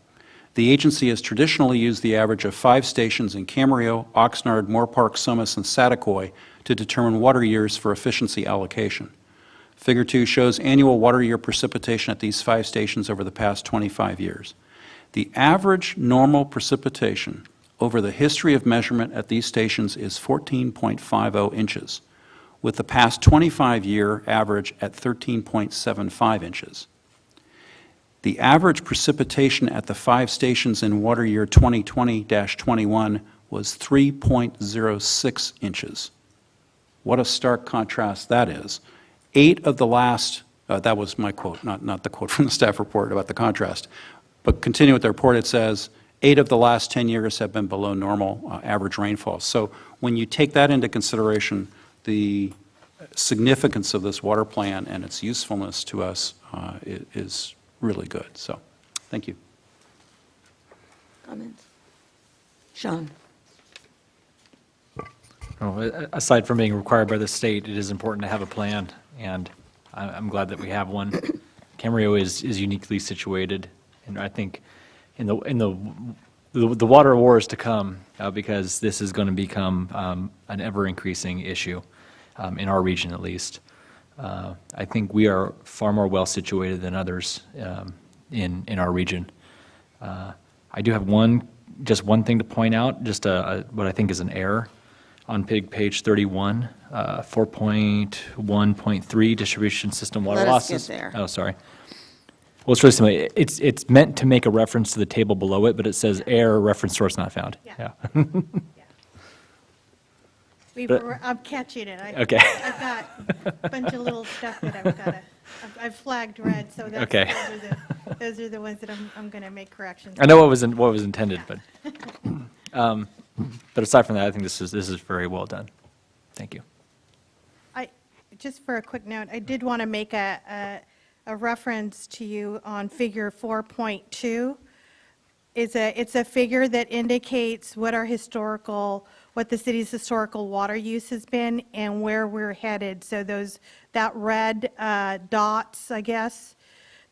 The agency has traditionally used the average of 5 stations in Camarillo, Oxnard, Moorpark, Somas, and Saticoy to determine water years for efficiency allocation. Figure 2 shows annual water year precipitation at these 5 stations over the past 25 years. The average normal precipitation over the history of measurement at these stations is 14.50 inches, with the past 25-year average at 13.75 inches. The average precipitation at the 5 stations in water year 2020-21 was 3.06 inches. What a stark contrast that is. 8 of the last, that was my quote, not the quote from the staff report about the contrast, but continue with the report, it says, 8 of the last 10 years have been below normal average rainfall. So when you take that into consideration, the significance of this water plan and its usefulness to us is really good. So, thank you. Comments? Sean? Well, aside from being required by the state, it is important to have a plan, and I'm glad that we have one. Camarillo is uniquely situated, and I think in the water wars to come, because this is going to become an ever-increasing issue in our region, at least. I think we are far more well-situated than others in our region. I do have just one thing to point out, just what I think is an error on page 31, 4.1.3, distribution system water losses. Let us get there. Oh, sorry. Well, it's really simple. It's meant to make a reference to the table below it, but it says error, reference source not found. Yeah. I'm catching it. Okay. I've got a bunch of little stuff that I've flagged red, so that's, Okay. those are the ones that I'm going to make corrections. I know what was intended, but but aside from that, I think this is very well done. Thank you. Just for a quick note, I did want to make a reference to you on figure 4.2. It's a figure that indicates what the city's historical water use has been and where we're headed. So that red dots, I guess,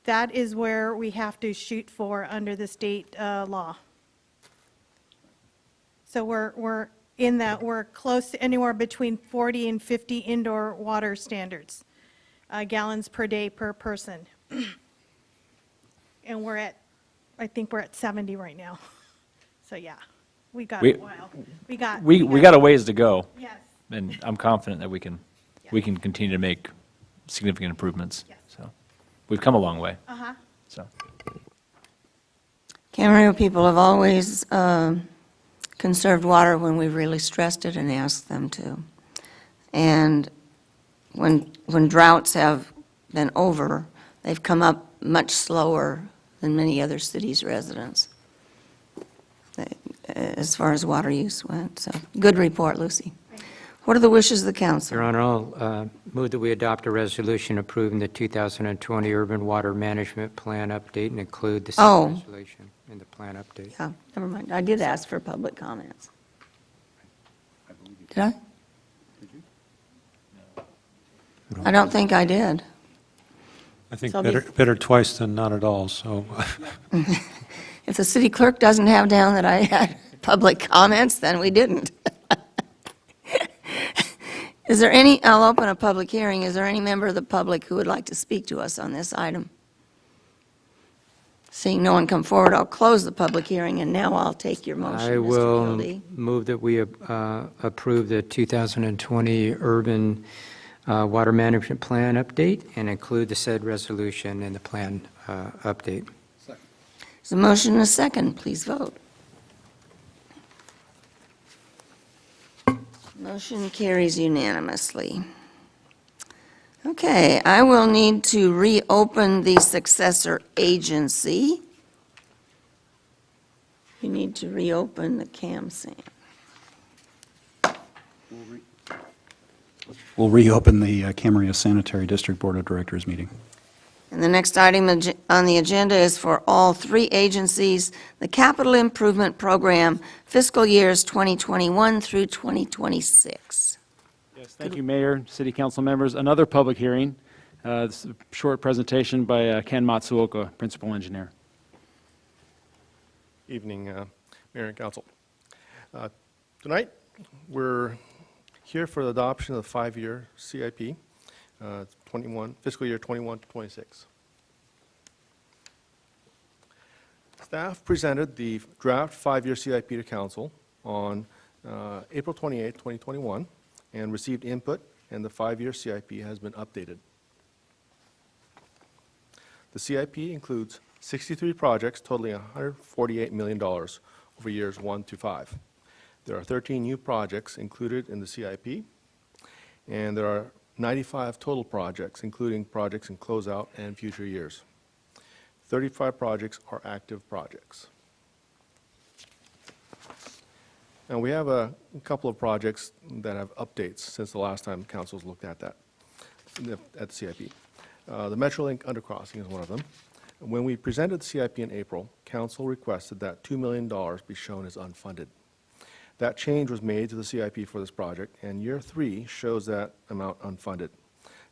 that is where we have to shoot for under the state law. So we're close to anywhere between 40 and 50 indoor water standards, gallons per day per person. And I think we're at 70 right now. So yeah, we got a while. We got a ways to go. Yes. And I'm confident that we can continue to make significant improvements. Yes. So we've come a long way. Uh-huh. So Camarillo people have always conserved water when we've really stressed it and asked them to. And when droughts have been over, they've come up much slower than many other cities' residents as far as water use went. So, good report, Lucy. What are the wishes of the council? Your Honor, I'll move that we adopt a resolution approving the 2020 Urban Water Management Plan update and include the same resolution in the plan update. Yeah, never mind. I did ask for public comments. Did I? I don't think I did. I think So better twice than not at all, so. If the city clerk doesn't have down that I had public comments, then we didn't. I'll open a public hearing. Is there any member of the public who would like to speak to us on this item? Seeing no one come forward, I'll close the public hearing, and now I'll take your motion, I Mr. will Kildee. move that we approve the 2020 Urban Water Management Plan update and include the said resolution in the plan update. There's a motion and a second. Please vote. Motion carries unanimously. Okay, I will need to reopen the successor agency. You need to reopen the CAMSAN. We'll reopen the Camarillo Sanitary District Board of Directors meeting. And the next item on the agenda is for all three agencies, the Capital Improvement Program, fiscal years 2021 through 2026. Yes, thank you, Mayor, City Council members. Another public hearing. This is a short presentation by Ken Matsuoka, Principal Engineer. Evening, Mayor and Council. Tonight, we're here for the adoption of the five-year CIP, fiscal year 21 to 26. Staff presented the draft five-year CIP to Council on April 28, 2021, and received input, and the five-year CIP has been updated. The CIP includes 63 projects totaling $148 million over years 1 to 5. There are 13 new projects included in the CIP, and there are 95 total projects, including projects in closeout and future years. 35 projects are active projects. And we have a couple of projects that have updates since the last time Council's looked at that, at the CIP. The Metrolink undercrossing is one of them. When we presented the CIP in April, Council requested that $2 million be shown as unfunded. That change was made to the CIP for this project, and year 3 shows that amount unfunded.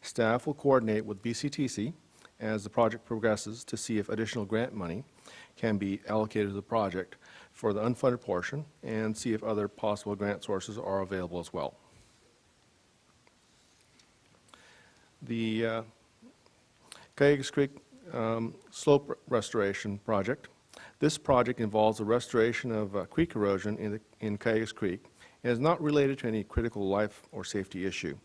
Staff will coordinate with BCTC as the project progresses to see if additional grant money can be allocated to the project for the unfunded portion and see if other possible grant sources are available as well. The Cayugas Creek slope restoration project. This project involves the restoration of creek erosion in Cayugas Creek and is not related to any critical life or safety issue.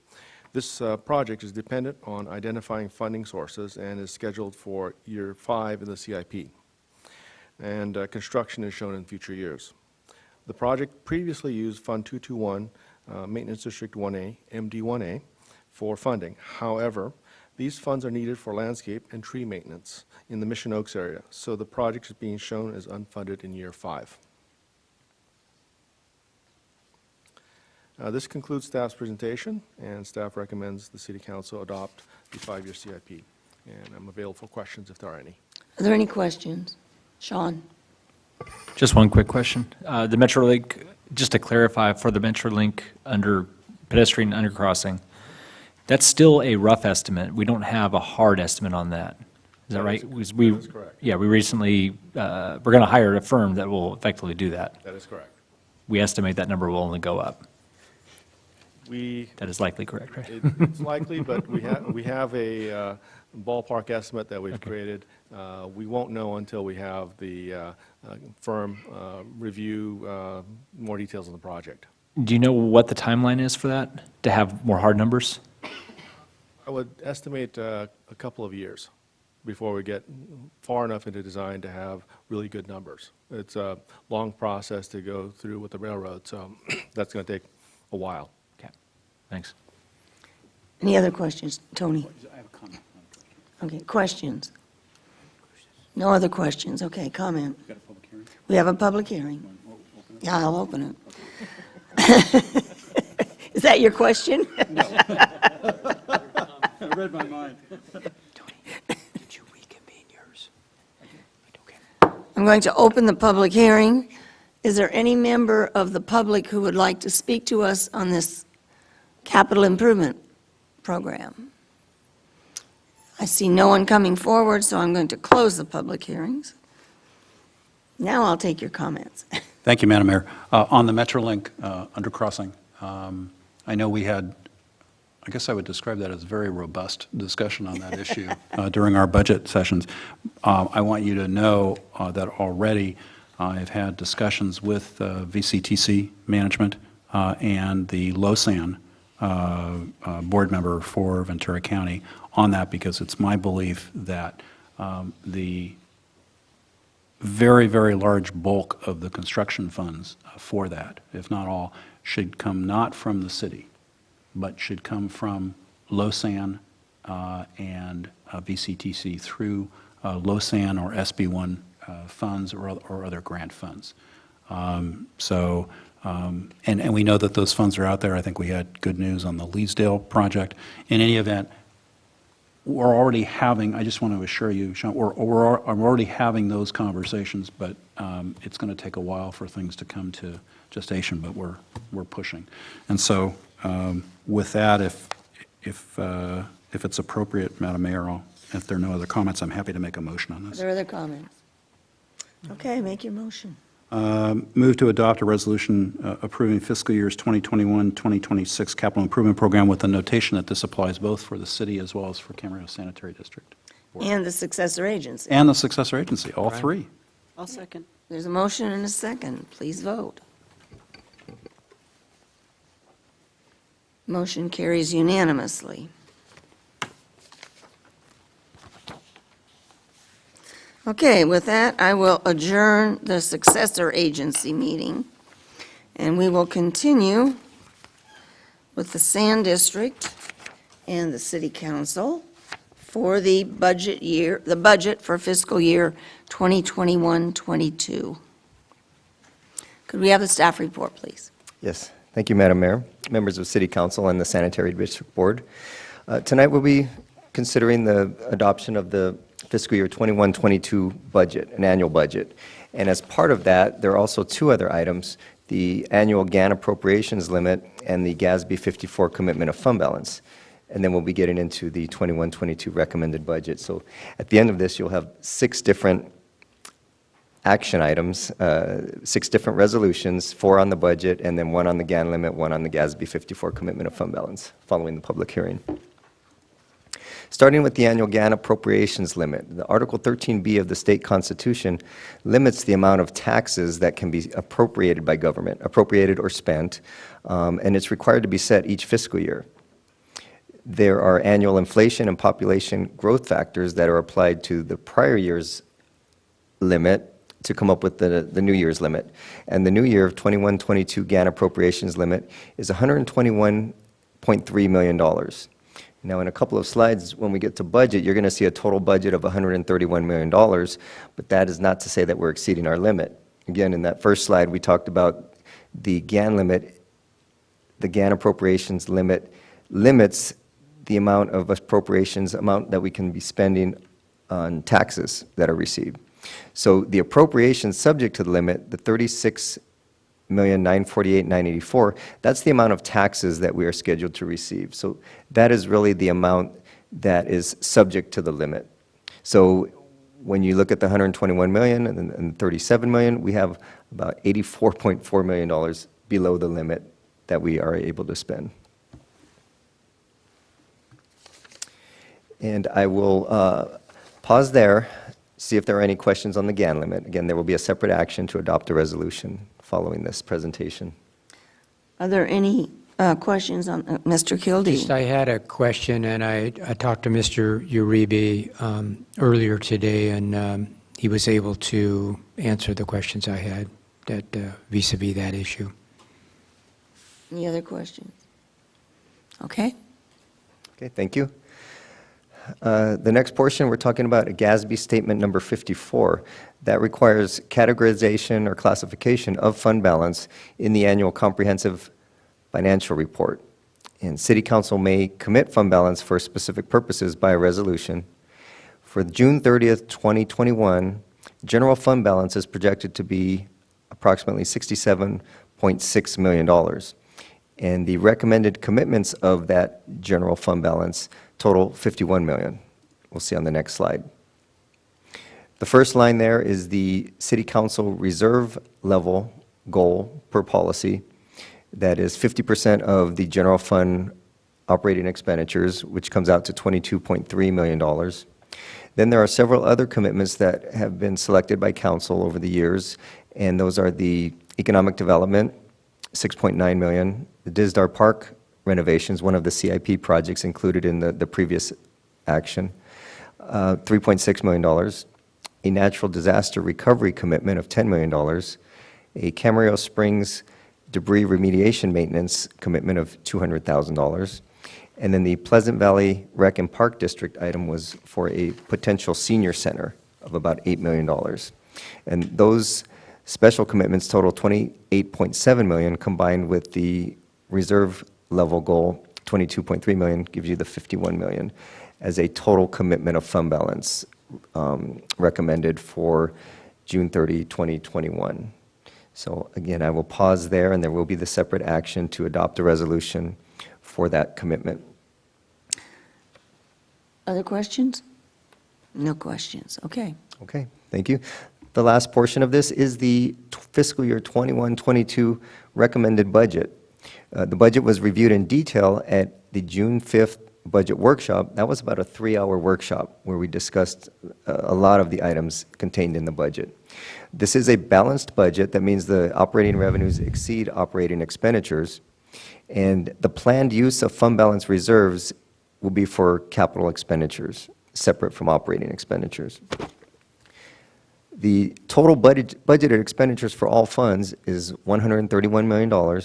This project is dependent on identifying funding sources and is scheduled for year 5 in the CIP. And construction is shown in future years. The project previously used Fund 221 Maintenance District 1A, MD1A, for funding. However, these funds are needed for landscape and tree maintenance in the Mission Oaks area, so the project is being shown as unfunded in year 5. This concludes staff's presentation, and staff recommends the City Council adopt the 5-year CIP. And I'm available for questions if there are any. Are there any questions? Sean? Just one quick question. The Metrolink, just to clarify, for the Metrolink under pedestrian undercrossing, that's still a rough estimate. We don't have a hard estimate on that. Is that right? That is correct. Yeah, we recently, we're going to hire a firm that will effectively do that. That is correct. We estimate that number will only go up. That is likely correct, right? It's likely, but we have a ballpark estimate that we've created. We won't know until we have the firm review more details on the project. Do you know what the timeline is for that, to have more hard numbers? I would estimate a couple of years before we get far enough into design to have really good numbers. It's a long process to go through with the railroad, so that's going to take a while. Thanks. Any other questions? Tony? I have a comment. Okay, questions? No other questions? Okay, comment. Got a public hearing? We have a public hearing. Yeah, I'll open it. Is that your question? No. I read my mind. Did you reconvene yours? I'm going to open the public hearing. Is there any member of the public who would like to speak to us on this capital improvement program? I see no one coming forward, so I'm going to close the public hearings. Now I'll take your comments. Thank you, Madam Mayor. On the Metrolink undercrossing, I know we had, I guess I would describe that as very robust discussion on that issue during our budget sessions. I want you to know that already I've had discussions with VCTC management and the LoSAN board member for Ventura County on that, because it's my belief that the very, very large bulk of the construction funds for that, if not all, should come not from the city, but should come from LoSAN and VCTC through LoSAN or SB1 funds or other grant funds. And we know that those funds are out there. I think we had good news on the Leesdale project. In any event, we're already having, I just want to assure you, Sean, I'm already having those conversations, but it's going to take a while for things to come to gestation, but we're pushing. And so with that, if it's appropriate, Madam Mayor, if there are no other comments, I'm happy to make a motion on Are this. there other comments? Okay, make your motion. Move to adopt a resolution approving fiscal years 2021-2026 capital improvement program with the notation that this applies both for the city as well as for Camarillo Sanitary District. And the successor agency. And the successor agency, all three. I'll second. There's a motion and a second. Please vote. Motion carries unanimously. Okay, with that, I will adjourn the successor agency meeting, and we will continue with the Sand District and the City Council for the budget for fiscal year 2021-22. Could we have the staff report, please? Yes, thank you, Madam Mayor, members of City Council and the Sanitary District Board. Tonight we'll be considering the adoption of the fiscal year 21-22 budget, an annual budget. And as part of that, there are also two other items, the annual GAN appropriations limit and the GASB 54 commitment of fund balance. And then we'll be getting into the 21-22 recommended budget. So at the end of this, you'll have 6 different action items, 6 different resolutions, 4 on the budget, and then 1 on the GAN limit, 1 on the GASB 54 commitment of fund balance, following the public hearing. Starting with the annual GAN appropriations limit, the Article 13B of the state constitution limits the amount of taxes that can be appropriated by government, appropriated or spent, and it's required to be set each fiscal year. There are annual inflation and population growth factors that are applied to the prior year's limit to come up with the New Year's limit. And the New Year of 21-22 GAN appropriations limit is $121.3 million. Now, in a couple of slides, when we get to budget, you're going to see a total budget of $131 million, but that is not to say that we're exceeding our limit. Again, in that first slide, we talked about the GAN limit. The GAN appropriations limit limits the amount of appropriations amount that we can be spending on taxes that are received. So the appropriations subject to the limit, the $36,948,984, that's the amount of taxes that we are scheduled to receive. So that is really the amount that is subject to the limit. So when you look at the $121 million and $37 million, we have about $84.4 million below the limit that we are able to spend. And I will pause there, see if there are any questions on the GAN limit. Again, there will be a separate action to adopt a resolution following this presentation. Are there any questions on Mr. Kildee? Just, I had a question, and I talked to Mr. Uribe earlier today, and he was able to answer the questions I had that vis-a-vis that issue. Any other questions? Okay. Okay, thank you. The next portion, we're talking about a GASB statement number 54 that requires categorization or classification of fund balance in the annual comprehensive financial report. And City Council may commit fund balance for specific purposes by a resolution. For June 30th, 2021, general fund balance is projected to be approximately $67.6 million. And the recommended commitments of that general fund balance total $51 million. We'll see on the next slide. The first line there is the City Council reserve level goal per policy. That is 50% of the general fund operating expenditures, which comes out to $22.3 million. Then there are several other commitments that have been selected by council over the years, and those are the economic development, $6.9 million, the Dizdar Park renovations, one of the CIP projects included in the previous action, $3.6 million, a natural disaster recovery commitment of $10 million, a Camarillo Springs debris remediation maintenance commitment of $200,000, and then the Pleasant Valley Rec and Park District item was for a potential senior center of about $8 million. And those special commitments total $28.7 million combined with the reserve level goal, $22.3 million, gives you the $51 million as a total commitment of fund balance recommended for June 30, 2021. So again, I will pause there, and there will be the separate action to adopt a resolution for that commitment. Other questions? No questions. Okay. Okay, thank you. The last portion of this is the fiscal year 21-22 recommended budget. The budget was reviewed in detail at the June 5th budget workshop. That was about a 3-hour workshop where we discussed a lot of the items contained in the budget. This is a balanced budget. That means the operating revenues exceed operating expenditures, and the planned use of fund balance reserves will be for capital expenditures, separate from operating expenditures. The total budgeted expenditures for all funds is $131 million,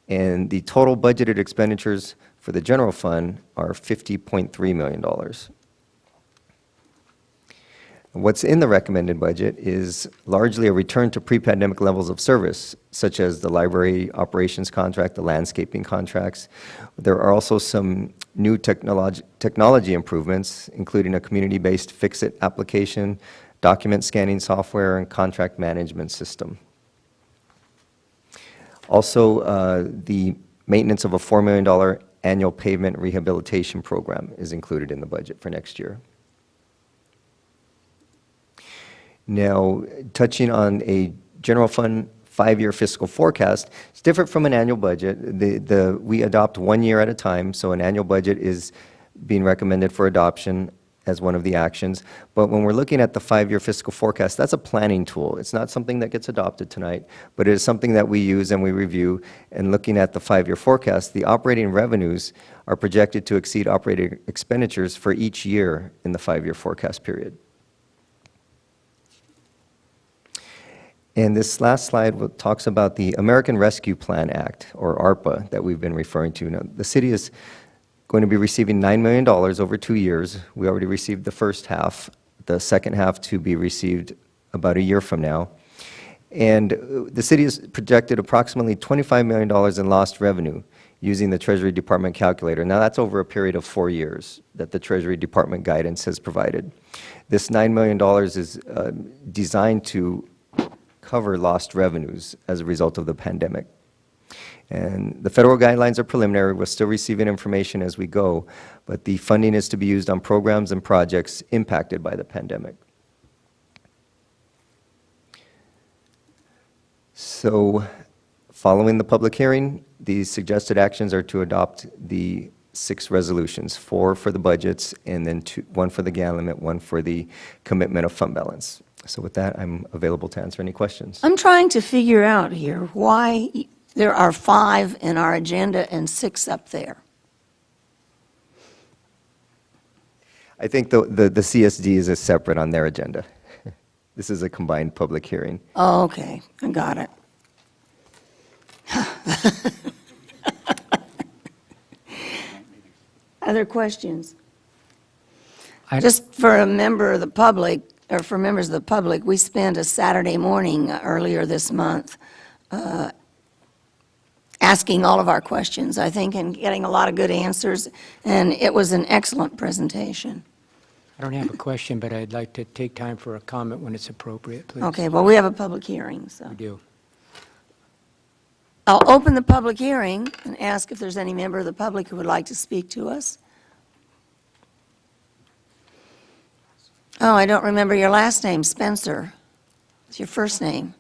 and the total budgeted expenditures for the general fund are $50.3 million. What's in the recommended budget is largely a return to pre-pandemic levels of service, such as the library operations contract, the landscaping contracts. There are also some new technology improvements, including a community-based Fix-It application, document scanning software, and contract management system. Also, the maintenance of a $4 million annual pavement rehabilitation program is included in the budget for next year. Now, touching on a general fund 5-year fiscal forecast, it's different from an annual budget. We adopt 1 year at a time, so an annual budget is being recommended for adoption as one of the actions. But when we're looking at the 5-year fiscal forecast, that's a planning tool. It's not something that gets adopted tonight, but it is something that we use and we review. And looking at the 5-year forecast, the operating revenues are projected to exceed operating expenditures for each year in the 5-year forecast period. And this last slide talks about the American Rescue Plan Act, or ARPA, that we've been referring to. Now, the city is going to be receiving $9 million over 2 years. We already received the first half, the second half to be received about a year from now. And the city has projected approximately $25 million in lost revenue using the Treasury Department calculator. Now, that's over a period of 4 years that the Treasury Department guidance has provided. This $9 million is designed to cover lost revenues as a result of the pandemic. And the federal guidelines are preliminary. We're still receiving information as we go, but the funding is to be used on programs and projects impacted by the pandemic. So, following the public hearing, the suggested actions are to adopt the 6 resolutions, 4 for the budgets, and then 1 for the GAN limit, 1 for the commitment of fund balance. So with that, I'm available to answer any questions. I'm trying to figure out here why there are 5 in our agenda and 6 up there. I think the CSD is a separate on their agenda. This is a combined public hearing. Oh, okay, I got it. Other questions? Just for a member of the public, or for members of the public, we spent a Saturday morning earlier this month asking all of our questions, I think, and getting a lot of good answers, and it was an excellent presentation. I don't have a question, but I'd like to take time for a comment when it's appropriate, please. Okay, well, we have a public hearing, so. We do. I'll open the public hearing and ask if there's any member of the public who would like to speak to us. Oh, I don't remember your last name, Spencer. It's your first name.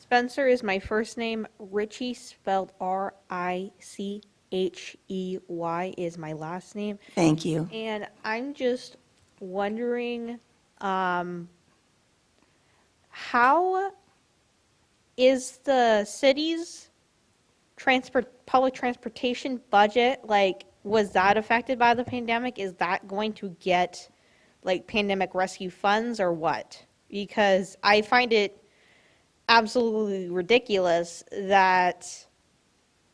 Spencer is my first name. Richie, spelled Richey, is my last name. Thank you. And I'm just wondering, how is the city's public transportation budget, like, was that affected by the pandemic? Is that going to get, like, pandemic rescue funds or what? Because I find it absolutely ridiculous that,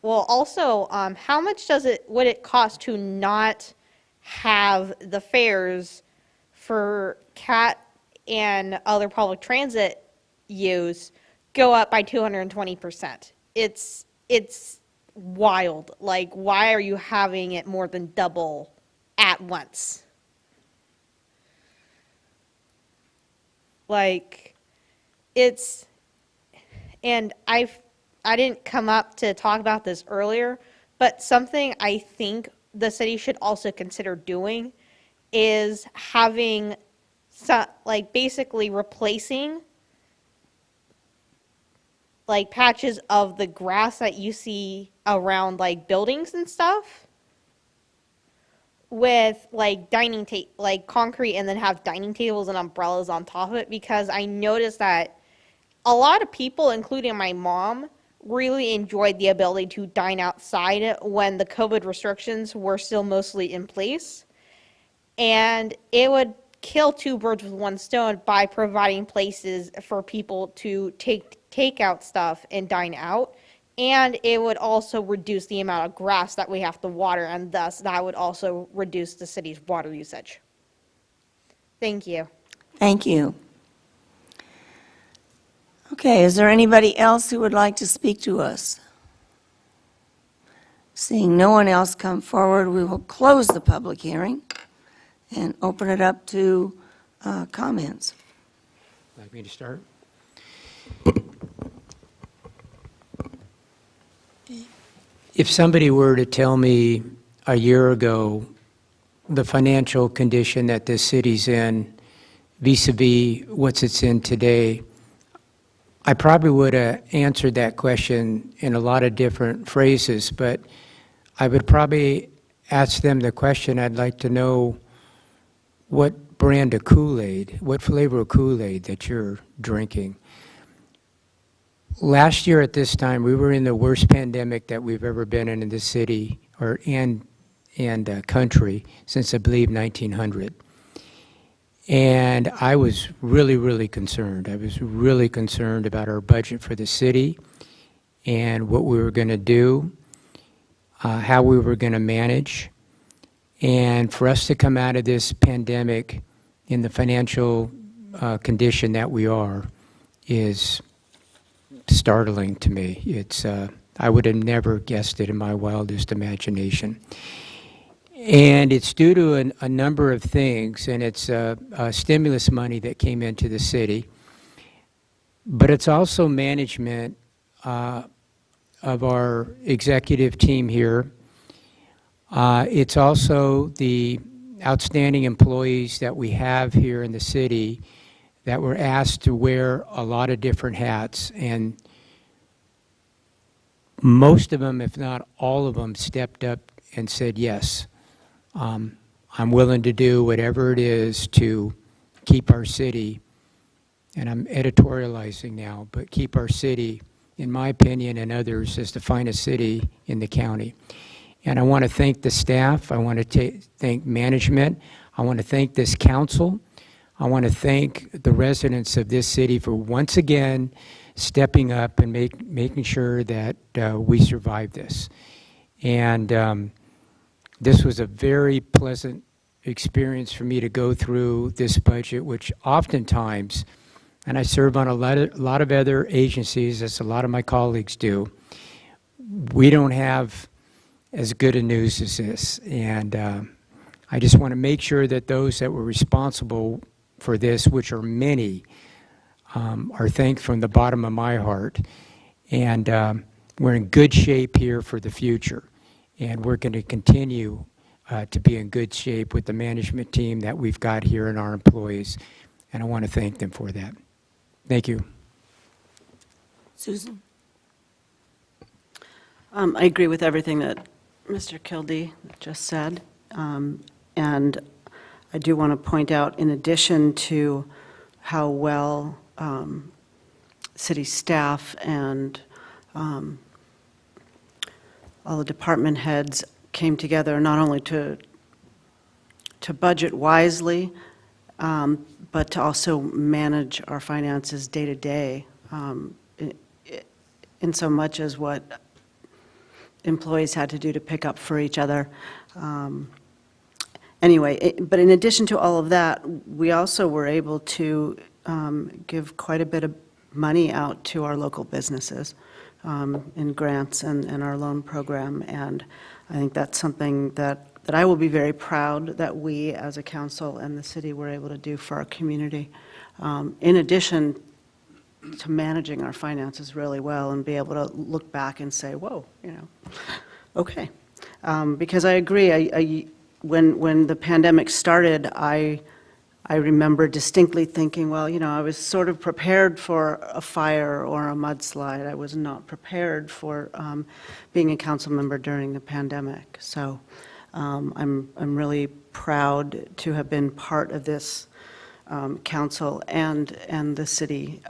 well, also, how much would it cost to not have the fares for CAT and other public transit use go up by 220%? It's wild. Like, why are you having it more than double at once? Like, and I didn't come up to talk about this earlier, but something I think the city should also consider doing is having like basically replacing like patches of the grass that you see around like buildings and stuff with like like concrete, and then have dining tables and umbrellas on top of it, because I noticed that a lot of people, including my mom, really enjoyed the ability to dine outside when the COVID restrictions were still mostly in place. And it would kill 2 birds with 1 stone by providing places for people to take out stuff and dine out. And it would also reduce the amount of grass that we have to water, and thus that would also reduce the city's water usage. Thank you. Thank you. Okay, is there anybody else who would like to speak to us? Seeing no one else come forward, we will close the public hearing and open it up to comments. Like me to start? If somebody were to tell me a year ago the financial condition that this city's in vis-a-vis what it's in today, I probably would have answered that question in a lot of different phrases, but I would probably ask them the question, I'd like to know what brand of Kool-Aid, what flavor of Kool-Aid that you're drinking. Last year at this time, we were in the worst pandemic that we've ever been in the city and country since, I believe, 1900. And I was really, really concerned. I was really concerned about our budget for the city and what we were going to do, how we were going to manage. And for us to come out of this pandemic in the financial condition that we are is startling to me. It's, I would have never guessed it in my wildest imagination. And it's due to a number of things, and it's stimulus money that came into the city, but it's also management of our executive team here. It's also the outstanding employees that we have here in the city that were asked to wear a lot of different hats, and most of them, if not all of them, stepped up and said yes. I'm willing to do whatever it is to keep our city, and I'm editorializing now, but keep our city, in my opinion and others, as the finest city in the county. And I want to thank the staff. I want to thank management. I want to thank this council. I want to thank the residents of this city for once again stepping up and making sure that we survive this. And this was a very pleasant experience for me to go through this budget, which oftentimes, and I serve on a lot of other agencies, as a lot of my colleagues do, we don't have as good a news as this. And I just want to make sure that those that were responsible for this, which are many, are thanked from the bottom of my heart. And we're in good shape here for the future. And we're going to continue to be in good shape with the management team that we've got here and our employees. And I want to thank them for that. Thank you. Susan? I agree with everything that Mr. Kildee just said. And I do want to point out, in addition to how well city staff and all the department heads came together, not only to budget wisely, but to also manage our finances day to day, in so much as what employees had to do to pick up for each other. Anyway, but in addition to all of that, we also were able to give quite a bit of money out to our local businesses in grants and our loan program. And I think that's something that I will be very proud that we as a council and the city were able to do for our community. In addition to managing our finances really well and be able to look back and say, whoa, you know, okay. Because I agree, when the pandemic started, I remember distinctly thinking, well, you know, I was sort of prepared for a fire or a mudslide. I was not prepared for being a council member during the pandemic. So I'm really proud to have been part of this council and the city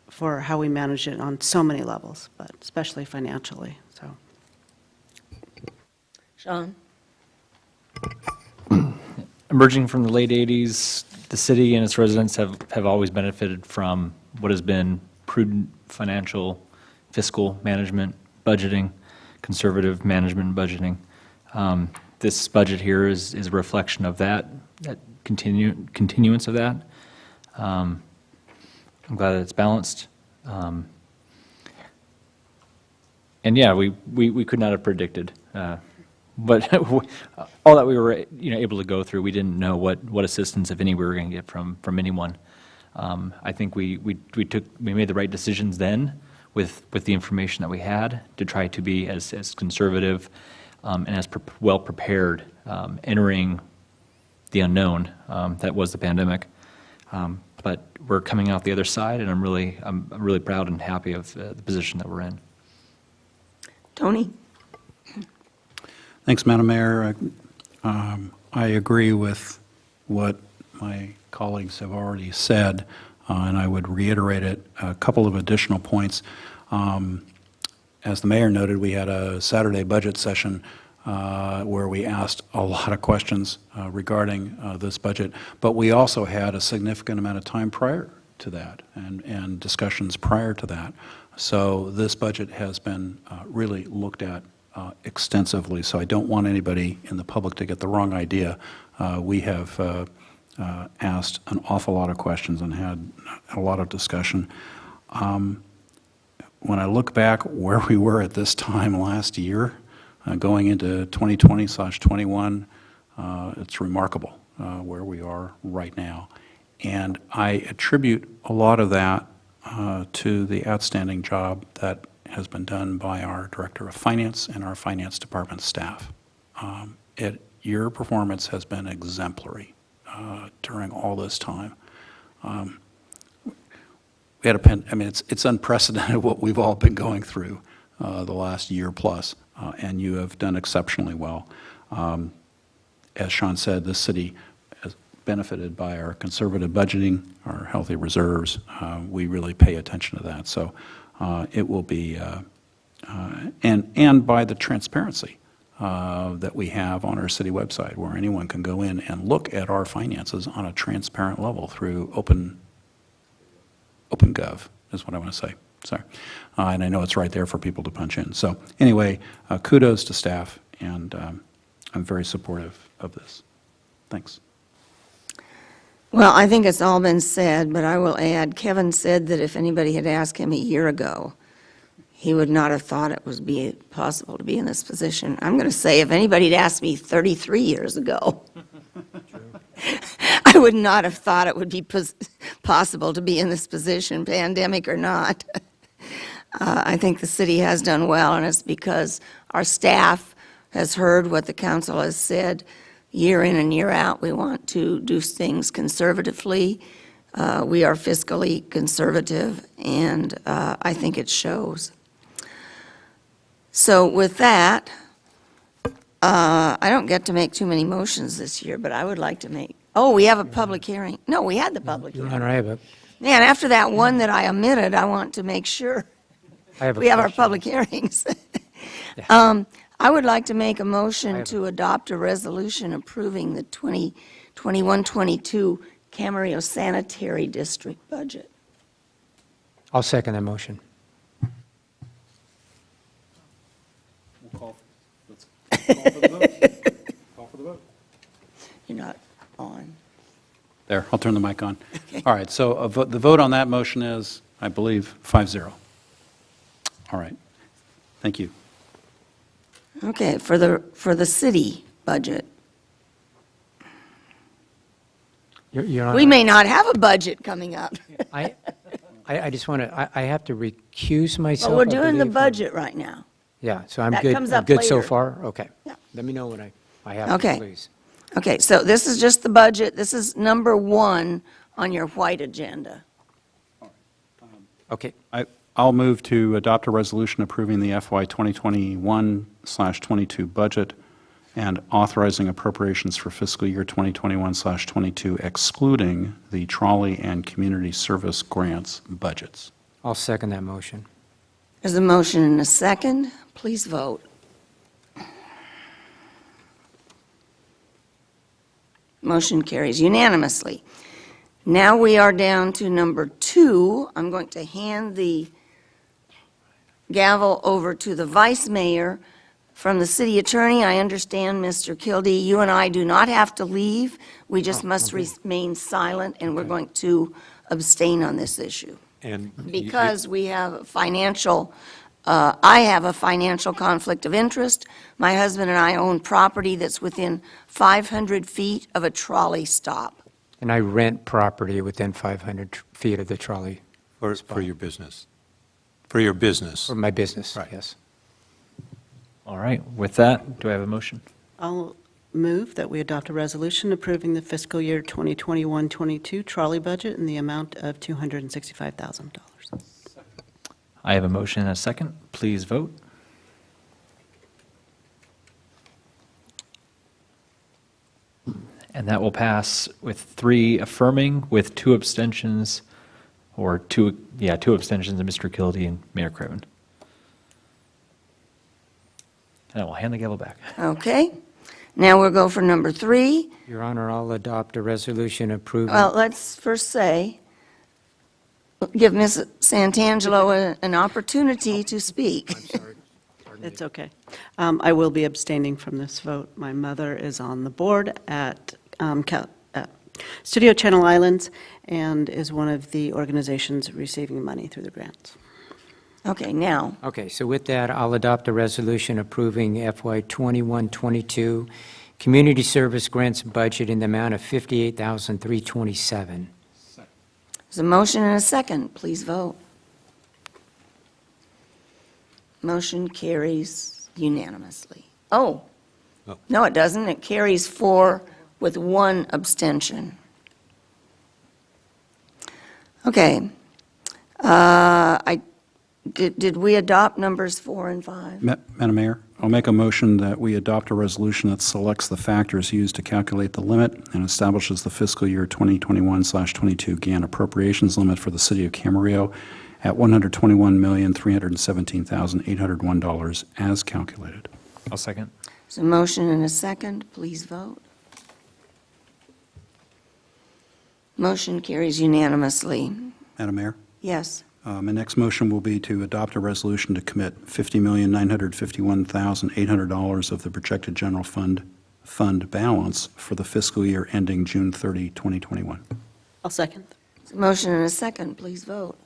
for how we manage it on so many levels, but especially financially. So, Sean? Emerging from the late 80s, the city and its residents have always benefited from what has been prudent financial, fiscal management, budgeting, conservative management and budgeting. This budget here is a reflection of that continuance of that. I'm glad that it's balanced. And yeah, we could not have predicted. But all that we were, able to go through, we didn't know what assistance, if any, we were going to get from anyone. I think we made the right decisions then with the information that we had to try to be as conservative and as well prepared entering the unknown that was the pandemic. But we're coming out the other side, and I'm really proud and happy of the position that we're in. Tony? Thanks, Madam Mayor. I agree with what my colleagues have already said, and I would reiterate it. A couple of additional points. As the mayor noted, we had a Saturday budget session where we asked a lot of questions regarding this budget, but we also had a significant amount of time prior to that and discussions prior to that. So this budget has been really looked at extensively, so I don't want anybody in the public to get the wrong idea. We have asked an awful lot of questions and had a lot of discussion. When I look back where we were at this time last year, going into 2020/21, it's remarkable where we are right now. And I attribute a lot of that to the outstanding job that has been done by our Director of Finance and our Finance Department staff. Your performance has been exemplary during all this time. We had I mean, it's unprecedented what we've all been going through the last year plus, and you have done exceptionally well. As Sean said, this city has benefited by our conservative budgeting, our healthy reserves. We really pay attention to that. So it will be, and by the transparency that we have on our city website, where anyone can go in and look at our finances on a transparent level through OpenGov, is what I want to say. Sorry. And I know it's right there for people to punch in. So anyway, kudos to staff, and I'm very supportive of this. Thanks. Well, I think it's all been said, but I will add, Kevin said that if anybody had asked him a year ago, he would not have thought it would be possible to be in this position. I'm going to say, if anybody had asked me 33 years ago, I would not have thought it would be possible to be in this position, pandemic or not. I think the city has done well, and it's because our staff has heard what the council has said year in and year out. We want to do things conservatively. We are fiscally conservative, and I think it shows. So with that, I don't get to make too many motions this year, but I would like to make, we have a public hearing. No, we had the public hearing. Your Honor, I have a Yeah, and after that one that I omitted, I want to make sure we have our public hearings. I would like to make a motion to adopt a resolution approving the 2021-22 Camarillo Sanitary District budget. I'll second that motion. Call for the vote. Call for the vote. You're not on. There, I'll turn the mic on. Okay. All right, so the vote on that motion is, I believe, 5-0. All right, thank you. Okay, for the city budget. Your Honor, We may not have a budget coming up, I just want to, I have to recuse myself. but we're I doing the believe. budget right now. Yeah, so I'm That good. comes I'm up good so later. far? Okay. Yeah. Let me know when I have Okay. to, please. Okay, so this is just the budget. This is number 1 on your white agenda. Okay. I'll move to adopt a resolution approving the FY 2021/22 budget and authorizing appropriations for fiscal year 2021/22, excluding the trolley and community service grants budgets. I'll second that motion. There's a motion and a second. Please vote. Motion carries unanimously. Now we are down to number 2. I'm going to hand the gavel over to the vice mayor from the city attorney. I understand, Mr. Kildee, you and I do not have to leave. We just must remain silent, and we're going to abstain on this issue. And Because we have a financial, I have a financial conflict of interest. My husband and I own property that's within 500 feet of a trolley stop. And I rent property within 500 feet of the trolley. for your business. For your business. For my business, Right. yes. All right, with that, do I have a motion? I'll move that we adopt a resolution approving the fiscal year 2021-22 trolley budget in the amount of $265,000. I have a motion and a second. Please vote. And that will pass with 3 affirming, with 2 abstentions, or 2 abstentions of Mr. Kildee and Mayor Craven. And I will hand the gavel back. Okay. Now we'll go for number 3. Your Honor, I'll adopt a resolution approving. Well, let's first give Ms. Santangelo an opportunity to speak. It's okay. I will be abstaining from this vote. My mother is on the board at Studio Channel Islands and is one of the organizations receiving money through the grants. Okay, now, Okay, so with that, I'll adopt a resolution approving FY 21-22 community service grants budget in the amount of $58,327. there's a motion and a second. Please vote. Motion carries unanimously. Oh, Oh. no, it doesn't. It carries 4 with 1 abstention. Okay. Did we adopt numbers 4 and 5? Madam Mayor, I'll make a motion that we adopt a resolution that selects the factors used to calculate the limit and establishes the fiscal year 2021/22 GAN appropriations limit for the city of Camarillo at $121,317,801 as calculated. I'll second. There's a motion and a second. Please vote. Motion carries unanimously. Madam Mayor? Yes. My next motion will be to adopt a resolution to commit $50,951,800 of the projected general fund balance for the fiscal year ending June 30, 2021. I'll second. There's a motion and a second. Please vote.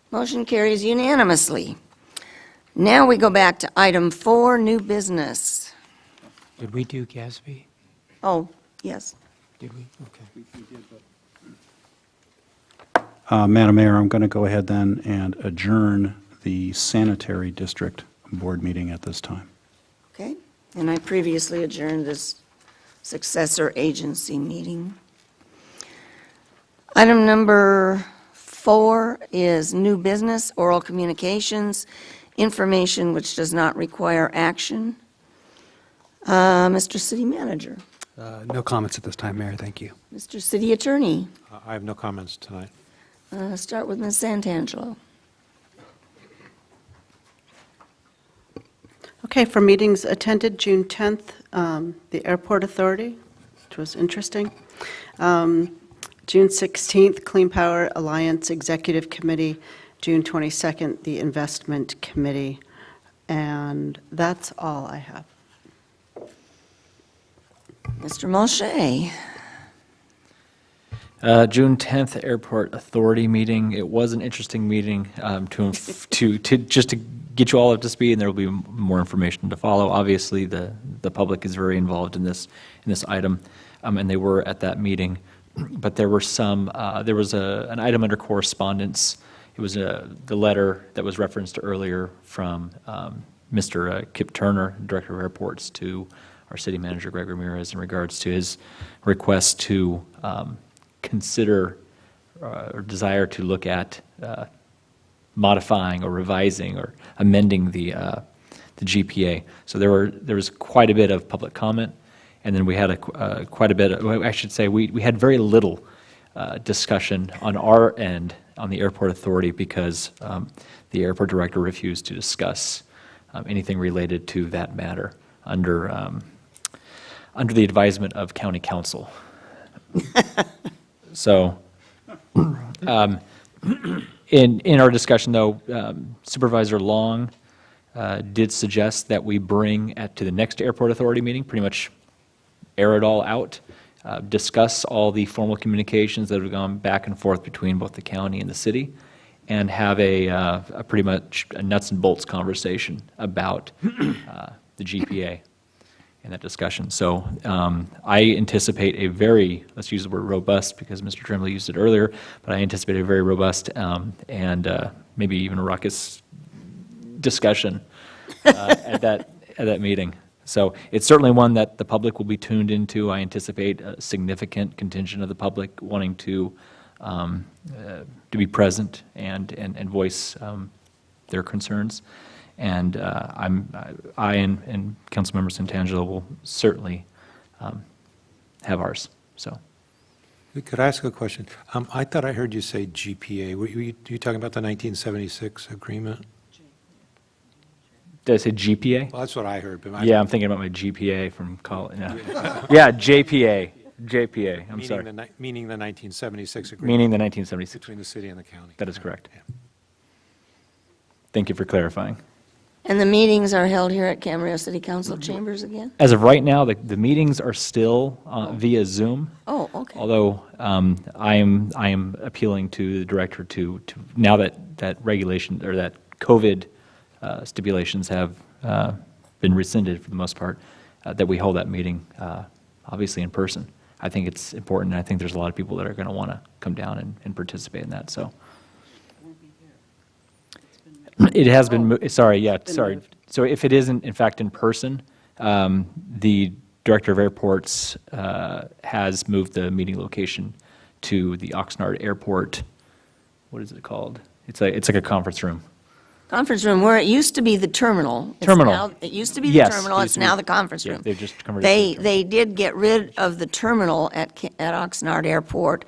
Motion carries unanimously. Now we go back to item 4, new business. Did we do Gatsby? Oh, yes. Did we? Okay. Madam Mayor, I'm going to go ahead then and adjourn the Sanitary District Board meeting at this time. Okay. And I previously adjourned this successor agency meeting. Item number 4 is new business, oral communications, information which does not require action. Mr. City Manager, No comments at this time, Mayor, thank you. Mr. City Attorney, I have no comments tonight. start with Ms. Santangelo. Okay, for meetings attended June 10th, the Airport Authority, which was interesting. June 16th, Clean Power Alliance Executive Committee. June 22nd, the Investment Committee. And that's all I have. Mr. Mulchay. June 10th, Airport Authority meeting. It was an interesting meeting to just to get you all up to speed, and there will be more information to follow. Obviously, the public is very involved in this item, and they were at that meeting. But there were there was an item under correspondence. It was the letter that was referenced earlier from Mr. Kip Turner, Director of Airports, to our City Manager, Greg Ramirez, in regards to his request to consider or desire to look at modifying or revising or amending the GPA. So there was quite a bit of public comment, and then we had quite a bit. I should say we had very little discussion on our end on the Airport Authority because the airport director refused to discuss anything related to that matter under the advisement of County Council. So, in our discussion, though, Supervisor Long did suggest that we bring to the next Airport Authority meeting, pretty much air it all out, discuss all the formal communications that have gone back and forth between both the county and the city, and have a pretty much a nuts and bolts conversation about the GPA in that discussion. So I anticipate a very, let's use the word robust because Mr. Tremblay used it earlier, but I anticipate a very robust and maybe even a raucous discussion at that meeting. So it's certainly one that the public will be tuned into. I anticipate a significant contingent of the public wanting to be present and voice their concerns. And I and Councilmember Santangelo will certainly have ours. So, Could I ask a question? I thought I heard you say GPA. Were you talking about the 1976 agreement? Did I say GPA? Well, that's what I heard, but Yeah, I'm thinking about my GPA from college. Yeah, yeah, JPA. I'm sorry. Meaning the 1976 agreement. Meaning the 1976. Between the city and the county. That is correct. Thank you for clarifying. And the meetings are held here at Camarillo City Council chambers again? As of right now, the meetings are still via Zoom. Oh, okay. Although I am appealing to the director to now that regulation or that COVID stipulations have been rescinded for the most part, that we hold that meeting obviously in person. I think it's important, and I think there's a lot of people that are going to want to come down and participate in that. So it has been. Sorry. So if it isn't in fact in person, the director of airports has moved the meeting location to the Oxnard Airport. What is it called? It's like a conference room. Conference room, where it used to be the terminal. It used to be the Yes, terminal, it it's used to be- now the conference yeah, room. they've just converted it to the terminal. They did get rid of the terminal at Oxnard Airport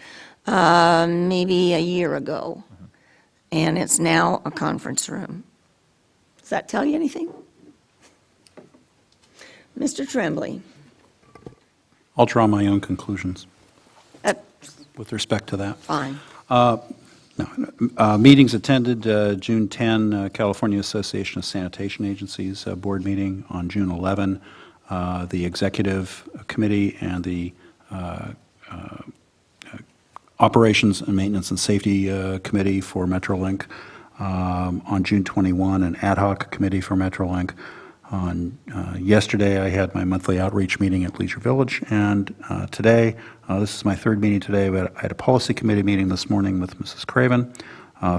maybe a year ago, and it's now a conference room. Does that tell you anything? Mr. Tremblay? I'll draw my own conclusions with respect to that. Fine. Meetings attended, June 10, California Association of Sanitation Agencies board meeting on June 11, the Executive Committee and the Operations and Maintenance and Safety Committee for MetroLink on June 21, an ad hoc committee for MetroLink. Yesterday, I had my monthly outreach meeting at Leisure Village, and today, this is my third meeting today, but I had a policy committee meeting this morning with Mrs. Craven,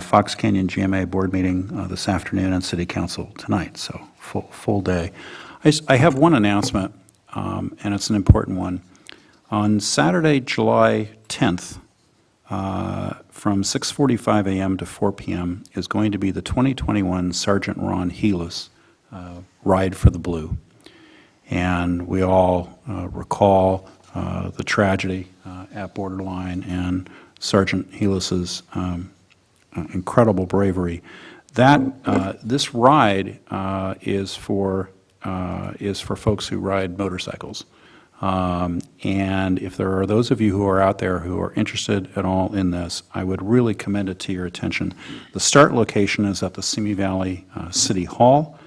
Fox Canyon GMA board meeting this afternoon, and City Council tonight, so full day. I have one announcement, and it's an important one. On Saturday, July 10th, from 6:45 a.m. to 4 p.m. is going to be the 2021 Sergeant Ron Helis Ride for the Blue. And we all recall the tragedy at Borderline and Sergeant Helis's incredible bravery. This ride is for folks who ride motorcycles. And if there are those of you who are out there who are interested at all in this, I would really commend it to your attention. The start location is at the Simi Valley City Hall.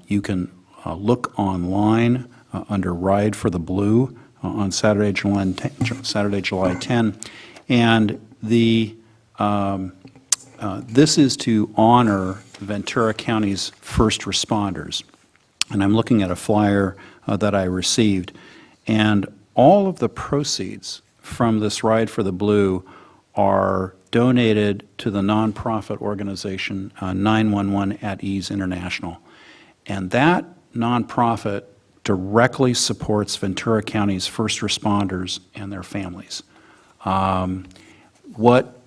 You can look online under Ride for the Blue on Saturday, July 10. And this is to honor Ventura County's first responders. And I'm looking at a flyer that I received. And all of the proceeds from this Ride for the Blue are donated to the nonprofit organization 911 at Ease International. And that nonprofit directly supports Ventura County's first responders and their families. What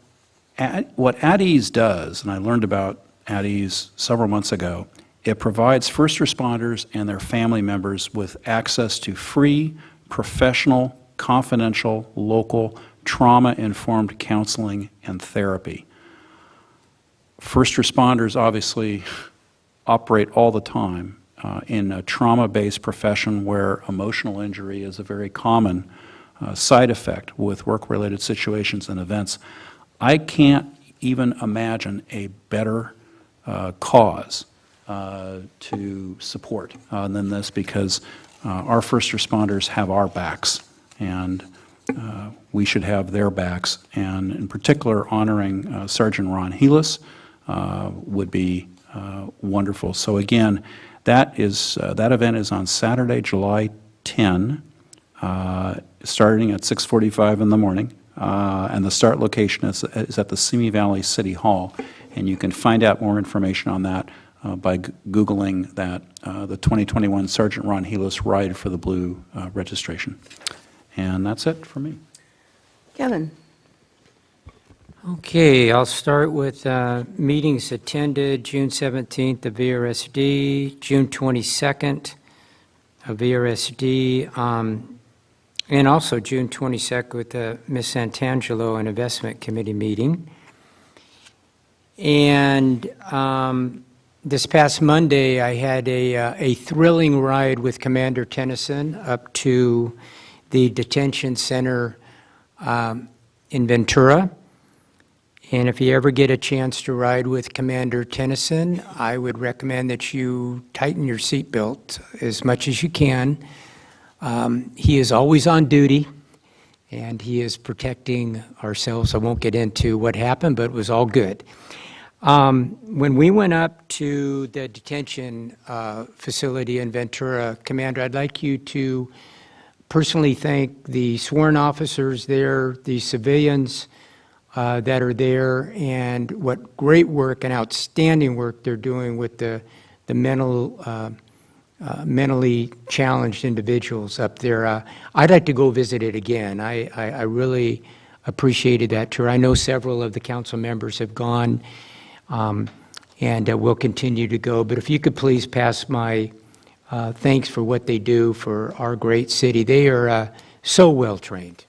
At Ease does, and I learned about At Ease several months ago, it provides first responders and their family members with access to free, professional, confidential, local, trauma-informed counseling and therapy. First responders obviously operate all the time in a trauma-based profession where emotional injury is a very common side effect with work-related situations and events. I can't even imagine a better cause to support than this, because our first responders have our backs, and we should have their backs. And in particular, honoring Sergeant Ron Helis would be wonderful. So again, that event is on Saturday, July 10, starting at 6:45 in the morning, and the start location is at the Simi Valley City Hall. And you can find out more information on that by Googling that, the 2021 Sergeant Ron Helis Ride for the Blue registration. And that's it for me. Kevin? Okay, I'll start with meetings attended, June 17th of VRSD, June 22nd of VRSD, and also June 22nd with Ms. Santangelo, an investment committee meeting. And This past Monday, I had a thrilling ride with Commander Tennyson up to the detention center in Ventura. And if you ever get a chance to ride with Commander Tennyson, I would recommend that you tighten your seatbelt as much as you can. He is always on duty, and he is protecting ourselves. I won't get into what happened, but it was all good. When we went up to the detention facility in Ventura, Commander, I'd like you to personally thank the sworn officers there, the civilians that are there, and what great work and outstanding work they're doing with the mentally challenged individuals up there. I'd like to go visit it again. I really appreciated that tour. I know several of the council members have gone, and will continue to go. But if you could please pass my thanks for what they do for our great city. They are so well trained.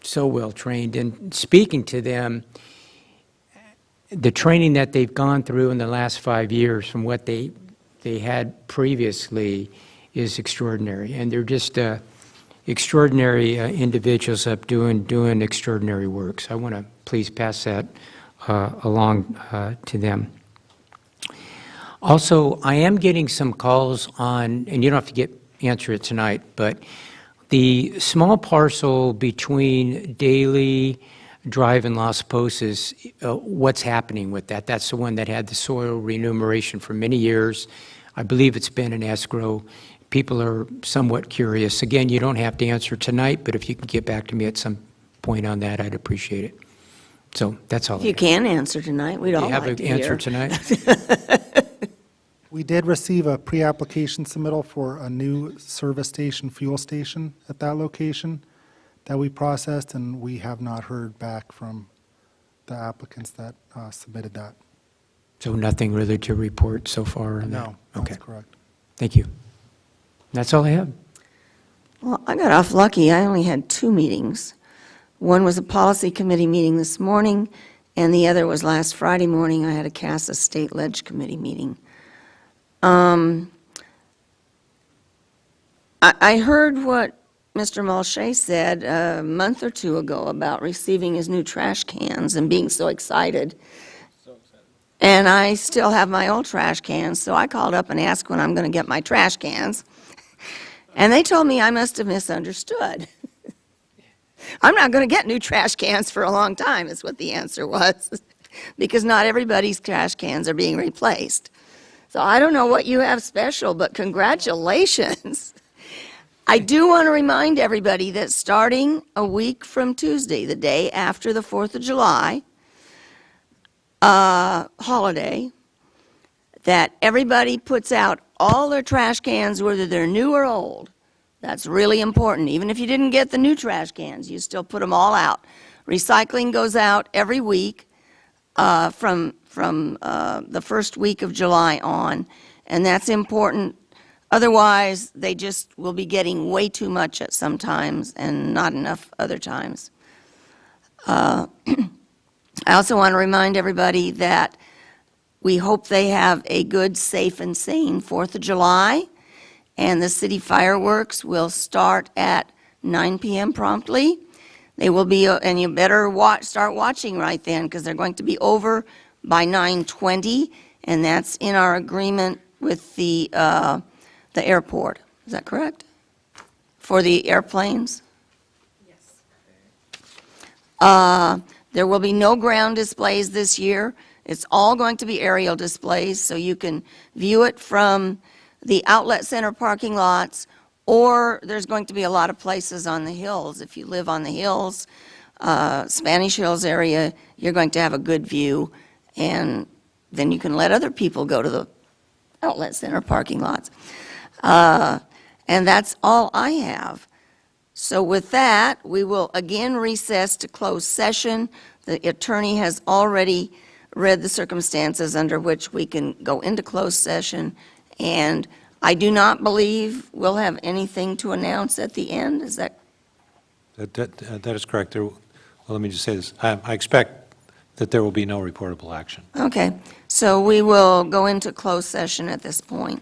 So well trained. And speaking to them, the training that they've gone through in the last 5 years from what they had previously is extraordinary. And they're just extraordinary individuals up doing extraordinary work. So I want to please pass that along to them. Also, I am getting some calls on, and you don't have to answer it tonight, but the small parcel between Daly Drive and Las Posas, what's happening with that? That's the one that had the soil remuneration for many years. I believe it's been in escrow. People are somewhat curious. Again, you don't have to answer tonight, but if you can get back to me at some point on that, I'd appreciate it. So that's all. If you can answer tonight, we'd all like to hear. You have an answer tonight? We did receive a pre-application submittal for a new service station, fuel station at that location that we processed, and we have not heard back from the applicants that submitted that. So nothing really to report so far? No, okay. that's correct. Thank you. That's all I have. Well, I got off lucky. I only had 2 meetings. One was a policy committee meeting this morning, and the other was last Friday morning. I had a CASA State Ledge Committee meeting. I heard what Mr. Mulchay said a month or 2 ago about receiving his new trash cans and being so excited. And I still have my old trash cans, so I called up and asked when I'm going to get my trash cans. And they told me I must have misunderstood. I'm not going to get new trash cans for a long time, is what the answer was, because not everybody's trash cans are being replaced. So I don't know what you have special, but congratulations. I do want to remind everybody that starting a week from Tuesday, the day after the 4th of July holiday, that everybody puts out all their trash cans, whether they're new or old. That's really important. Even if you didn't get the new trash cans, you still put them all out. Recycling goes out every week from the first week of July on, and that's important. Otherwise, they just will be getting way too much at some times and not enough other times. I also want to remind everybody that we hope they have a good, safe, and sane 4th of July, and the city fireworks will start at 9 p.m. promptly. They will be, and you better start watching right then, because they're going to be over by 9:20, and that's in our agreement with the airport. Is that correct? For the airplanes? Yes. There will be no ground displays this year. It's all going to be aerial displays, so you can view it from the outlet center parking lots, or there's going to be a lot of places on the hills. If you live on the hills, Spanish Hills area, you're going to have a good view, and then you can let other people go to the outlet center parking lots. And that's all I have. So with that, we will again recess to closed session. The attorney has already read the circumstances under which we can go into closed session, and I do not believe we'll have anything to announce at the end. Is that? That is correct. Well, let me just say this. I expect that there will be no reportable action. Okay. So we will go into closed session at this point.